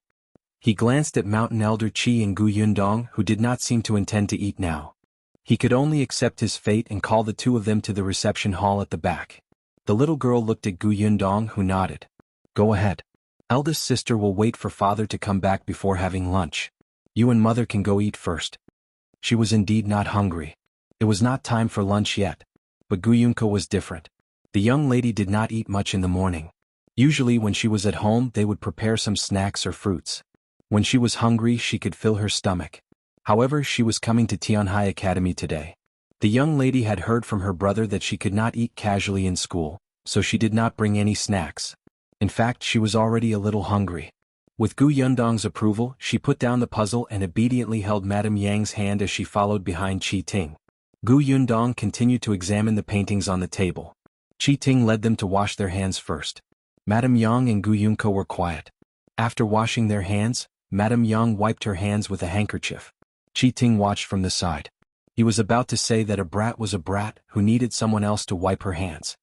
He glanced at Mountain Elder Qi and Gu Yundong, who did not seem to intend to eat now. He could only accept his fate and call the 2 of them to the reception hall at the back. The little girl looked at Gu Yundong, who nodded. "Go ahead. Eldest sister will wait for father to come back before having lunch. You and mother can go eat first." She was indeed not hungry. It was not time for lunch yet. But Gu Yunka was different. The young lady did not eat much in the morning. Usually when she was at home they would prepare some snacks or fruits. When she was hungry she could fill her stomach. However, she was coming to Tianhai Academy today. The young lady had heard from her brother that she could not eat casually in school, so she did not bring any snacks. In fact, she was already a little hungry. With Gu Yundong's approval, she put down the puzzle and obediently held Madame Yang's hand as she followed behind Qi Ting. Gu Yundong continued to examine the paintings on the table. Qi Ting led them to wash their hands first. Madame Yang and Gu Yunka were quiet. After washing their hands, Madame Yang wiped her hands with a handkerchief. Qi Ting watched from the side. He was about to say that a brat was a brat who needed someone else to wipe her hands.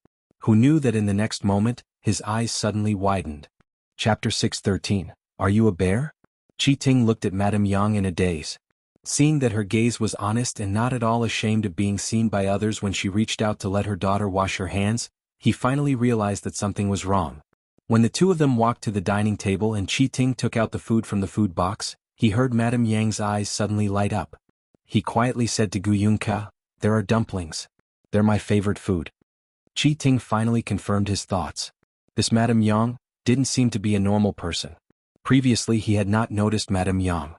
Who knew that in the next moment, his eyes suddenly widened. Chapter 613. Are you a bear? Qi Ting looked at Madame Yang in a daze. Seeing that her gaze was honest and not at all ashamed of being seen by others when she reached out to let her daughter wash her hands, he finally realized that something was wrong. When the 2 of them walked to the dining table and Qi Ting took out the food from the food box, he heard Madame Yang's eyes suddenly light up. He quietly said to Gu Yunka, "There are dumplings. They're my favorite food." Qi Ting finally confirmed his thoughts. This Madame Yang didn't seem to be a normal person. Previously he had not noticed Madame Yang.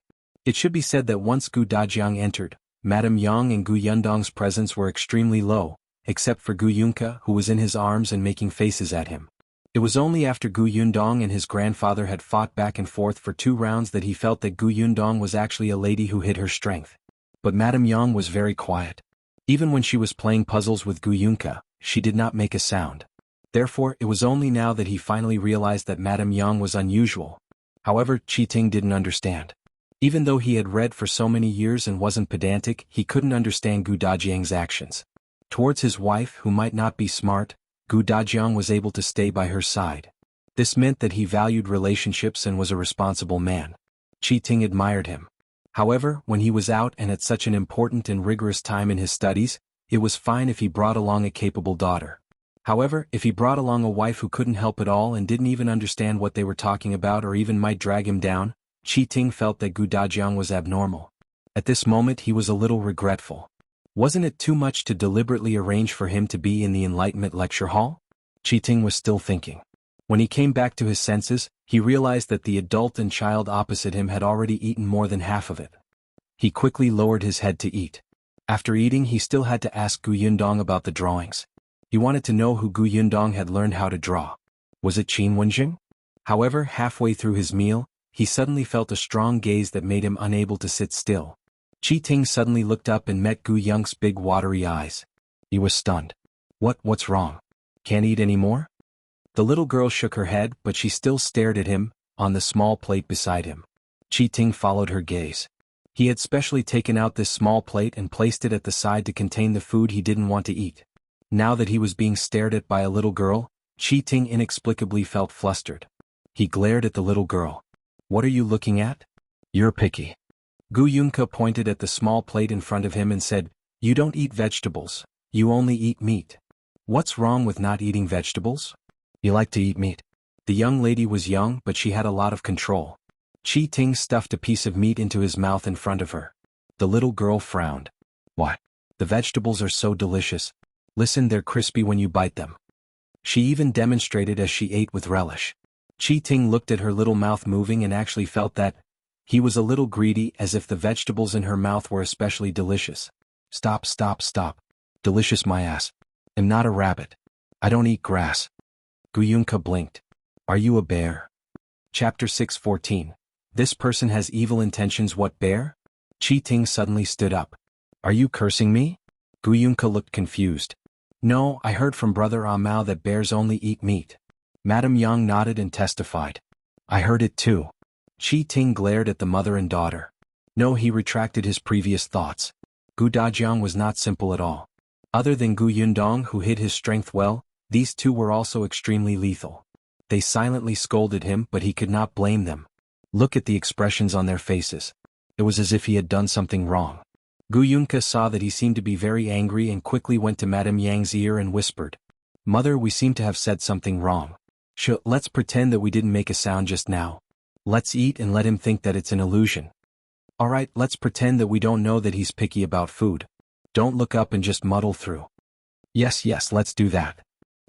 It should be said that once Gu Dajiang entered, Madame Yang and Gu Yundong's presence were extremely low, except for Gu Yunka, who was in his arms and making faces at him. It was only after Gu Yundong and his grandfather had fought back and forth for 2 rounds that he felt that Gu Yundong was actually a lady who hid her strength. But Madame Yang was very quiet. Even when she was playing puzzles with Gu Yunka, she did not make a sound. Therefore, it was only now that he finally realized that Madame Yang was unusual. However, Qi Ting didn't understand. Even though he had read for so many years and wasn't pedantic, he couldn't understand Gu Dajiang's actions. Towards his wife, who might not be smart, Gu Dajiang was able to stay by her side. This meant that he valued relationships and was a responsible man. Qi Ting admired him. However, when he was out and at such an important and rigorous time in his studies, it was fine if he brought along a capable daughter. However, if he brought along a wife who couldn't help at all and didn't even understand what they were talking about or even might drag him down, Qi Ting felt that Dajiang was abnormal. At this moment he was a little regretful. Wasn't it too much to deliberately arrange for him to be in the Enlightenment lecture hall? Qi Ting was still thinking. When he came back to his senses, he realized that the adult and child opposite him had already eaten more than half of it. He quickly lowered his head to eat. After eating he still had to ask Yundong about the drawings. He wanted to know who Yundong had learned how to draw. Was it Qin Wenjing? However, halfway through his meal, he suddenly felt a strong gaze that made him unable to sit still. Qi Ting suddenly looked up and met Gu Yong's big watery eyes. He was stunned. What's wrong? Can't eat anymore? The little girl shook her head, but she still stared at him, on the small plate beside him. Qi Ting followed her gaze. He had specially taken out this small plate and placed it at the side to contain the food he didn't want to eat. Now that he was being stared at by a little girl, Qi Ting inexplicably felt flustered. He glared at the little girl. What are you looking at? You're picky. Gu Yunke pointed at the small plate in front of him and said, You don't eat vegetables, you only eat meat. What's wrong with not eating vegetables? You like to eat meat. The young lady was young, but she had a lot of control. Qi Ting stuffed a piece of meat into his mouth in front of her. The little girl frowned. What? The vegetables are so delicious. Listen, they're crispy when you bite them. She even demonstrated as she ate with relish. Qi Ting looked at her little mouth moving and actually felt that he was a little greedy, as if the vegetables in her mouth were especially delicious. Stop. Delicious my ass. I'm not a rabbit. I don't eat grass. Gu Yunke blinked. Are you a bear? Chapter 6:14. This person has evil intentions. What bear? Qi Ting suddenly stood up. Are you cursing me? Gu Yunke looked confused. No, I heard from Brother Amao that bears only eat meat. Madame Yang nodded and testified. I heard it too. Qi Ting glared at the mother and daughter. No, he retracted his previous thoughts. Gu Dajiang was not simple at all. Other than Gu Yundong, who hid his strength well, these two were also extremely lethal. They silently scolded him, but he could not blame them. Look at the expressions on their faces. It was as if he had done something wrong. Gu Yunke saw that he seemed to be very angry and quickly went to Madame Yang's ear and whispered, Mother, we seem to have said something wrong. Let's pretend that we didn't make a sound just now. Let's eat and let him think that it's an illusion. Alright, let's pretend that we don't know that he's picky about food. Don't look up and just muddle through. Yes, let's do that.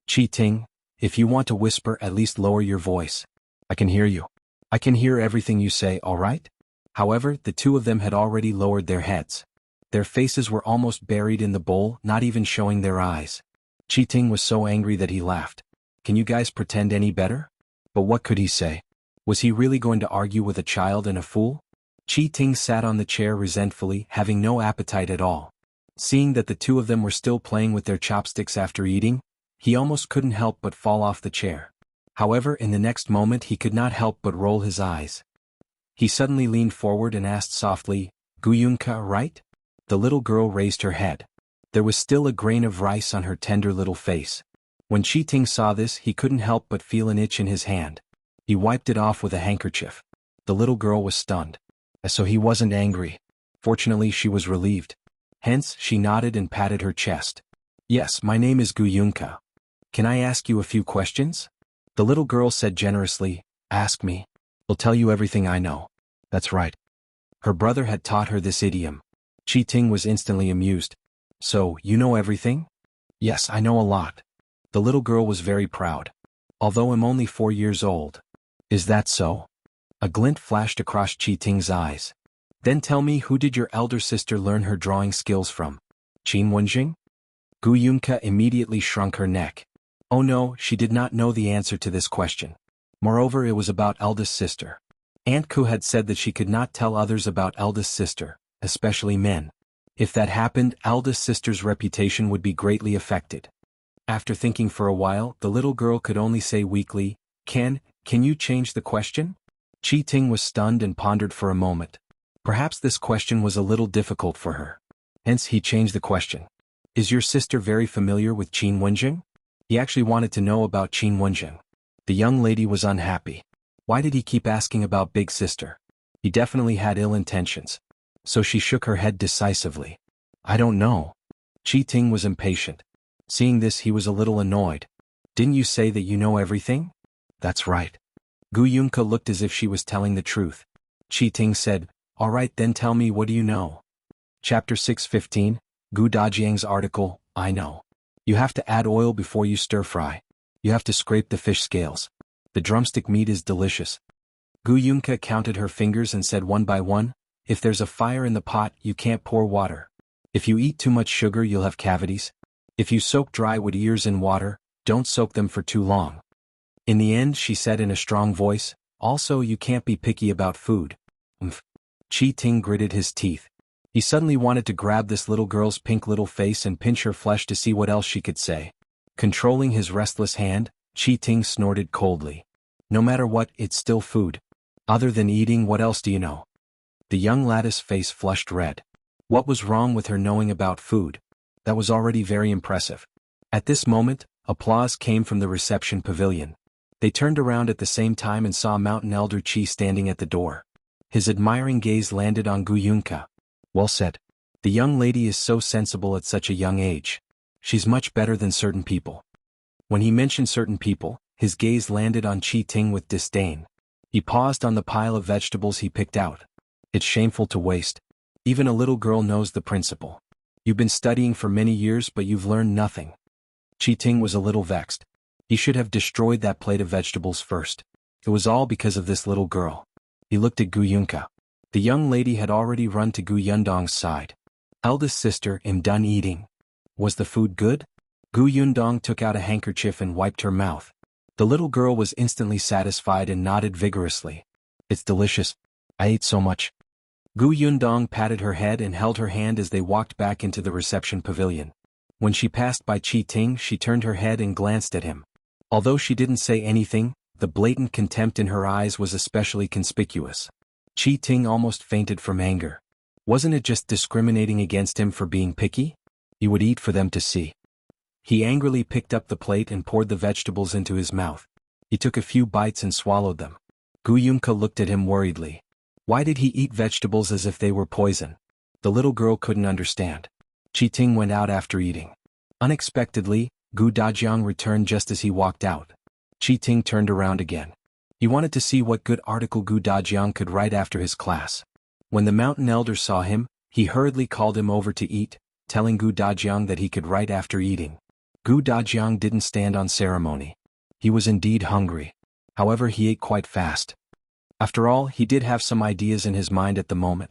Qi Ting, if you want to whisper, at least lower your voice. I can hear you. I can hear everything you say, alright? However, the two of them had already lowered their heads. Their faces were almost buried in the bowl, not even showing their eyes. Qi Ting was so angry that he laughed. Can you guys pretend any better? But what could he say? Was he really going to argue with a child and a fool? Qi Ting sat on the chair resentfully, having no appetite at all. Seeing that the two of them were still playing with their chopsticks after eating, he almost couldn't help but fall off the chair. However, in the next moment he could not help but roll his eyes. He suddenly leaned forward and asked softly, Gu Yunke, right? The little girl raised her head. There was still a grain of rice on her tender little face. When Qi Ting saw this, he couldn't help but feel an itch in his hand. He wiped it off with a handkerchief. The little girl was stunned. So he wasn't angry. Fortunately, she was relieved. Hence, she nodded and patted her chest. Yes, my name is Gu Yunke. Can I ask you a few questions? The little girl said generously, Ask me. I'll tell you everything I know. That's right. Her brother had taught her this idiom. Qi Ting was instantly amused. So, you know everything? Yes, I know a lot. The little girl was very proud. Although I'm only 4 years old. Is that so? A glint flashed across Qi Ting's eyes. Then tell me, who did your elder sister learn her drawing skills from? Qin Wenjing? Gu Yunke immediately shrunk her neck. Oh no, she did not know the answer to this question. Moreover, it was about eldest sister. Aunt Ku had said that she could not tell others about eldest sister, especially men. If that happened, eldest sister's reputation would be greatly affected. After thinking for a while, the little girl could only say weakly, Can you change the question? Qi Ting was stunned and pondered for a moment. Perhaps this question was a little difficult for her. Hence he changed the question. Is your sister very familiar with Qin Wenjing? He actually wanted to know about Qin Wenjing. The young lady was unhappy. Why did he keep asking about big sister? He definitely had ill intentions. So she shook her head decisively. I don't know. Qi Ting was impatient. Seeing this, he was a little annoyed. Didn't you say that you know everything? That's right. Gu Yunke looked as if she was telling the truth. Qi Ting said, all right then, tell me, what do you know? Chapter 6:15, Gu Dajiang's article, I know. You have to add oil before you stir fry. You have to scrape the fish scales. The drumstick meat is delicious. Gu Yunke counted her fingers and said one by one, if there's a fire in the pot, you can't pour water. If you eat too much sugar, you'll have cavities. If you soak dry wood ears in water, don't soak them for too long. In the end, she said in a strong voice, also you can't be picky about food. Qi Ting gritted his teeth. He suddenly wanted to grab this little girl's pink little face and pinch her flesh to see what else she could say. Controlling his restless hand, Qi Ting snorted coldly. No matter what, it's still food. Other than eating, what else do you know? The young lattice face flushed red. What was wrong with her knowing about food? That was already very impressive. At this moment, applause came from the reception pavilion. They turned around at the same time and saw Mountain Elder Qi standing at the door. His admiring gaze landed on Gu Yunke. Well said. The young lady is so sensible at such a young age. She's much better than certain people. When he mentioned certain people, his gaze landed on Qi Ting with disdain. He paused on the pile of vegetables he picked out. It's shameful to waste. Even a little girl knows the principle. You've been studying for many years, but you've learned nothing. Qi Ting was a little vexed. He should have destroyed that plate of vegetables first. It was all because of this little girl. He looked at Gu Yunke. The young lady had already run to Gu Yundong's side. Eldest sister, I'm done eating. Was the food good? Gu Yundong took out a handkerchief and wiped her mouth. The little girl was instantly satisfied and nodded vigorously. It's delicious. I ate so much. Gu Yundong patted her head and held her hand as they walked back into the reception pavilion. When she passed by Qi Ting, she turned her head and glanced at him. Although she didn't say anything, the blatant contempt in her eyes was especially conspicuous. Qi Ting almost fainted from anger. Wasn't it just discriminating against him for being picky? He would eat for them to see. He angrily picked up the plate and poured the vegetables into his mouth. He took a few bites and swallowed them. Gu Yunke looked at him worriedly. Why did he eat vegetables as if they were poison? The little girl couldn't understand. Qi Ting went out after eating. Unexpectedly, Gu Dajiang returned just as he walked out. Qi Ting turned around again. He wanted to see what good article Gu Dajiang could write after his class. When the mountain elder saw him, he hurriedly called him over to eat, telling Gu Dajiang that he could write after eating. Gu Dajiang didn't stand on ceremony. He was indeed hungry. However, he ate quite fast. After all, he did have some ideas in his mind at the moment.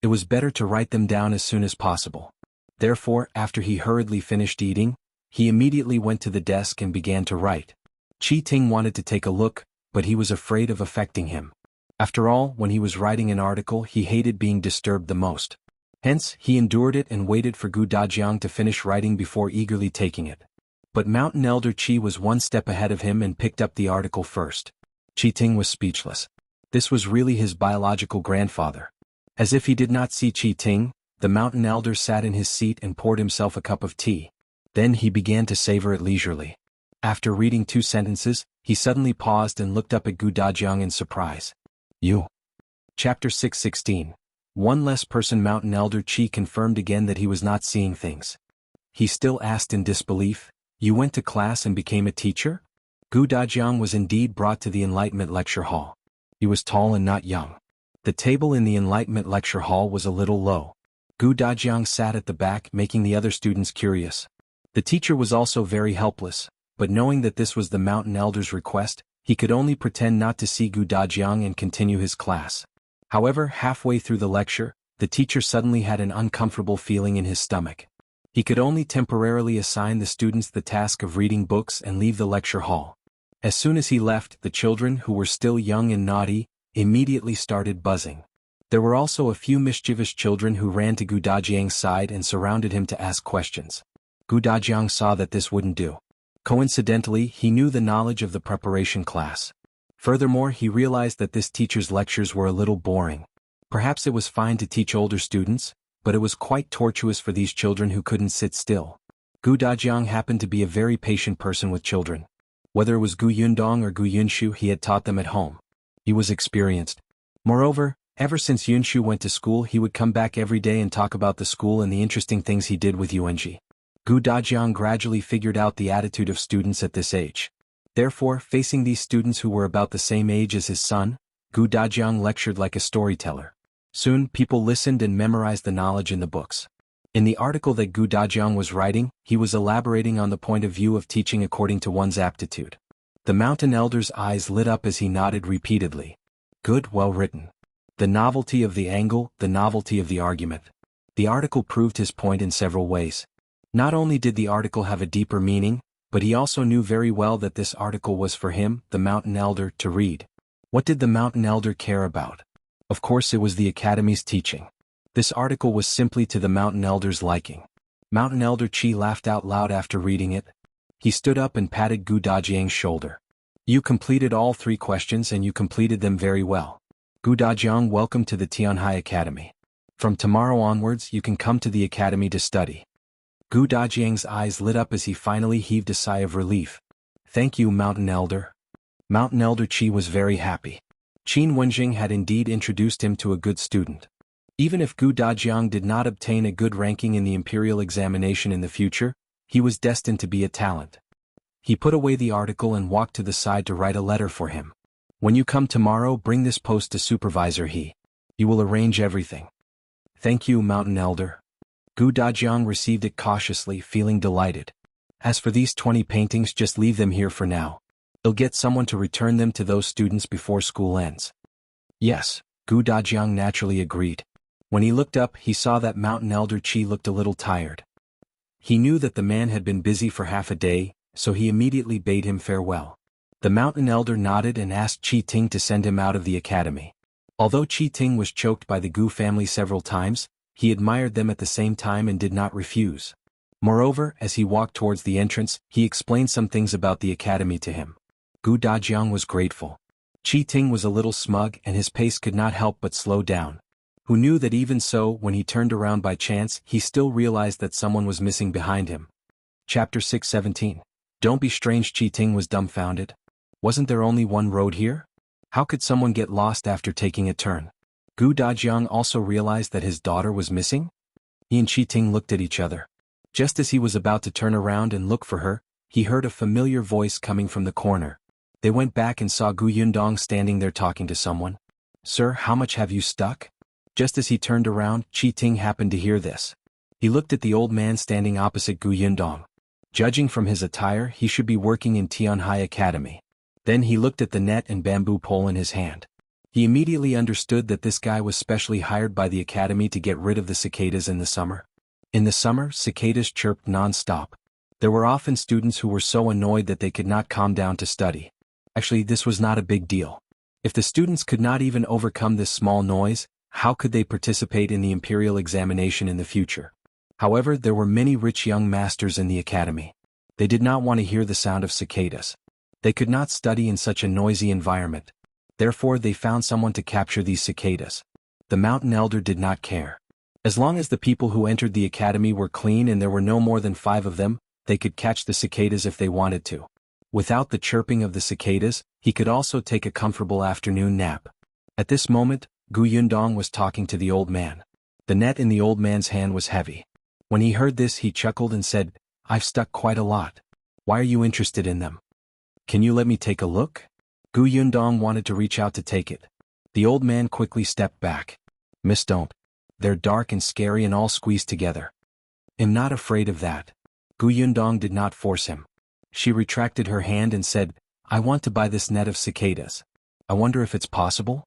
It was better to write them down as soon as possible. Therefore, after he hurriedly finished eating, he immediately went to the desk and began to write. Qi Ting wanted to take a look, but he was afraid of affecting him. After all, when he was writing an article, he hated being disturbed the most. Hence, he endured it and waited for Gu Dajiang to finish writing before eagerly taking it. But Mountain Elder Qi was one step ahead of him and picked up the article first. Qi Ting was speechless. This was really his biological grandfather. As if he did not see Qi Ting, the mountain elder sat in his seat and poured himself a cup of tea. Then he began to savor it leisurely. After reading 2 sentences, he suddenly paused and looked up at Gu Dajiang in surprise. You. Chapter 6:16. One less person. Mountain Elder Qi confirmed again that he was not seeing things. He still asked in disbelief, you went to class and became a teacher? Gu Dajiang was indeed brought to the Enlightenment Lecture Hall. He was tall and not young. The table in the Enlightenment Lecture Hall was a little low. Gu Dajiang sat at the back, making the other students curious. The teacher was also very helpless, but knowing that this was the mountain elder's request, he could only pretend not to see Gu Dajiang and continue his class. However, halfway through the lecture, the teacher suddenly had an uncomfortable feeling in his stomach. He could only temporarily assign the students the task of reading books and leave the lecture hall. As soon as he left, the children, who were still young and naughty, immediately started buzzing. There were also a few mischievous children who ran to Gu Dajiang's side and surrounded him to ask questions. Gu Dajiang saw that this wouldn't do. Coincidentally, he knew the knowledge of the preparation class. Furthermore, he realized that this teacher's lectures were a little boring. Perhaps it was fine to teach older students, but it was quite tortuous for these children who couldn't sit still. Gu Dajiang happened to be a very patient person with children. Whether it was Gu Yundong or Gu Yunxiu, he had taught them at home. He was experienced. Moreover, ever since Yunxiu went to school, he would come back every day and talk about the school and the interesting things he did with Yuanji. Gu Dajiang gradually figured out the attitude of students at this age. Therefore, facing these students who were about the same age as his son, Gu Dajiang lectured like a storyteller. Soon, people listened and memorized the knowledge in the books. In the article that Gu Dajiang was writing, he was elaborating on the point of view of teaching according to one's aptitude. The mountain elder's eyes lit up as he nodded repeatedly. Good, well written. The novelty of the angle, the novelty of the argument. The article proved his point in several ways. Not only did the article have a deeper meaning, but he also knew very well that this article was for him, the mountain elder, to read. What did the mountain elder care about? Of course it was the academy's teaching. This article was simply to the mountain elder's liking. Mountain elder Qi laughed out loud after reading it. He stood up and patted Gu Dajiang's shoulder. You completed all 3 questions and you completed them very well. Gu Dajiang, welcome to the Tianhai Academy. From tomorrow onwards you can come to the academy to study. Gu Dajiang's eyes lit up as he finally heaved a sigh of relief. Thank you, Mountain Elder. Mountain Elder Qi was very happy. Qin Wenjing had indeed introduced him to a good student. Even if Gu Dajiang did not obtain a good ranking in the imperial examination in the future, he was destined to be a talent. He put away the article and walked to the side to write a letter for him. When you come tomorrow, bring this post to Supervisor He. You will arrange everything. Thank you, Mountain Elder. Gu Dajiang received it cautiously, feeling delighted. As for these 20 paintings, just leave them here for now. I'll get someone to return them to those students before school ends. Yes, Gu Dajiang naturally agreed. When he looked up, he saw that Mountain Elder Qi looked a little tired. He knew that the man had been busy for half a day, so he immediately bade him farewell. The Mountain Elder nodded and asked Qi Ting to send him out of the academy. Although Qi Ting was choked by the Gu family several times, he admired them at the same time and did not refuse. Moreover, as he walked towards the entrance, he explained some things about the academy to him. Gu Dajiang was grateful. Qi Ting was a little smug and his pace could not help but slow down. Who knew that even so, when he turned around by chance, he still realized that someone was missing behind him. Chapter 6:17. Don't be strange. Qi Ting was dumbfounded. Wasn't there only one road here? How could someone get lost after taking a turn? Gu Dajiang also realized that his daughter was missing? He and Qi Ting looked at each other. Just as he was about to turn around and look for her, he heard a familiar voice coming from the corner. They went back and saw Gu Yundong standing there talking to someone. Sir, how much have you stuck? Just as he turned around, Qi Ting happened to hear this. He looked at the old man standing opposite Gu Yundong. Judging from his attire, he should be working in Tianhai Academy. Then he looked at the net and bamboo pole in his hand. He immediately understood that this guy was specially hired by the academy to get rid of the cicadas in the summer. In the summer, cicadas chirped non-stop. There were often students who were so annoyed that they could not calm down to study. Actually, this was not a big deal. If the students could not even overcome this small noise, how could they participate in the imperial examination in the future? However, there were many rich young masters in the academy. They did not want to hear the sound of cicadas. They could not study in such a noisy environment. Therefore, they found someone to capture these cicadas. The Mountain Elder did not care. As long as the people who entered the academy were clean and there were no more than 5 of them, they could catch the cicadas if they wanted to. Without the chirping of the cicadas, he could also take a comfortable afternoon nap. At this moment, Gu Yundong was talking to the old man. The net in the old man's hand was heavy. When he heard this, he chuckled and said, I've stuck quite a lot. Why are you interested in them? Can you let me take a look? Gu Yundong wanted to reach out to take it. The old man quickly stepped back. Miss, don't. They're dark and scary and all squeezed together. I'm not afraid of that. Gu Yundong did not force him. She retracted her hand and said, I want to buy this net of cicadas. I wonder if it's possible?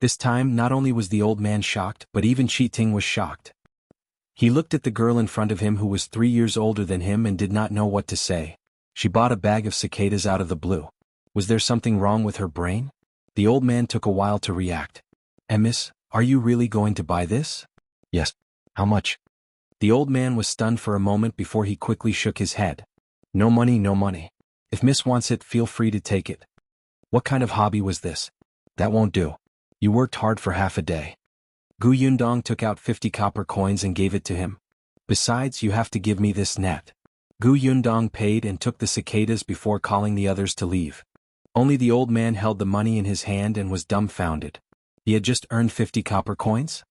This time, not only was the old man shocked, but even Qi Ting was shocked. He looked at the girl in front of him who was 3 years older than him and did not know what to say. She bought a bag of cicadas out of the blue. Was there something wrong with her brain? The old man took a while to react. Miss, are you really going to buy this? Yes. How much? The old man was stunned for a moment before he quickly shook his head. No money, no money. If Miss wants it, feel free to take it. What kind of hobby was this? That won't do. You worked hard for half a day. Gu Yundong took out 50 copper coins and gave it to him. Besides, you have to give me this net. Gu Yundong paid and took the cicadas before calling the others to leave. Only the old man held the money in his hand and was dumbfounded. He had just earned 50 copper coins?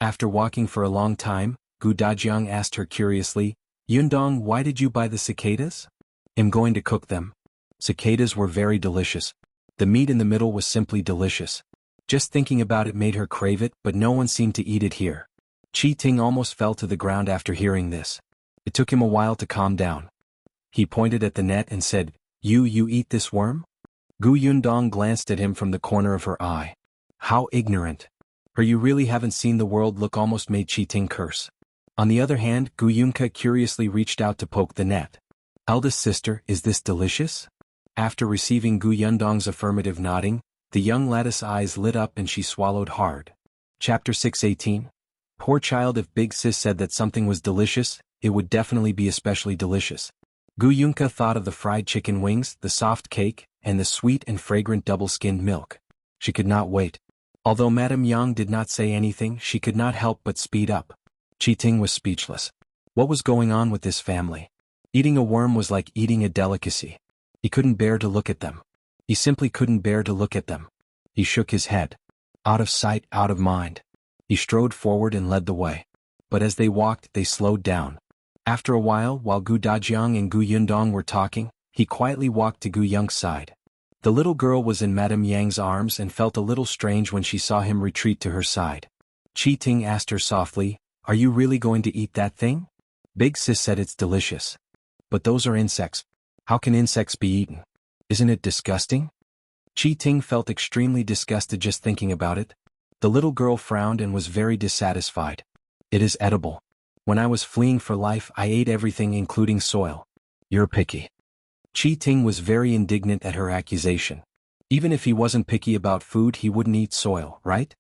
After walking for a long time, Gu Dajiang asked her curiously, Yundong, why did you buy the cicadas? I'm going to cook them. Cicadas were very delicious. The meat in the middle was simply delicious. Just thinking about it made her crave it, but no one seemed to eat it here. Qi Ting almost fell to the ground after hearing this. It took him a while to calm down. He pointed at the net and said, You eat this worm? Gu Yundong glanced at him from the corner of her eye. How ignorant. Her you really haven't seen the world look almost made Qi Ting curse. On the other hand, Gu Yunka curiously reached out to poke the net. Eldest sister, is this delicious? After receiving Gu Yundong's affirmative nodding, the young lattice eyes lit up and she swallowed hard. Chapter 6:18. Poor child, if Big Sis said that something was delicious, it would definitely be especially delicious. Gu Yunka thought of the fried chicken wings, the soft cake, and the sweet and fragrant double-skinned milk. She could not wait. Although Madame Yang did not say anything, she could not help but speed up. Qi Ting was speechless. What was going on with this family? Eating a worm was like eating a delicacy. He couldn't bear to look at them. He simply couldn't bear to look at them. He shook his head. Out of sight, out of mind. He strode forward and led the way. But as they walked, they slowed down. After a while Gu Dajiang and Gu Yundong were talking, he quietly walked to Gu Yung's side. The little girl was in Madame Yang's arms and felt a little strange when she saw him retreat to her side. Qi Ting asked her softly, Are you really going to eat that thing? Big Sis said it's delicious. But those are insects. How can insects be eaten? Isn't it disgusting? Qi Ting felt extremely disgusted just thinking about it. The little girl frowned and was very dissatisfied. It is edible. When I was fleeing for life, I ate everything including soil. You're picky. Qi Ting was very indignant at her accusation. Even if he wasn't picky about food, he wouldn't eat soil, right?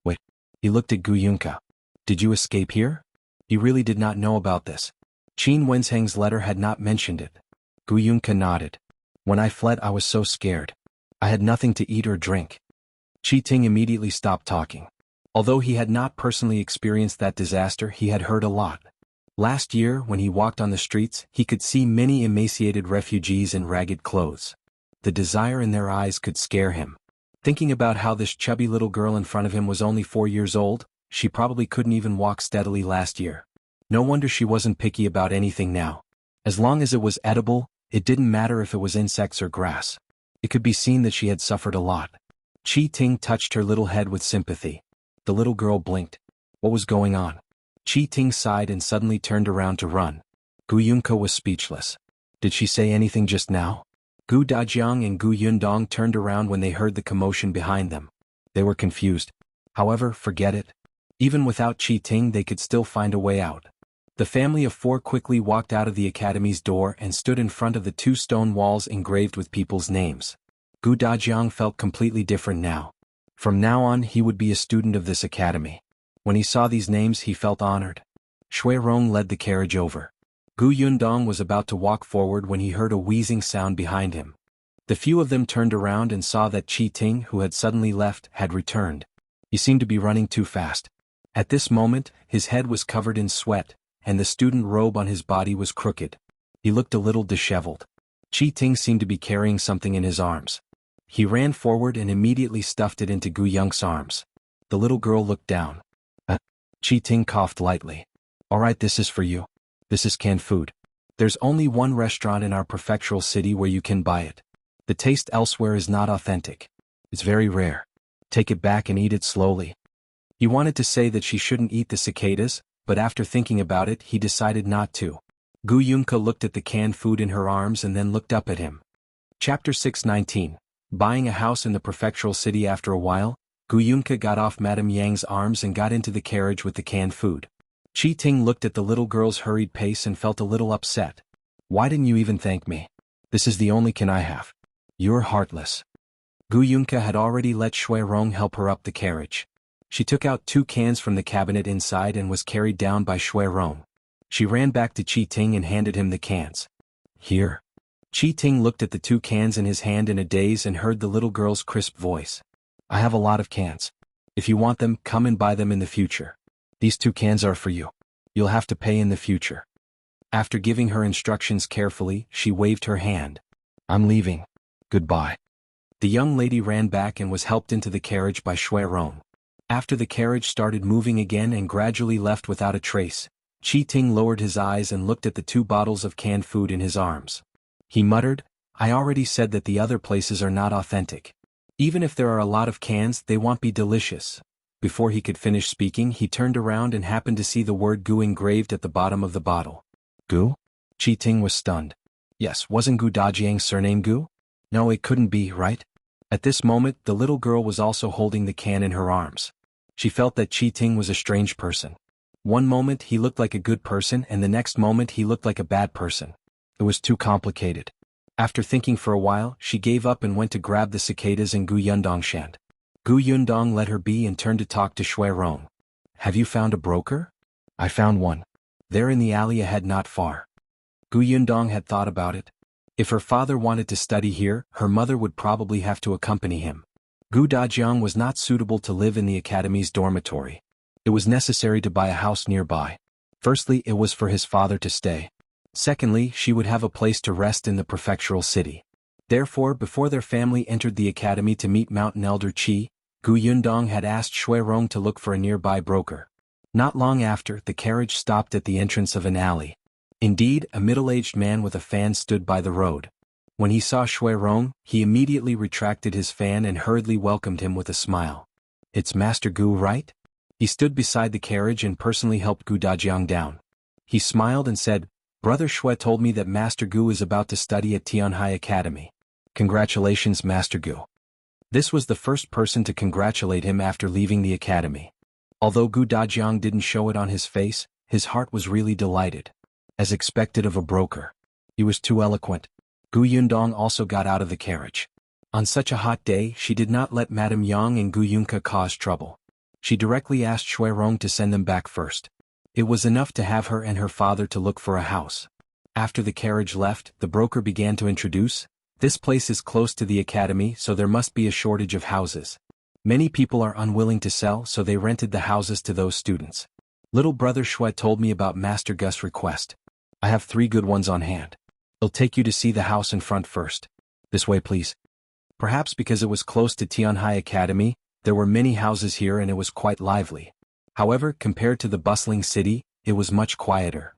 Wait. He looked at Gu Yunka. Did you escape here? He really did not know about this. Qin Wenzheng's letter had not mentioned it. Gu Yunka nodded. When I fled, I was so scared. I had nothing to eat or drink. Qi Ting immediately stopped talking. Although he had not personally experienced that disaster, he had heard a lot. Last year, when he walked on the streets, he could see many emaciated refugees in ragged clothes. The desire in their eyes could scare him. Thinking about how this chubby little girl in front of him was only 4 years old, she probably couldn't even walk steadily last year. No wonder she wasn't picky about anything now. As long as it was edible, it didn't matter if it was insects or grass. It could be seen that she had suffered a lot. Qi Ting touched her little head with sympathy. The little girl blinked. What was going on? Qi Ting sighed and suddenly turned around to run. Gu Yunka was speechless. Did she say anything just now? Gu Dajiang and Gu Yundong turned around when they heard the commotion behind them. They were confused. However, forget it. Even without Qi Ting, they could still find a way out. The family of 4 quickly walked out of the academy's door and stood in front of the 2 stone walls engraved with people's names. Gu Dajiang felt completely different now. From now on, he would be a student of this academy. When he saw these names, he felt honored. Shui Rong led the carriage over. Gu Yundong was about to walk forward when he heard a wheezing sound behind him. The few of them turned around and saw that Qi Ting, who had suddenly left, had returned. He seemed to be running too fast. At this moment, his head was covered in sweat, and the student robe on his body was crooked. He looked a little disheveled. Qi Ting seemed to be carrying something in his arms. He ran forward and immediately stuffed it into Gu Yung's arms. The little girl looked down. Qi Ting coughed lightly. Alright, this is for you. This is canned food. There's only one restaurant in our prefectural city where you can buy it. The taste elsewhere is not authentic. It's very rare. Take it back and eat it slowly. He wanted to say that she shouldn't eat the cicadas, but after thinking about it, he decided not to. Gu Yunka looked at the canned food in her arms and then looked up at him. Chapter 6:19. Buying a house in the prefectural city. After a while, Gu Yunka got off Madame Yang's arms and got into the carriage with the canned food. Qi Ting looked at the little girl's hurried pace and felt a little upset. Why didn't you even thank me? This is the only can I have. You're heartless. Gu Yunka had already let Shui Rong help her up the carriage. She took out 2 cans from the cabinet inside and was carried down by Shui Rong. She ran back to Qi Ting and handed him the cans. Here. Qi Ting looked at the 2 cans in his hand in a daze and heard the little girl's crisp voice. I have a lot of cans. If you want them, come and buy them in the future. These 2 cans are for you. You'll have to pay in the future. After giving her instructions carefully, she waved her hand. I'm leaving. Goodbye. The young lady ran back and was helped into the carriage by Shui Rong. After the carriage started moving again and gradually left without a trace, Qi Ting lowered his eyes and looked at the 2 bottles of canned food in his arms. He muttered, I already said that the other places are not authentic. Even if there are a lot of cans, they won't be delicious. Before he could finish speaking, he turned around and happened to see the word Gu engraved at the bottom of the bottle. Gu? Qi Ting was stunned. Yes, wasn't Gu Dajiang's surname Gu? No, it couldn't be, right? At this moment, the little girl was also holding the can in her arms. She felt that Qi Ting was a strange person. One moment he looked like a good person and the next moment he looked like a bad person. It was too complicated. After thinking for a while, she gave up and went to grab the cicadas and Gu Yundong shant. Gu Yundong let her be and turned to talk to Shui Rong. Have you found a broker? I found one. There in the alley ahead not far. Gu Yundong had thought about it. If her father wanted to study here, her mother would probably have to accompany him. Gu Dajiang was not suitable to live in the academy's dormitory. It was necessary to buy a house nearby. Firstly, it was for his father to stay. Secondly, she would have a place to rest in the prefectural city. Therefore, before their family entered the academy to meet mountain elder Qi, Gu Yundong had asked Shui Rong to look for a nearby broker. Not long after, the carriage stopped at the entrance of an alley. Indeed, a middle-aged man with a fan stood by the road. When he saw Shui Rong, he immediately retracted his fan and hurriedly welcomed him with a smile. It's Master Gu, right? He stood beside the carriage and personally helped Gu Dajiang down. He smiled and said, Brother Shui told me that Master Gu is about to study at Tianhai Academy. Congratulations, Master Gu. This was the first person to congratulate him after leaving the academy. Although Gu Dajiang didn't show it on his face, his heart was really delighted. As expected of a broker. He was too eloquent. Gu Yundong also got out of the carriage. On such a hot day, she did not let Madame Yang and Gu Yunka cause trouble. She directly asked Shui Rong to send them back first. It was enough to have her and her father to look for a house. After the carriage left, the broker began to introduce, this place is close to the academy, so there must be a shortage of houses. Many people are unwilling to sell, so they rented the houses to those students. Little brother Shui told me about Master Gus' request. I have 3 good ones on hand. I'll take you to see the house in front first. This way, please. Perhaps because it was close to Tianhai Academy, there were many houses here and it was quite lively. However, compared to the bustling city, it was much quieter.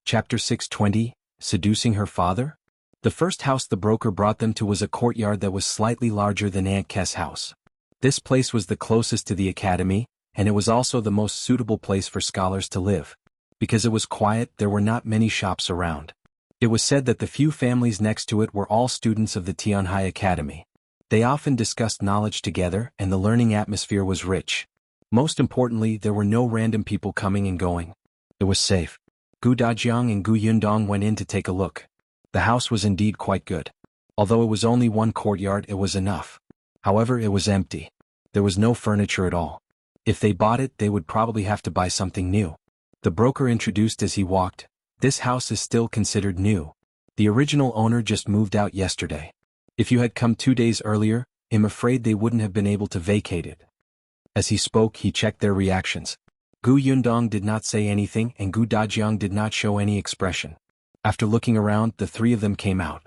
Chapter 620, Seducing Her Father? The first house the broker brought them to was a courtyard that was slightly larger than Aunt Kes' house. This place was the closest to the academy, and it was also the most suitable place for scholars to live. Because it was quiet, there were not many shops around. It was said that the few families next to it were all students of the Tianhai Academy. They often discussed knowledge together, and the learning atmosphere was rich. Most importantly, there were no random people coming and going. It was safe. Gu Dajiang and Gu Yundong went in to take a look. The house was indeed quite good. Although it was only one courtyard, it was enough. However, it was empty. There was no furniture at all. If they bought it, they would probably have to buy something new. The broker introduced as he walked, this house is still considered new. The original owner just moved out yesterday. If you had come 2 days earlier, I'm afraid they wouldn't have been able to vacate it. As he spoke, he checked their reactions. Gu Yundong did not say anything and Gu Dajiang did not show any expression. After looking around, the 3 of them came out.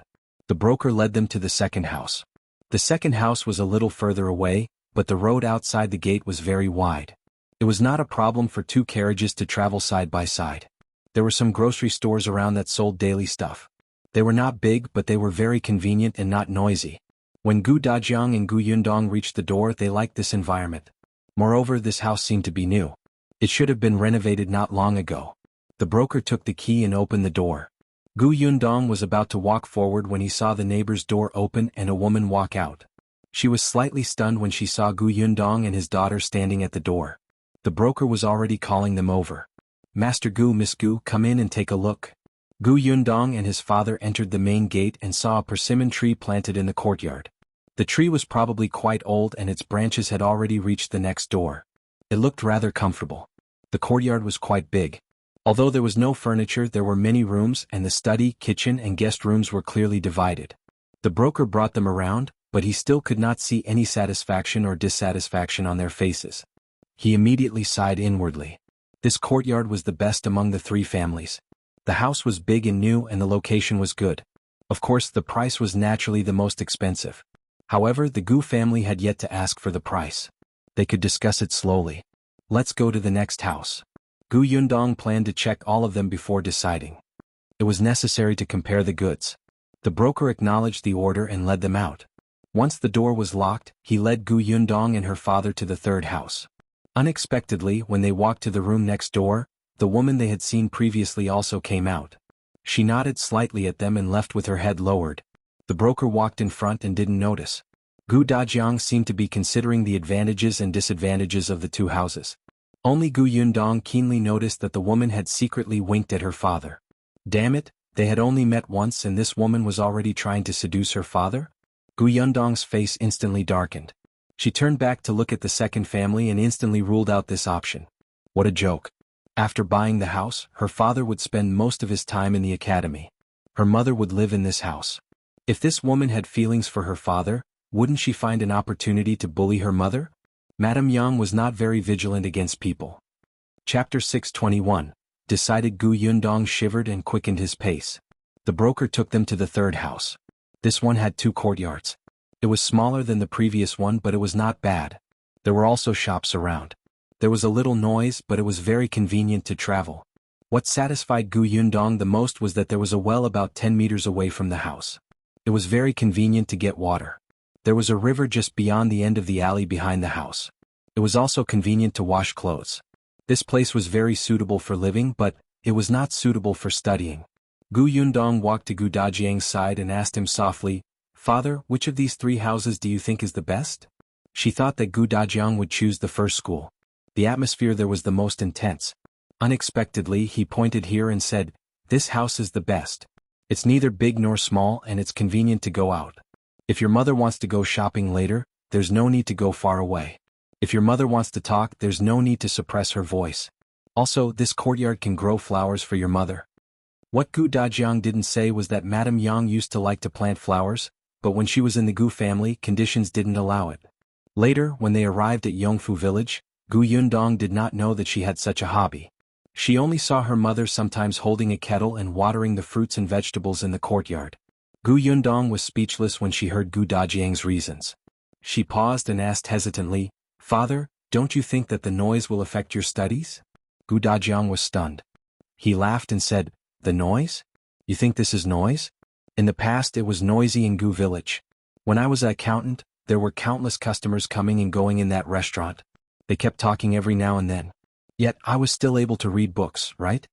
The broker led them to the second house. The second house was a little further away, but the road outside the gate was very wide. It was not a problem for 2 carriages to travel side by side. There were some grocery stores around that sold daily stuff. They were not big, but they were very convenient and not noisy. When Gu Dajiang and Gu Yundong reached the door, they liked this environment. Moreover, this house seemed to be new. It should have been renovated not long ago. The broker took the key and opened the door. Gu Yundong was about to walk forward when he saw the neighbor's door open and a woman walk out. She was slightly stunned when she saw Gu Yundong and his daughter standing at the door. The broker was already calling them over. Master Gu, Miss Gu, come in and take a look. Gu Yundong and his father entered the main gate and saw a persimmon tree planted in the courtyard. The tree was probably quite old and its branches had already reached the next door. It looked rather comfortable. The courtyard was quite big. Although there was no furniture, there were many rooms and the study, kitchen and guest rooms were clearly divided. The broker brought them around, but he still could not see any satisfaction or dissatisfaction on their faces. He immediately sighed inwardly. This courtyard was the best among the 3 families. The house was big and new and the location was good. Of course, the price was naturally the most expensive. However, the Gu family had yet to ask for the price. They could discuss it slowly. Let's go to the next house. Gu Yundong planned to check all of them before deciding. It was necessary to compare the goods. The broker acknowledged the order and led them out. Once the door was locked, he led Gu Yundong and her father to the third house. Unexpectedly, when they walked to the room next door, the woman they had seen previously also came out. She nodded slightly at them and left with her head lowered. The broker walked in front and didn't notice. Gu Dajiang seemed to be considering the advantages and disadvantages of the two houses. Only Gu Yundong keenly noticed that the woman had secretly winked at her father. Damn it, they had only met once and this woman was already trying to seduce her father? Gu Yundong's face instantly darkened. She turned back to look at the second family and instantly ruled out this option. What a joke. After buying the house, her father would spend most of his time in the academy. Her mother would live in this house. If this woman had feelings for her father, wouldn't she find an opportunity to bully her mother? Madame Yang was not very vigilant against people. Chapter 621. Decided. Gu Yundong shivered and quickened his pace. The broker took them to the third house. This one had 2 courtyards. It was smaller than the previous one, but it was not bad. There were also shops around. There was a little noise, but it was very convenient to travel. What satisfied Gu Yundong the most was that there was a well about 10 meters away from the house. It was very convenient to get water. There was a river just beyond the end of the alley behind the house. It was also convenient to wash clothes. This place was very suitable for living, but it was not suitable for studying. Gu Yundong walked to Gu Dajiang's side and asked him softly, "Father, which of these 3 houses do you think is the best?" She thought that Gu Dajiang would choose the first school. The atmosphere there was the most intense. Unexpectedly, he pointed here and said, "This house is the best. It's neither big nor small and it's convenient to go out. If your mother wants to go shopping later, there's no need to go far away. If your mother wants to talk, there's no need to suppress her voice. Also, this courtyard can grow flowers for your mother." What Gu Dajiang didn't say was that Madame Yang used to like to plant flowers, but when she was in the Gu family, conditions didn't allow it. Later, when they arrived at Yongfu village, Gu Yundong did not know that she had such a hobby. She only saw her mother sometimes holding a kettle and watering the fruits and vegetables in the courtyard. Gu Yundong was speechless when she heard Gu Dajiang's reasons. She paused and asked hesitantly, "Father, don't you think that the noise will affect your studies?" Gu Dajiang was stunned. He laughed and said, "The noise? You think this is noise? In the past it was noisy in Gu village. When I was an accountant, there were countless customers coming and going in that restaurant. They kept talking every now and then. Yet I was still able to read books, right?"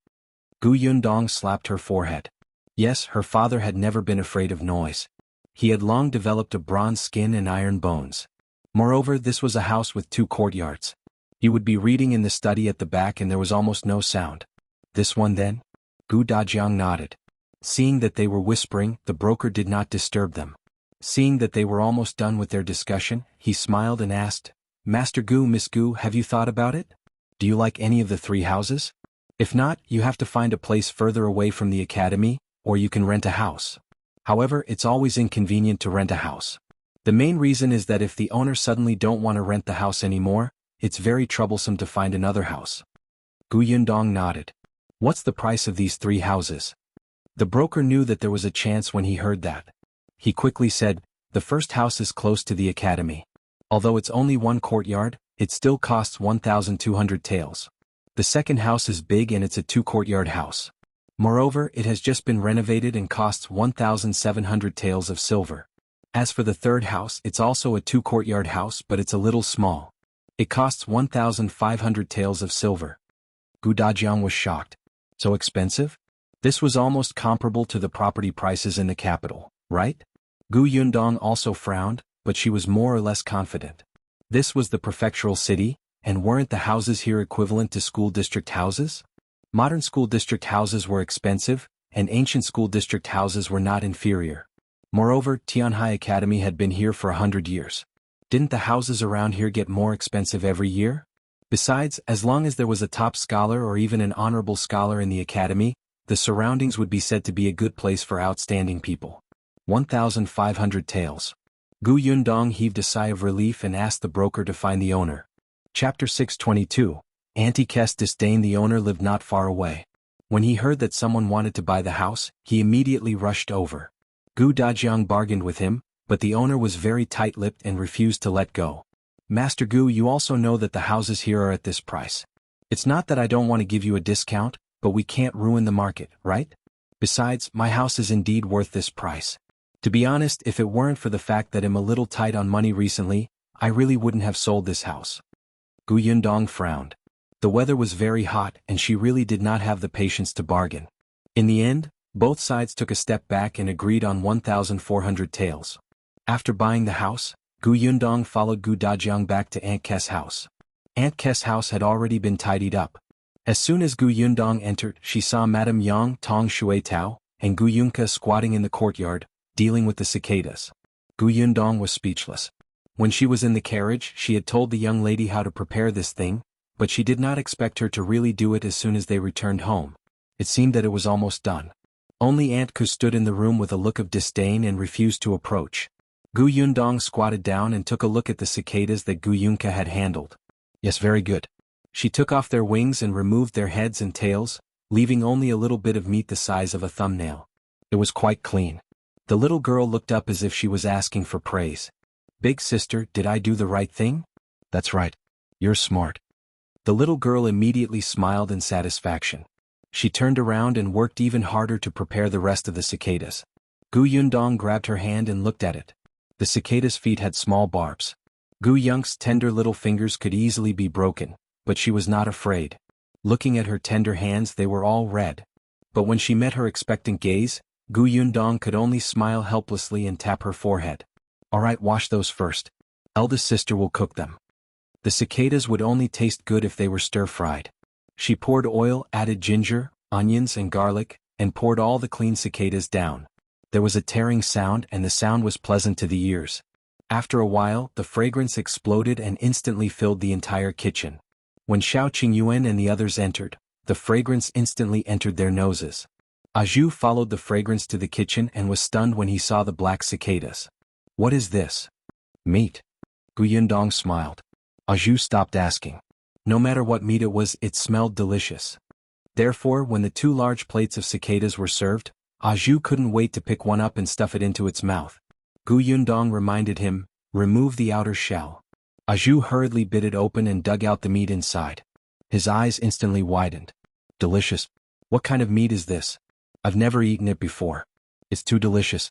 Gu Yundong slapped her forehead. Yes, her father had never been afraid of noise. He had long developed a bronze skin and iron bones. Moreover, this was a house with 2 courtyards. You would be reading in the study at the back and there was almost no sound. This one then? Gu Dajiang nodded. Seeing that they were whispering, the broker did not disturb them. Seeing that they were almost done with their discussion, he smiled and asked, "Master Gu, Miss Gu, have you thought about it? Do you like any of the 3 houses? If not, you have to find a place further away from the academy, or you can rent a house. However, it's always inconvenient to rent a house. The main reason is that if the owner suddenly don't want to rent the house anymore, it's very troublesome to find another house." Gu Yundong nodded. "What's the price of these 3 houses?" The broker knew that there was a chance when he heard that. He quickly said, "The first house is close to the academy. Although it's only 1 courtyard, it still costs 1,200 taels. The second house is big and it's a 2-courtyard house. Moreover, it has just been renovated and costs 1,700 taels of silver. As for the third house, it's also a 2-courtyard house, but it's a little small. It costs 1,500 taels of silver." Gu Dajiang was shocked. So expensive? This was almost comparable to the property prices in the capital, right? Gu Yundong also frowned, but she was more or less confident. This was the prefectural city, and weren't the houses here equivalent to school district houses? Modern school district houses were expensive, and ancient school district houses were not inferior. Moreover, Tianhai Academy had been here for 100 years. Didn't the houses around here get more expensive every year? Besides, as long as there was a top scholar or even an honorable scholar in the academy, the surroundings would be said to be a good place for outstanding people. 1,500 taels. Gu Yundong heaved a sigh of relief and asked the broker to find the owner. Chapter 622. Auntie Disdain. The owner lived not far away. When he heard that someone wanted to buy the house, he immediately rushed over. Gu Dajiang bargained with him, but the owner was very tight-lipped and refused to let go. "Master Gu, you also know that the houses here are at this price. It's not that I don't want to give you a discount, but we can't ruin the market, right? Besides, my house is indeed worth this price. To be honest, if it weren't for the fact that I'm a little tight on money recently, I really wouldn't have sold this house. Gu Yundong frowned. The weather was very hot and she really did not have the patience to bargain. In the end, both sides took a step back and agreed on 1,400 taels. After buying the house, Gu Yundong followed Gu Dajiang back to Aunt Kes' house. Aunt Kes' house had already been tidied up. As soon as Gu Yundong entered, she saw Madame Yang Tong Shui Tao and Gu Yunka squatting in the courtyard, dealing with the cicadas. Gu Yundong was speechless. When she was in the carriage, she had told the young lady how to prepare this thing, but she did not expect her to really do it as soon as they returned home. It seemed that it was almost done. Only Aunt Ku stood in the room with a look of disdain and refused to approach. Gu Yundong squatted down and took a look at the cicadas that Gu Yunka had handled. Yes, very good. She took off their wings and removed their heads and tails, leaving only a little bit of meat the size of a thumbnail. It was quite clean. The little girl looked up as if she was asking for praise. Big sister, did I do the right thing? That's right. You're smart. The little girl immediately smiled in satisfaction. She turned around and worked even harder to prepare the rest of the cicadas. Gu Yundong grabbed her hand and looked at it. The cicada's feet had small barbs. Gu Yunk's tender little fingers could easily be broken, but she was not afraid. Looking at her tender hands, they were all red. But when she met her expectant gaze, Gu Yundong could only smile helplessly and tap her forehead. All right, wash those first. Eldest sister will cook them. The cicadas would only taste good if they were stir-fried. She poured oil, added ginger, onions and garlic, and poured all the clean cicadas down. There was a tearing sound and the sound was pleasant to the ears. After a while, the fragrance exploded and instantly filled the entire kitchen. When Xiao Qingyuan and the others entered, the fragrance instantly entered their noses. Zhu followed the fragrance to the kitchen and was stunned when he saw the black cicadas. What is this? Meat. Gu Yundong smiled. Zhu stopped asking. No matter what meat it was, it smelled delicious. Therefore, when the 2 large plates of cicadas were served, Zhu couldn't wait to pick one up and stuff it into its mouth. Gu Yundong reminded him, remove the outer shell. Zhu hurriedly bit it open and dug out the meat inside. His eyes instantly widened. Delicious. What kind of meat is this? I've never eaten it before. It's too delicious.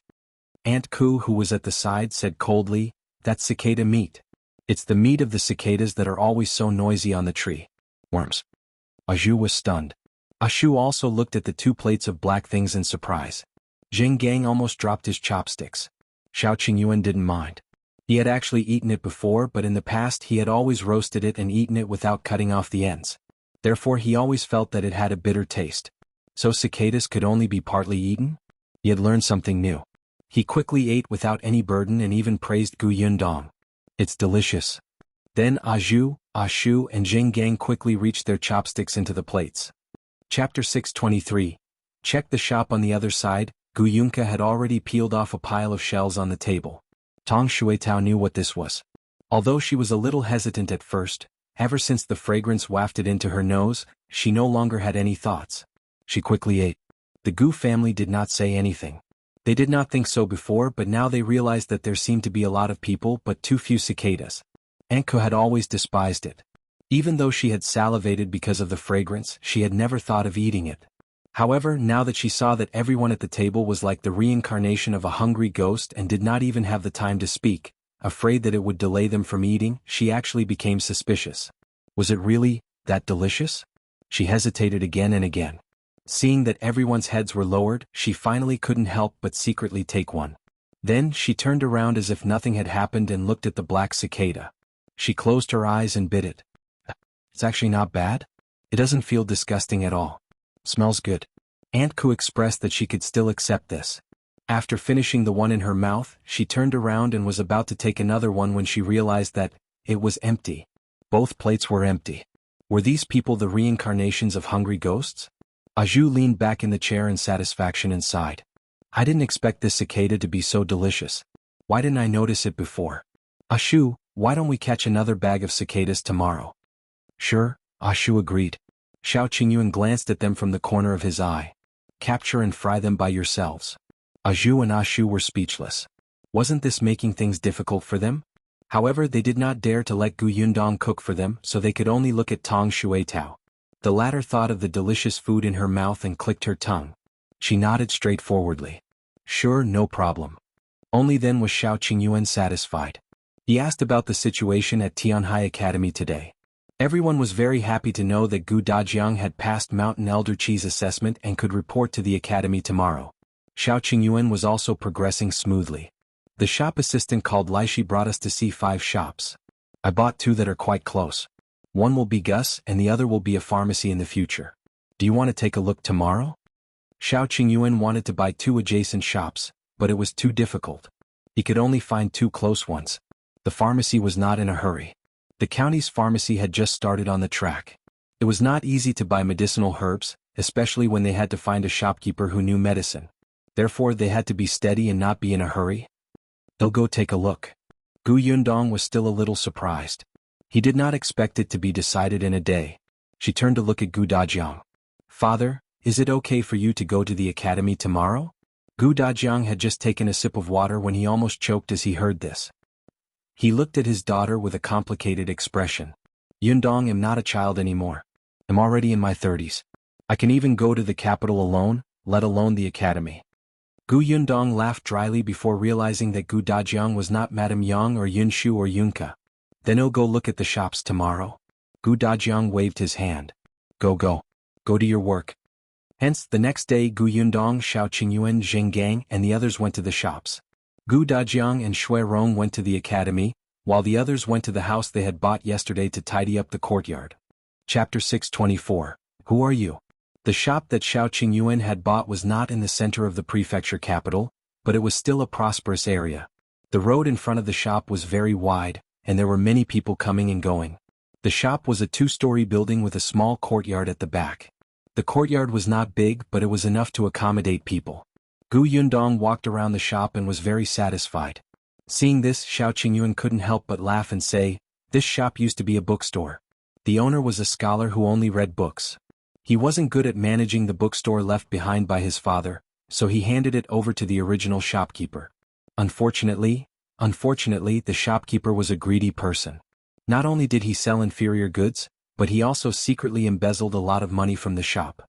Aunt Ku, who was at the side, said coldly, that's cicada meat. It's the meat of the cicadas that are always so noisy on the tree. Worms. Zhu was stunned. Zhu also looked at the 2 plates of black things in surprise. Zheng Gang almost dropped his chopsticks. Xiao Qingyuan didn't mind. He had actually eaten it before, but in the past he had always roasted it and eaten it without cutting off the ends. Therefore he always felt that it had a bitter taste. So cicadas could only be partly eaten? He had learned something new. He quickly ate without any burden and even praised Gu Yundong. It's delicious. Then Zhu, Shu and Zheng Gang quickly reached their chopsticks into the plates. Chapter 623. Check the shop on the other side. Gu Yunka had already peeled off a pile of shells on the table. Tong Shuitao knew what this was. Although she was a little hesitant at first, ever since the fragrance wafted into her nose, she no longer had any thoughts. She quickly ate. The Gu family did not say anything. They did not think so before, but now they realized that there seemed to be a lot of people but too few cicadas. Aunt Ku had always despised it. Even though she had salivated because of the fragrance, she had never thought of eating it. However, now that she saw that everyone at the table was like the reincarnation of a hungry ghost and did not even have the time to speak, afraid that it would delay them from eating, she actually became suspicious. Was it really that delicious? She hesitated again and again. Seeing that everyone's heads were lowered, she finally couldn't help but secretly take one. Then she turned around as if nothing had happened and looked at the black cicada. She closed her eyes and bit it. It's actually not bad. It doesn't feel disgusting at all. Smells good. Aunt Ku expressed that she could still accept this. After finishing the one in her mouth, she turned around and was about to take another one when she realized that it was empty. Both plates were empty. Were these people the reincarnations of hungry ghosts? Zhu leaned back in the chair in satisfaction and sighed. I didn't expect this cicada to be so delicious. Why didn't I notice it before? Shu, why don't we catch another bag of cicadas tomorrow? Sure, Shu agreed. Xiao Qingyuan glanced at them from the corner of his eye. Capture and fry them by yourselves. Zhu and Shu were speechless. Wasn't this making things difficult for them? However, they did not dare to let Gu Yundong cook for them, so they could only look at Tong Shuitao. The latter thought of the delicious food in her mouth and clicked her tongue. She nodded straightforwardly. Sure, no problem. Only then was Xiao Qingyuan satisfied. He asked about the situation at Tianhai Academy today. Everyone was very happy to know that Gu Dajiang had passed Mountain Elder Chi's assessment and could report to the academy tomorrow. Xiao Qingyuan was also progressing smoothly. The shop assistant called Laishi brought us to see 5 shops. I bought 2 that are quite close. One will be Gus and the other will be a pharmacy in the future. Do you want to take a look tomorrow? Xiao Qingyuan wanted to buy 2 adjacent shops, but it was too difficult. He could only find 2 close ones. The pharmacy was not in a hurry. The county's pharmacy had just started on the track. It was not easy to buy medicinal herbs, especially when they had to find a shopkeeper who knew medicine. Therefore they had to be steady and not be in a hurry. They'll go take a look. Gu Yundong was still a little surprised. He did not expect it to be decided in a day. She turned to look at Gu Dajiang. Father, is it okay for you to go to the academy tomorrow? Gu Dajiang had just taken a sip of water when he almost choked as he heard this. He looked at his daughter with a complicated expression. Yundong, am not a child anymore. I'm already in my 30s. I can even go to the capital alone, let alone the academy. Gu Yundong laughed dryly before realizing that Gu Dajiang was not Madame Yang or Jinxiu or Yunka. Then he'll go look at the shops tomorrow. Gu Dajiang waved his hand. Go. Go to your work. Hence, the next day Gu Yundong, Xiao Qingyuan, Zheng Gang and the others went to the shops. Gu Dajiang and Shui Rong went to the academy, while the others went to the house they had bought yesterday to tidy up the courtyard. Chapter 624. Who are you? The shop that Xiao Qingyuan had bought was not in the center of the prefecture capital, but it was still a prosperous area. The road in front of the shop was very wide, and there were many people coming and going. The shop was a 2-story building with a small courtyard at the back. The courtyard was not big, but it was enough to accommodate people. Gu Yundong walked around the shop and was very satisfied. Seeing this, Xiao Qingyuan couldn't help but laugh and say, this shop used to be a bookstore. The owner was a scholar who only read books. He wasn't good at managing the bookstore left behind by his father, so he handed it over to the original shopkeeper. Unfortunately, the shopkeeper was a greedy person. Not only did he sell inferior goods, but he also secretly embezzled a lot of money from the shop.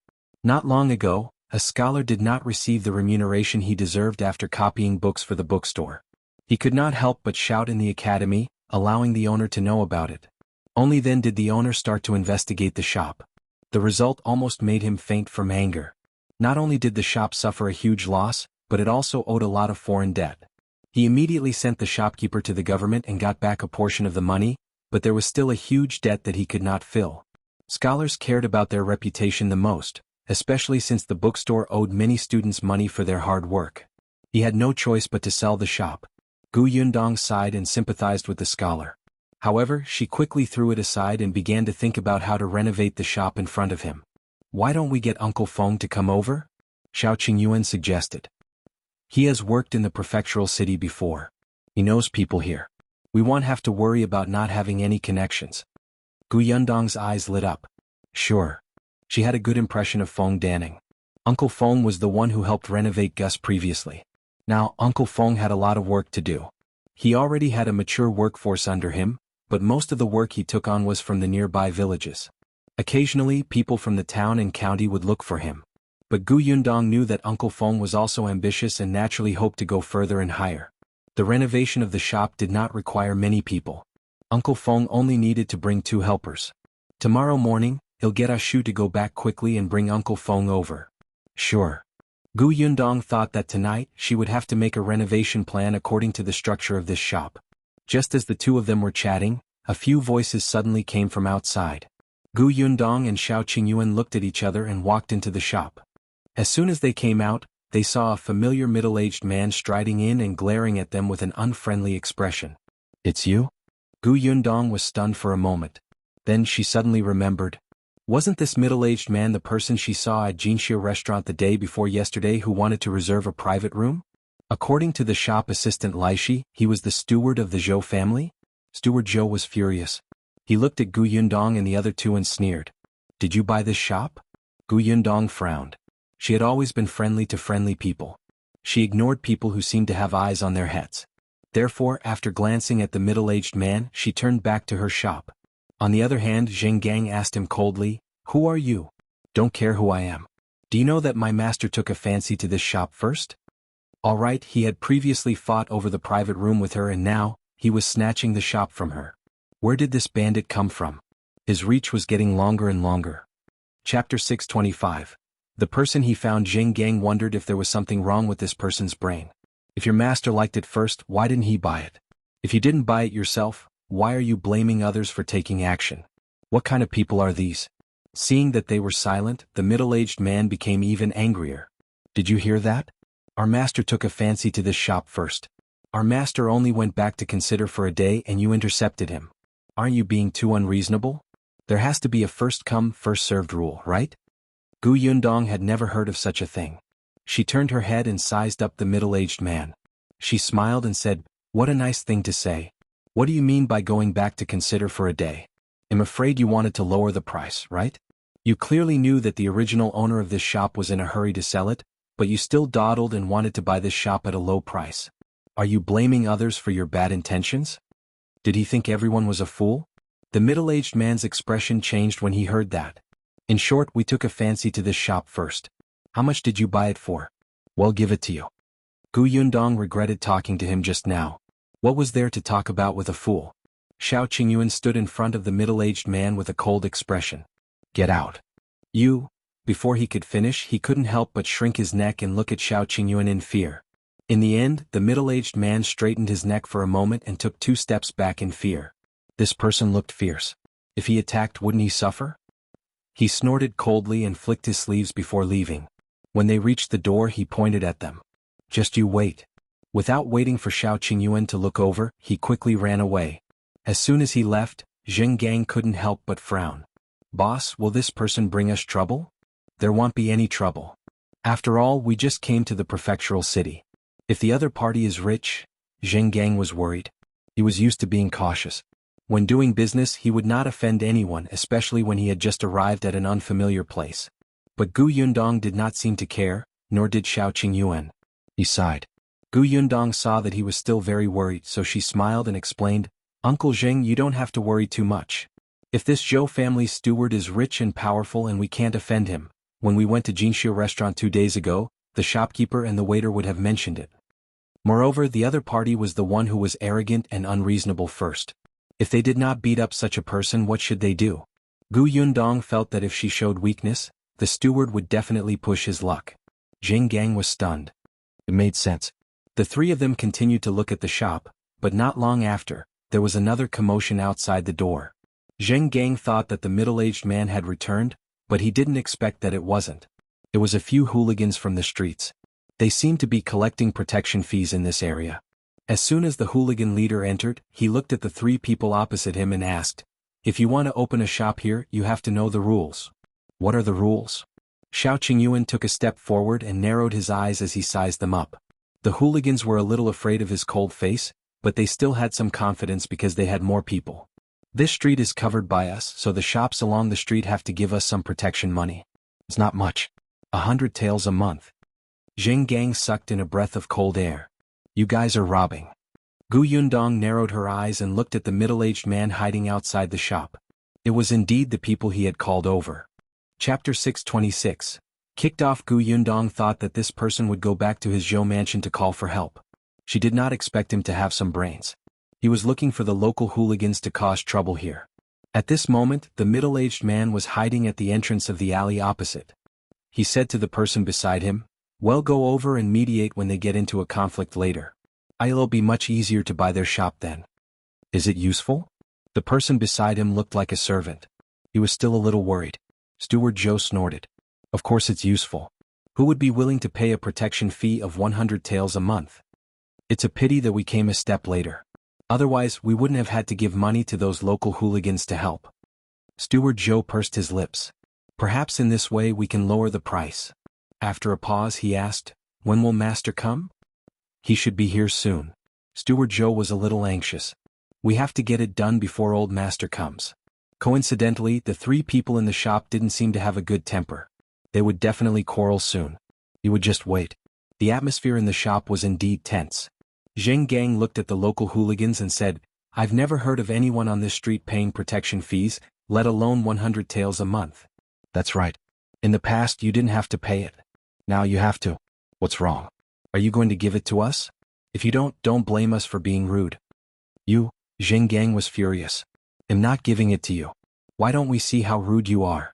Not long ago, a scholar did not receive the remuneration he deserved after copying books for the bookstore. He could not help but shout in the academy, allowing the owner to know about it. Only then did the owner start to investigate the shop. The result almost made him faint from anger. Not only did the shop suffer a huge loss, but it also owed a lot of foreign debt. He immediately sent the shopkeeper to the government and got back a portion of the money, but there was still a huge debt that he could not fill. Scholars cared about their reputation the most, especially since the bookstore owed many students money for their hard work. He had no choice but to sell the shop. Gu Yundong sighed and sympathized with the scholar. However, she quickly threw it aside and began to think about how to renovate the shop in front of him. Why don't we get Uncle Feng to come over? Xiao Qingyuan suggested. He has worked in the prefectural city before. He knows people here. We won't have to worry about not having any connections. Gu Yundong's eyes lit up. Sure. She had a good impression of Feng Danning. Uncle Feng was the one who helped renovate Gus previously. Now, Uncle Feng had a lot of work to do. He already had a mature workforce under him, but most of the work he took on was from the nearby villages. Occasionally, people from the town and county would look for him. But Gu Yundong knew that Uncle Feng was also ambitious and naturally hoped to go further and higher. The renovation of the shop did not require many people. Uncle Feng only needed to bring 2 helpers. Tomorrow morning, he'll get Ashu to go back quickly and bring Uncle Feng over. Sure. Gu Yundong thought that tonight she would have to make a renovation plan according to the structure of this shop. Just as the 2 of them were chatting, a few voices suddenly came from outside. Gu Yundong and Xiao Qingyuan looked at each other and walked into the shop. As soon as they came out, they saw a familiar middle-aged man striding in and glaring at them with an unfriendly expression. It's you? Gu Yundong was stunned for a moment. Then she suddenly remembered. Wasn't this middle-aged man the person she saw at Jinxiu restaurant the day before yesterday who wanted to reserve a private room? According to the shop assistant Laishi, he was the steward of the Zhou family? Steward Zhou was furious. He looked at Gu Yundong and the other 2 and sneered. Did you buy this shop? Gu Yundong frowned. She had always been friendly to friendly people. She ignored people who seemed to have eyes on their heads. Therefore, after glancing at the middle-aged man, she turned back to her shop. On the other hand, Zheng Gang asked him coldly, Who are you? Don't care who I am. Do you know that my master took a fancy to this shop first? All right, he had previously fought over the private room with her and now, he was snatching the shop from her. Where did this bandit come from? His reach was getting longer and longer. Chapter 625. The person he found. Jinxiu wondered if there was something wrong with this person's brain. If your master liked it first, why didn't he buy it? If you didn't buy it yourself, why are you blaming others for taking action? What kind of people are these? Seeing that they were silent, the middle-aged man became even angrier. Did you hear that? Our master took a fancy to this shop first. Our master only went back to consider for a day and you intercepted him. Aren't you being too unreasonable? There has to be a first-come, first-served rule, right? Yundong had never heard of such a thing. She turned her head and sized up the middle-aged man. She smiled and said, "What a nice thing to say. What do you mean by going back to consider for a day? I'm afraid you wanted to lower the price, right? You clearly knew that the original owner of this shop was in a hurry to sell it, but you still dawdled and wanted to buy this shop at a low price. Are you blaming others for your bad intentions? Did he think everyone was a fool?" The middle-aged man's expression changed when he heard that. "In short, we took a fancy to this shop first. How much did you buy it for?" "Well, give it to you." Yundong regretted talking to him just now. What was there to talk about with a fool? Qingyuan stood in front of the middle-aged man with a cold expression. "Get out." "You." Before he could finish, he couldn't help but shrink his neck and look at Qingyuan in fear. In the end, the middle-aged man straightened his neck for a moment and took 2 steps back in fear. This person looked fierce. If he attacked, wouldn't he suffer? He snorted coldly and flicked his sleeves before leaving. When they reached the door, he pointed at them. "Just you wait." Without waiting for Qingyuan to look over, he quickly ran away. As soon as he left, Jinxiu couldn't help but frown. "Boss, will this person bring us trouble?" "There won't be any trouble. After all, we just came to the prefectural city. If the other party is rich..." Jinxiu was worried. He was used to being cautious. When doing business, he would not offend anyone, especially when he had just arrived at an unfamiliar place. But Yundong did not seem to care, nor did Qingyuan. He sighed. Yundong saw that he was still very worried, so she smiled and explained, "Uncle Jing, you don't have to worry too much. If this Zhou family's steward is rich and powerful and we can't offend him, when we went to Jinxiu restaurant 2 days ago, the shopkeeper and the waiter would have mentioned it. Moreover, the other party was the one who was arrogant and unreasonable first. If they did not beat up such a person, what should they do?" Yundong felt that if she showed weakness, the steward would definitely push his luck. Jinxiu was stunned. It made sense. The 3 of them continued to look at the shop, but not long after, there was another commotion outside the door. Jinxiu thought that the middle-aged man had returned, but he didn't expect that it wasn't. It was a few hooligans from the streets. They seemed to be collecting protection fees in this area. As soon as the hooligan leader entered, he looked at the 3 people opposite him and asked, "If you want to open a shop here, you have to know the rules." "What are the rules?" Qingyuan took a step forward and narrowed his eyes as he sized them up. The hooligans were a little afraid of his cold face, but they still had some confidence because they had more people. "This street is covered by us, so the shops along the street have to give us some protection money. It's not much. 100 taels a month." Jinxiu sucked in a breath of cold air. "You guys are robbing." Yundong narrowed her eyes and looked at the middle-aged man hiding outside the shop. It was indeed the people he had called over. Chapter 626. Kicked off. Yundong thought that this person would go back to his Zhou mansion to call for help. She did not expect him to have some brains. He was looking for the local hooligans to cause trouble here. At this moment, the middle-aged man was hiding at the entrance of the alley opposite. He said to the person beside him, "Well, go over and mediate when they get into a conflict later. It'll be much easier to buy their shop then." "Is it useful?" The person beside him looked like a servant. He was still a little worried. Steward Zhou snorted. "Of course it's useful. Who would be willing to pay a protection fee of 100 taels a month? It's a pity that we came a step later. Otherwise, we wouldn't have had to give money to those local hooligans to help." Steward Zhou pursed his lips. "Perhaps in this way we can lower the price." After a pause, he asked, "When will master come?" "He should be here soon." Steward Zhou was a little anxious. "We have to get it done before old master comes." Coincidentally, the 3 people in the shop didn't seem to have a good temper. They would definitely quarrel soon. He would just wait. The atmosphere in the shop was indeed tense. Jinxiu looked at the local hooligans and said, "I've never heard of anyone on this street paying protection fees, let alone 100 taels a month. That's right. In the past you didn't have to pay it. Now you have to. What's wrong? Are you going to give it to us? If you don't blame us for being rude. You, Zheng was furious. I'm not giving it to you. Why don't we see how rude you are?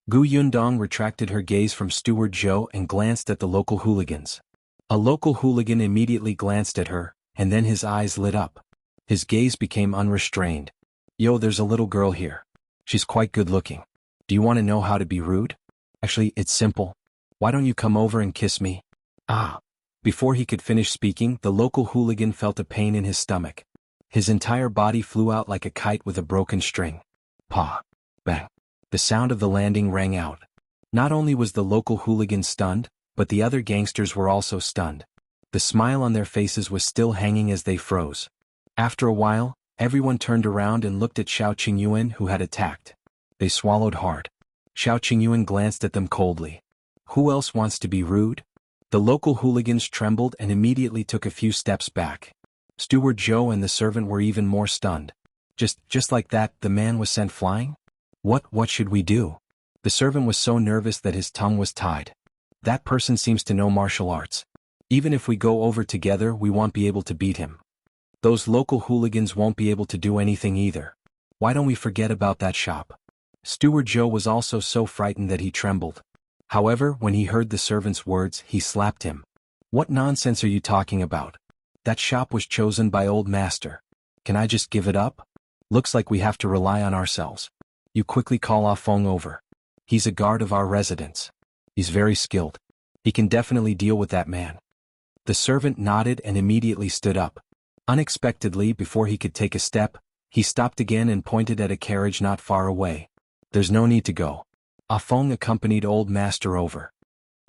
Gu Yundong retracted her gaze from Steward Zhou and glanced at the local hooligans. A local hooligan immediately glanced at her, and then his eyes lit up. His gaze became unrestrained. Yo, there's a little girl here. She's quite good looking. Do you want to know how to be rude? Actually, it's simple. Why don't you come over and kiss me? Ah. Before he could finish speaking, the local hooligan felt a pain in his stomach. His entire body flew out like a kite with a broken string. Pa. Bang. The sound of the landing rang out. Not only was the local hooligan stunned, but the other gangsters were also stunned. The smile on their faces was still hanging as they froze. After a while, everyone turned around and looked at Xiao Qingyuan, who had attacked. They swallowed hard. Xiao Qingyuan glanced at them coldly. Who else wants to be rude? The local hooligans trembled and immediately took a few steps back. Steward Zhou and the servant were even more stunned. Just like that, the man was sent flying? What should we do? The servant was so nervous that his tongue was tied. That person seems to know martial arts. Even if we go over together, we won't be able to beat him. Those local hooligans won't be able to do anything either. Why don't we forget about that shop? Steward Zhou was also so frightened that he trembled. However, when he heard the servant's words, he slapped him. What nonsense are you talking about? That shop was chosen by Old Master. Can I just give it up? Looks like we have to rely on ourselves. You quickly call Ah Feng over. He's a guard of our residence. He's very skilled. He can definitely deal with that man. The servant nodded and immediately stood up. Unexpectedly, before he could take a step, he stopped again and pointed at a carriage not far away. There's no need to go. Ah Feng accompanied Old Master over.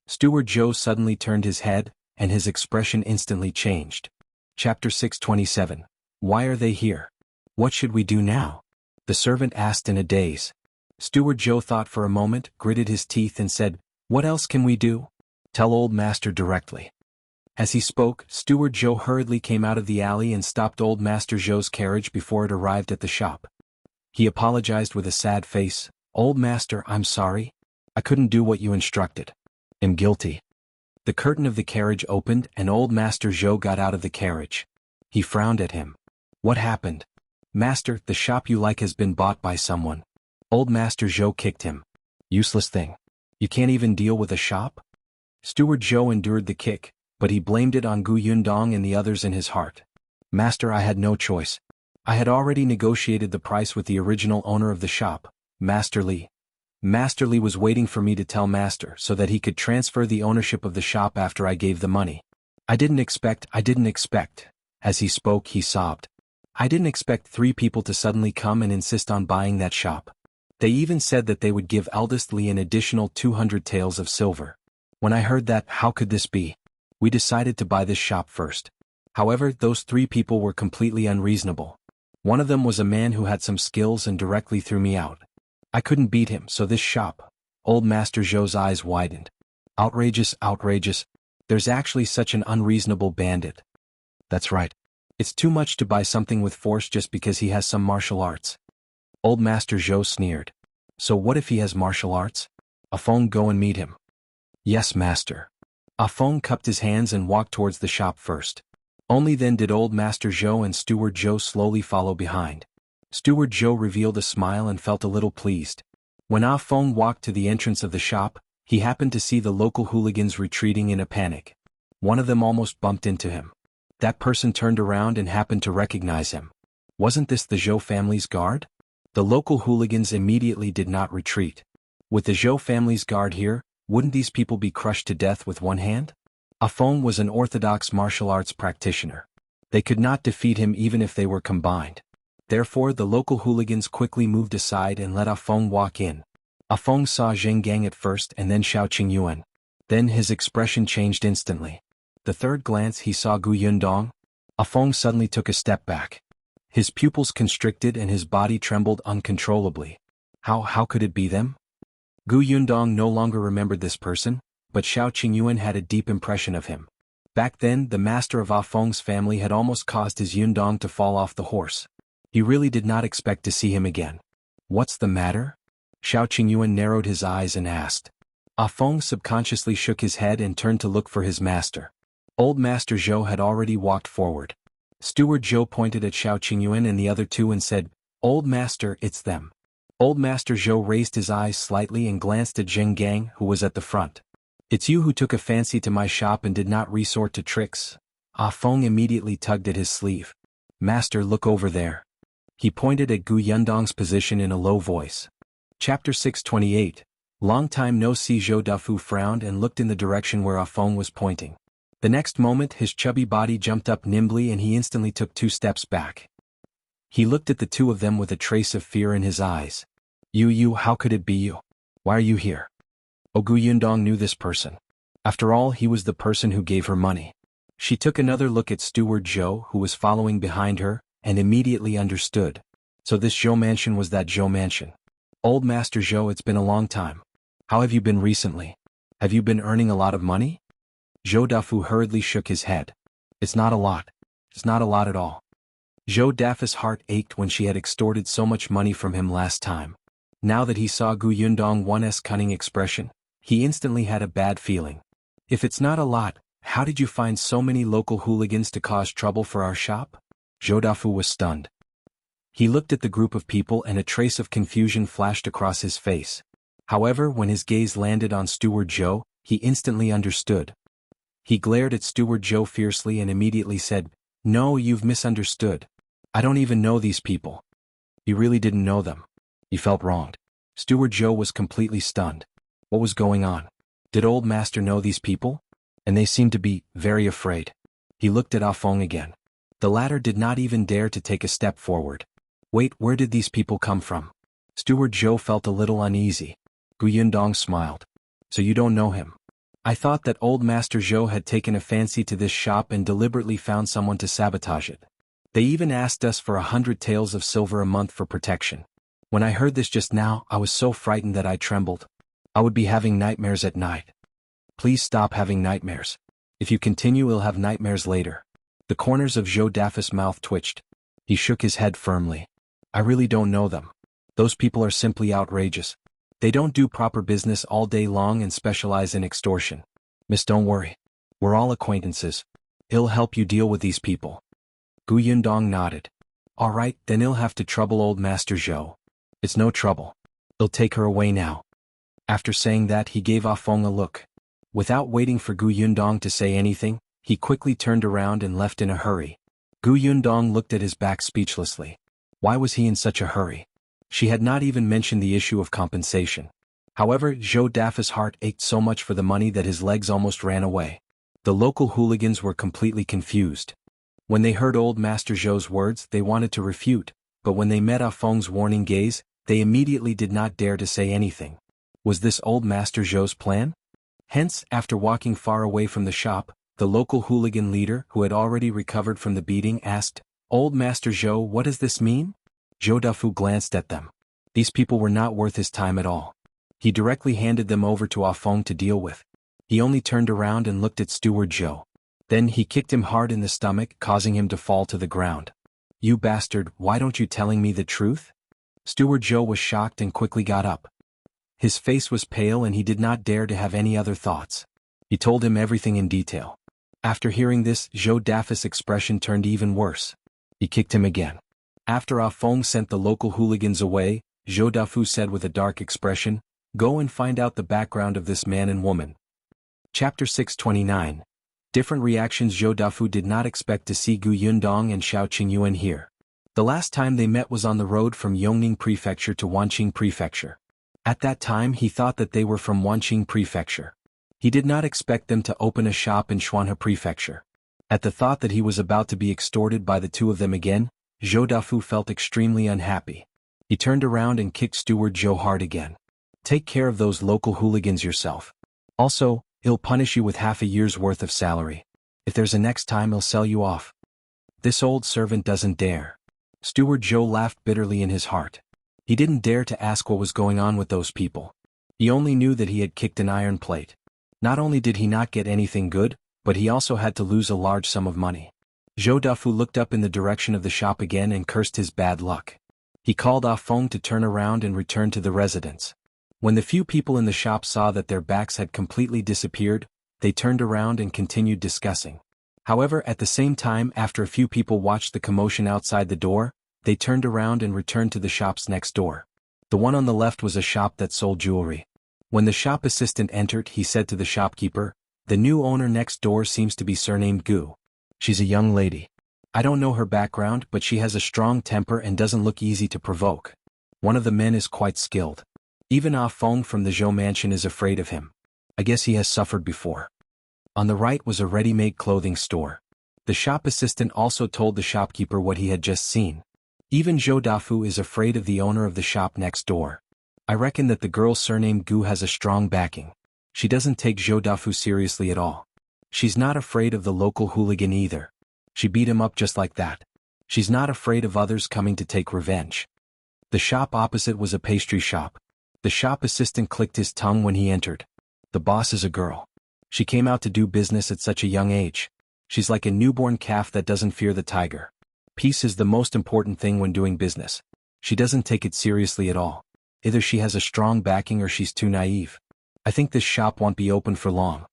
Steward Zhou suddenly turned his head, and his expression instantly changed. Chapter 627. Why are they here? What should we do now? The servant asked in a daze. Steward Zhou thought for a moment, gritted his teeth and said, What else can we do? Tell Old Master directly. As he spoke, Steward Zhou hurriedly came out of the alley and stopped Old Master Zhou's carriage before it arrived at the shop. He apologized with a sad face. Old Master, I'm sorry. I couldn't do what you instructed. I'm guilty. The curtain of the carriage opened and Old Master Zhou got out of the carriage. He frowned at him. What happened? Master, the shop you like has been bought by someone. Old Master Zhou kicked him. Useless thing. You can't even deal with a shop? Steward Zhou endured the kick, but he blamed it on Gu Yundong and the others in his heart. Master, I had no choice. I had already negotiated the price with the original owner of the shop, Master Li. Master Li was waiting for me to tell Master so that he could transfer the ownership of the shop after I gave the money. I didn't expect. As he spoke, he sobbed. I didn't expect 3 people to suddenly come and insist on buying that shop. They even said that they would give eldest Li an additional 200 taels of silver. When I heard that, how could this be? We decided to buy this shop first. However, those 3 people were completely unreasonable. One of them was a man who had some skills and directly threw me out. I couldn't beat him, so this shop. Old Master Zhou's eyes widened. Outrageous. There's actually such an unreasonable bandit. That's right. It's too much to buy something with force just because he has some martial arts. Old Master Zhou sneered. So what if he has martial arts? Ah Feng, go and meet him. Yes, Master. Ah Feng cupped his hands and walked towards the shop first. Only then did Old Master Zhou and Steward Zhou slowly follow behind. Steward Zhou revealed a smile and felt a little pleased. When Ah Feng walked to the entrance of the shop, he happened to see the local hooligans retreating in a panic. One of them almost bumped into him. That person turned around and happened to recognize him. Wasn't this the Zhou family's guard? The local hooligans immediately did not retreat. With the Zhou family's guard here, wouldn't these people be crushed to death with one hand? Ah Feng was an orthodox martial arts practitioner. They could not defeat him even if they were combined. Therefore, the local hooligans quickly moved aside and let Ah Feng walk in. Ah Feng saw Zheng Gang at first and then Xiao Qingyuan. Then his expression changed instantly. The third glance he saw Gu Yundong. Ah Feng suddenly took a step back. His pupils constricted and his body trembled uncontrollably. How could it be them? Gu Yundong no longer remembered this person, but Xiao Qingyuan had a deep impression of him. Back then, the master of Ah Feng's family had almost caused his Yundong to fall off the horse. He really did not expect to see him again. What's the matter? Xiao Qingyuan narrowed his eyes and asked. Ah Feng subconsciously shook his head and turned to look for his master. Old Master Zhou had already walked forward. Steward Zhou pointed at Xiao Qingyuan and the other two and said, "Old Master, it's them." Old Master Zhou raised his eyes slightly and glanced at Zheng Gang, who was at the front. "It's you who took a fancy to my shop and did not resort to tricks." Ah Feng immediately tugged at his sleeve. "Master, look over there." He pointed at Gu Yundong's position in a low voice. Chapter 628. Long time no see. Zhou Dafu frowned and looked in the direction where Ah Feng was pointing. The next moment his chubby body jumped up nimbly and he instantly took 2 steps back. He looked at the two of them with a trace of fear in his eyes. You, how could it be you? Why are you here?" Gu Yundong knew this person. After all, he was the person who gave her money. She took another look at Steward Zhou, who was following behind her, and immediately understood. So this Zhou mansion was that Zhou mansion. "Old Master Zhou, it's been a long time. How have you been recently? Have you been earning a lot of money?" Zhou Dafu hurriedly shook his head. "It's not a lot. It's not a lot at all." Zhou Dafu's heart ached when she had extorted so much money from him last time. Now that he saw Gu Yundong's cunning expression, he instantly had a bad feeling. "If it's not a lot, how did you find so many local hooligans to cause trouble for our shop?" Zhou Dafu was stunned. He looked at the group of people and a trace of confusion flashed across his face. However, when his gaze landed on Steward Zhou, he instantly understood. He glared at Steward Zhou fiercely and immediately said, "No, you've misunderstood. I don't even know these people." He really didn't know them. He felt wronged. Steward Zhou was completely stunned. What was going on? Did Old Master know these people? And they seemed to be very afraid. He looked at Ah Feng again. The latter did not even dare to take a step forward. Wait, where did these people come from? Steward Zhou felt a little uneasy. Gu Yundong smiled. "So you don't know him? I thought that Old Master Zhou had taken a fancy to this shop and deliberately found someone to sabotage it. They even asked us for 100 taels of silver a month for protection. When I heard this just now, I was so frightened that I trembled. I would be having nightmares at night." "Please stop having nightmares. If you continue, you'll have nightmares later." The corners of Zhou Dafu's mouth twitched. He shook his head firmly. "I really don't know them. Those people are simply outrageous. They don't do proper business all day long and specialize in extortion. Miss, don't worry. We're all acquaintances. He'll help you deal with these people." Gu Yundong nodded. "All right, then he'll have to trouble Old Master Zhou." "It's no trouble. He'll take her away now." After saying that, he gave Ah Feng a look. Without waiting for Gu Yundong to say anything, he quickly turned around and left in a hurry. Gu Yundong looked at his back speechlessly. Why was he in such a hurry? She had not even mentioned the issue of compensation. However, Zhou Dafu's heart ached so much for the money that his legs almost ran away. The local hooligans were completely confused. When they heard Old Master Zhou's words, they wanted to refute, but when they met Ah Feng's warning gaze, they immediately did not dare to say anything. Was this Old Master Zhou's plan? Hence, after walking far away from the shop, the local hooligan leader, who had already recovered from the beating, asked, "Old Master Zhou, what does this mean?" Zhou Dafu glanced at them. These people were not worth his time at all. He directly handed them over to Ah Feng to deal with. He only turned around and looked at Steward Zhou. Then he kicked him hard in the stomach, causing him to fall to the ground. "You bastard, why don't you telling me the truth?" Steward Zhou was shocked and quickly got up. His face was pale and he did not dare to have any other thoughts. He told him everything in detail. After hearing this, Zhou Dafu's expression turned even worse. He kicked him again. After Ah Feng sent the local hooligans away, Zhou Dafu said with a dark expression, "Go and find out the background of this man and woman." Chapter 629. Different reactions. Zhou Dafu did not expect to see Gu Yundong and Xiao Qingyuan here. The last time they met was on the road from Yongning Prefecture to Wanqing Prefecture. At that time he thought that they were from Wanqing Prefecture. He did not expect them to open a shop in Tianhai Prefecture. At the thought that he was about to be extorted by the two of them again, Zhou Dafu felt extremely unhappy. He turned around and kicked Steward Zhou hard again. "Take care of those local hooligans yourself. Also, he'll punish you with half a year's worth of salary. If there's a next time, he'll sell you off." This old servant doesn't dare. Steward Zhou laughed bitterly in his heart. He didn't dare to ask what was going on with those people. He only knew that he had kicked an iron plate. Not only did he not get anything good, but he also had to lose a large sum of money. Zhou Dafu looked up in the direction of the shop again and cursed his bad luck. He called Ah Feng to turn around and return to the residence. When the few people in the shop saw that their backs had completely disappeared, they turned around and continued discussing. However, at the same time, after a few people watched the commotion outside the door, they turned around and returned to the shops next door. The one on the left was a shop that sold jewelry. When the shop assistant entered, he said to the shopkeeper, "The new owner next door seems to be surnamed Gu. She's a young lady. I don't know her background, but she has a strong temper and doesn't look easy to provoke. One of the men is quite skilled. Even Ah Feng from the Zhou mansion is afraid of him. I guess he has suffered before." On the right was a ready-made clothing store. The shop assistant also told the shopkeeper what he had just seen. Even Zhou Dafu is afraid of the owner of the shop next door. I reckon that the girl surnamed Gu has a strong backing. She doesn't take Zhou Dafu seriously at all. She's not afraid of the local hooligan either. She beat him up just like that. She's not afraid of others coming to take revenge. The shop opposite was a pastry shop. The shop assistant clicked his tongue when he entered. The boss is a girl. She came out to do business at such a young age. She's like a newborn calf that doesn't fear the tiger. Peace is the most important thing when doing business. She doesn't take it seriously at all. Either she has a strong backing or she's too naive. I think this shop won't be open for long.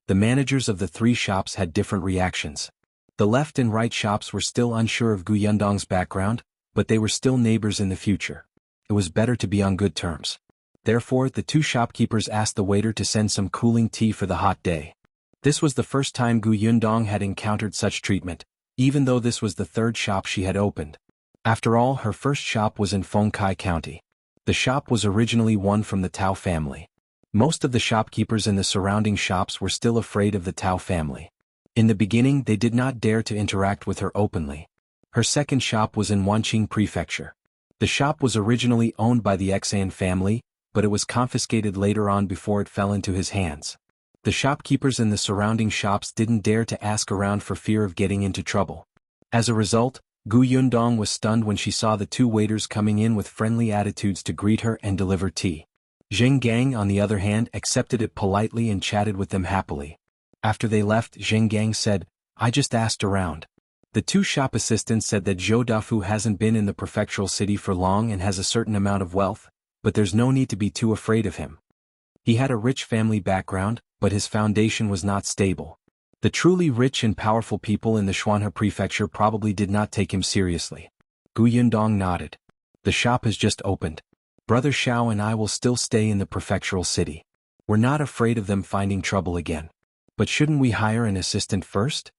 The managers of the three shops had different reactions. The left and right shops were still unsure of Gu Yundong's background, but they were still neighbors in the future. It was better to be on good terms. Therefore, the two shopkeepers asked the waiter to send some cooling tea for the hot day. This was the first time Gu Yundong had encountered such treatment, even though this was the third shop she had opened. After all, her first shop was in Fengkai County. The shop was originally one from the Tao family. Most of the shopkeepers in the surrounding shops were still afraid of the Tao family. In the beginning, they did not dare to interact with her openly. Her second shop was in Wanqing Prefecture. The shop was originally owned by the Xan family, but it was confiscated later on before it fell into his hands. The shopkeepers in the surrounding shops didn't dare to ask around for fear of getting into trouble. As a result, Gu Yundong was stunned when she saw the two waiters coming in with friendly attitudes to greet her and deliver tea. Zheng Gang, on the other hand, accepted it politely and chatted with them happily. After they left, Zheng Gang said, "I just asked around. The two shop assistants said that Zhou Dafu hasn't been in the prefectural city for long and has a certain amount of wealth, but there's no need to be too afraid of him. He had a rich family background, but his foundation was not stable. The truly rich and powerful people in the Tianhai prefecture probably did not take him seriously." Gu Yundong nodded. "The shop has just opened. Brother Xiao and I will still stay in the prefectural city. We're not afraid of them finding trouble again. But shouldn't we hire an assistant first?"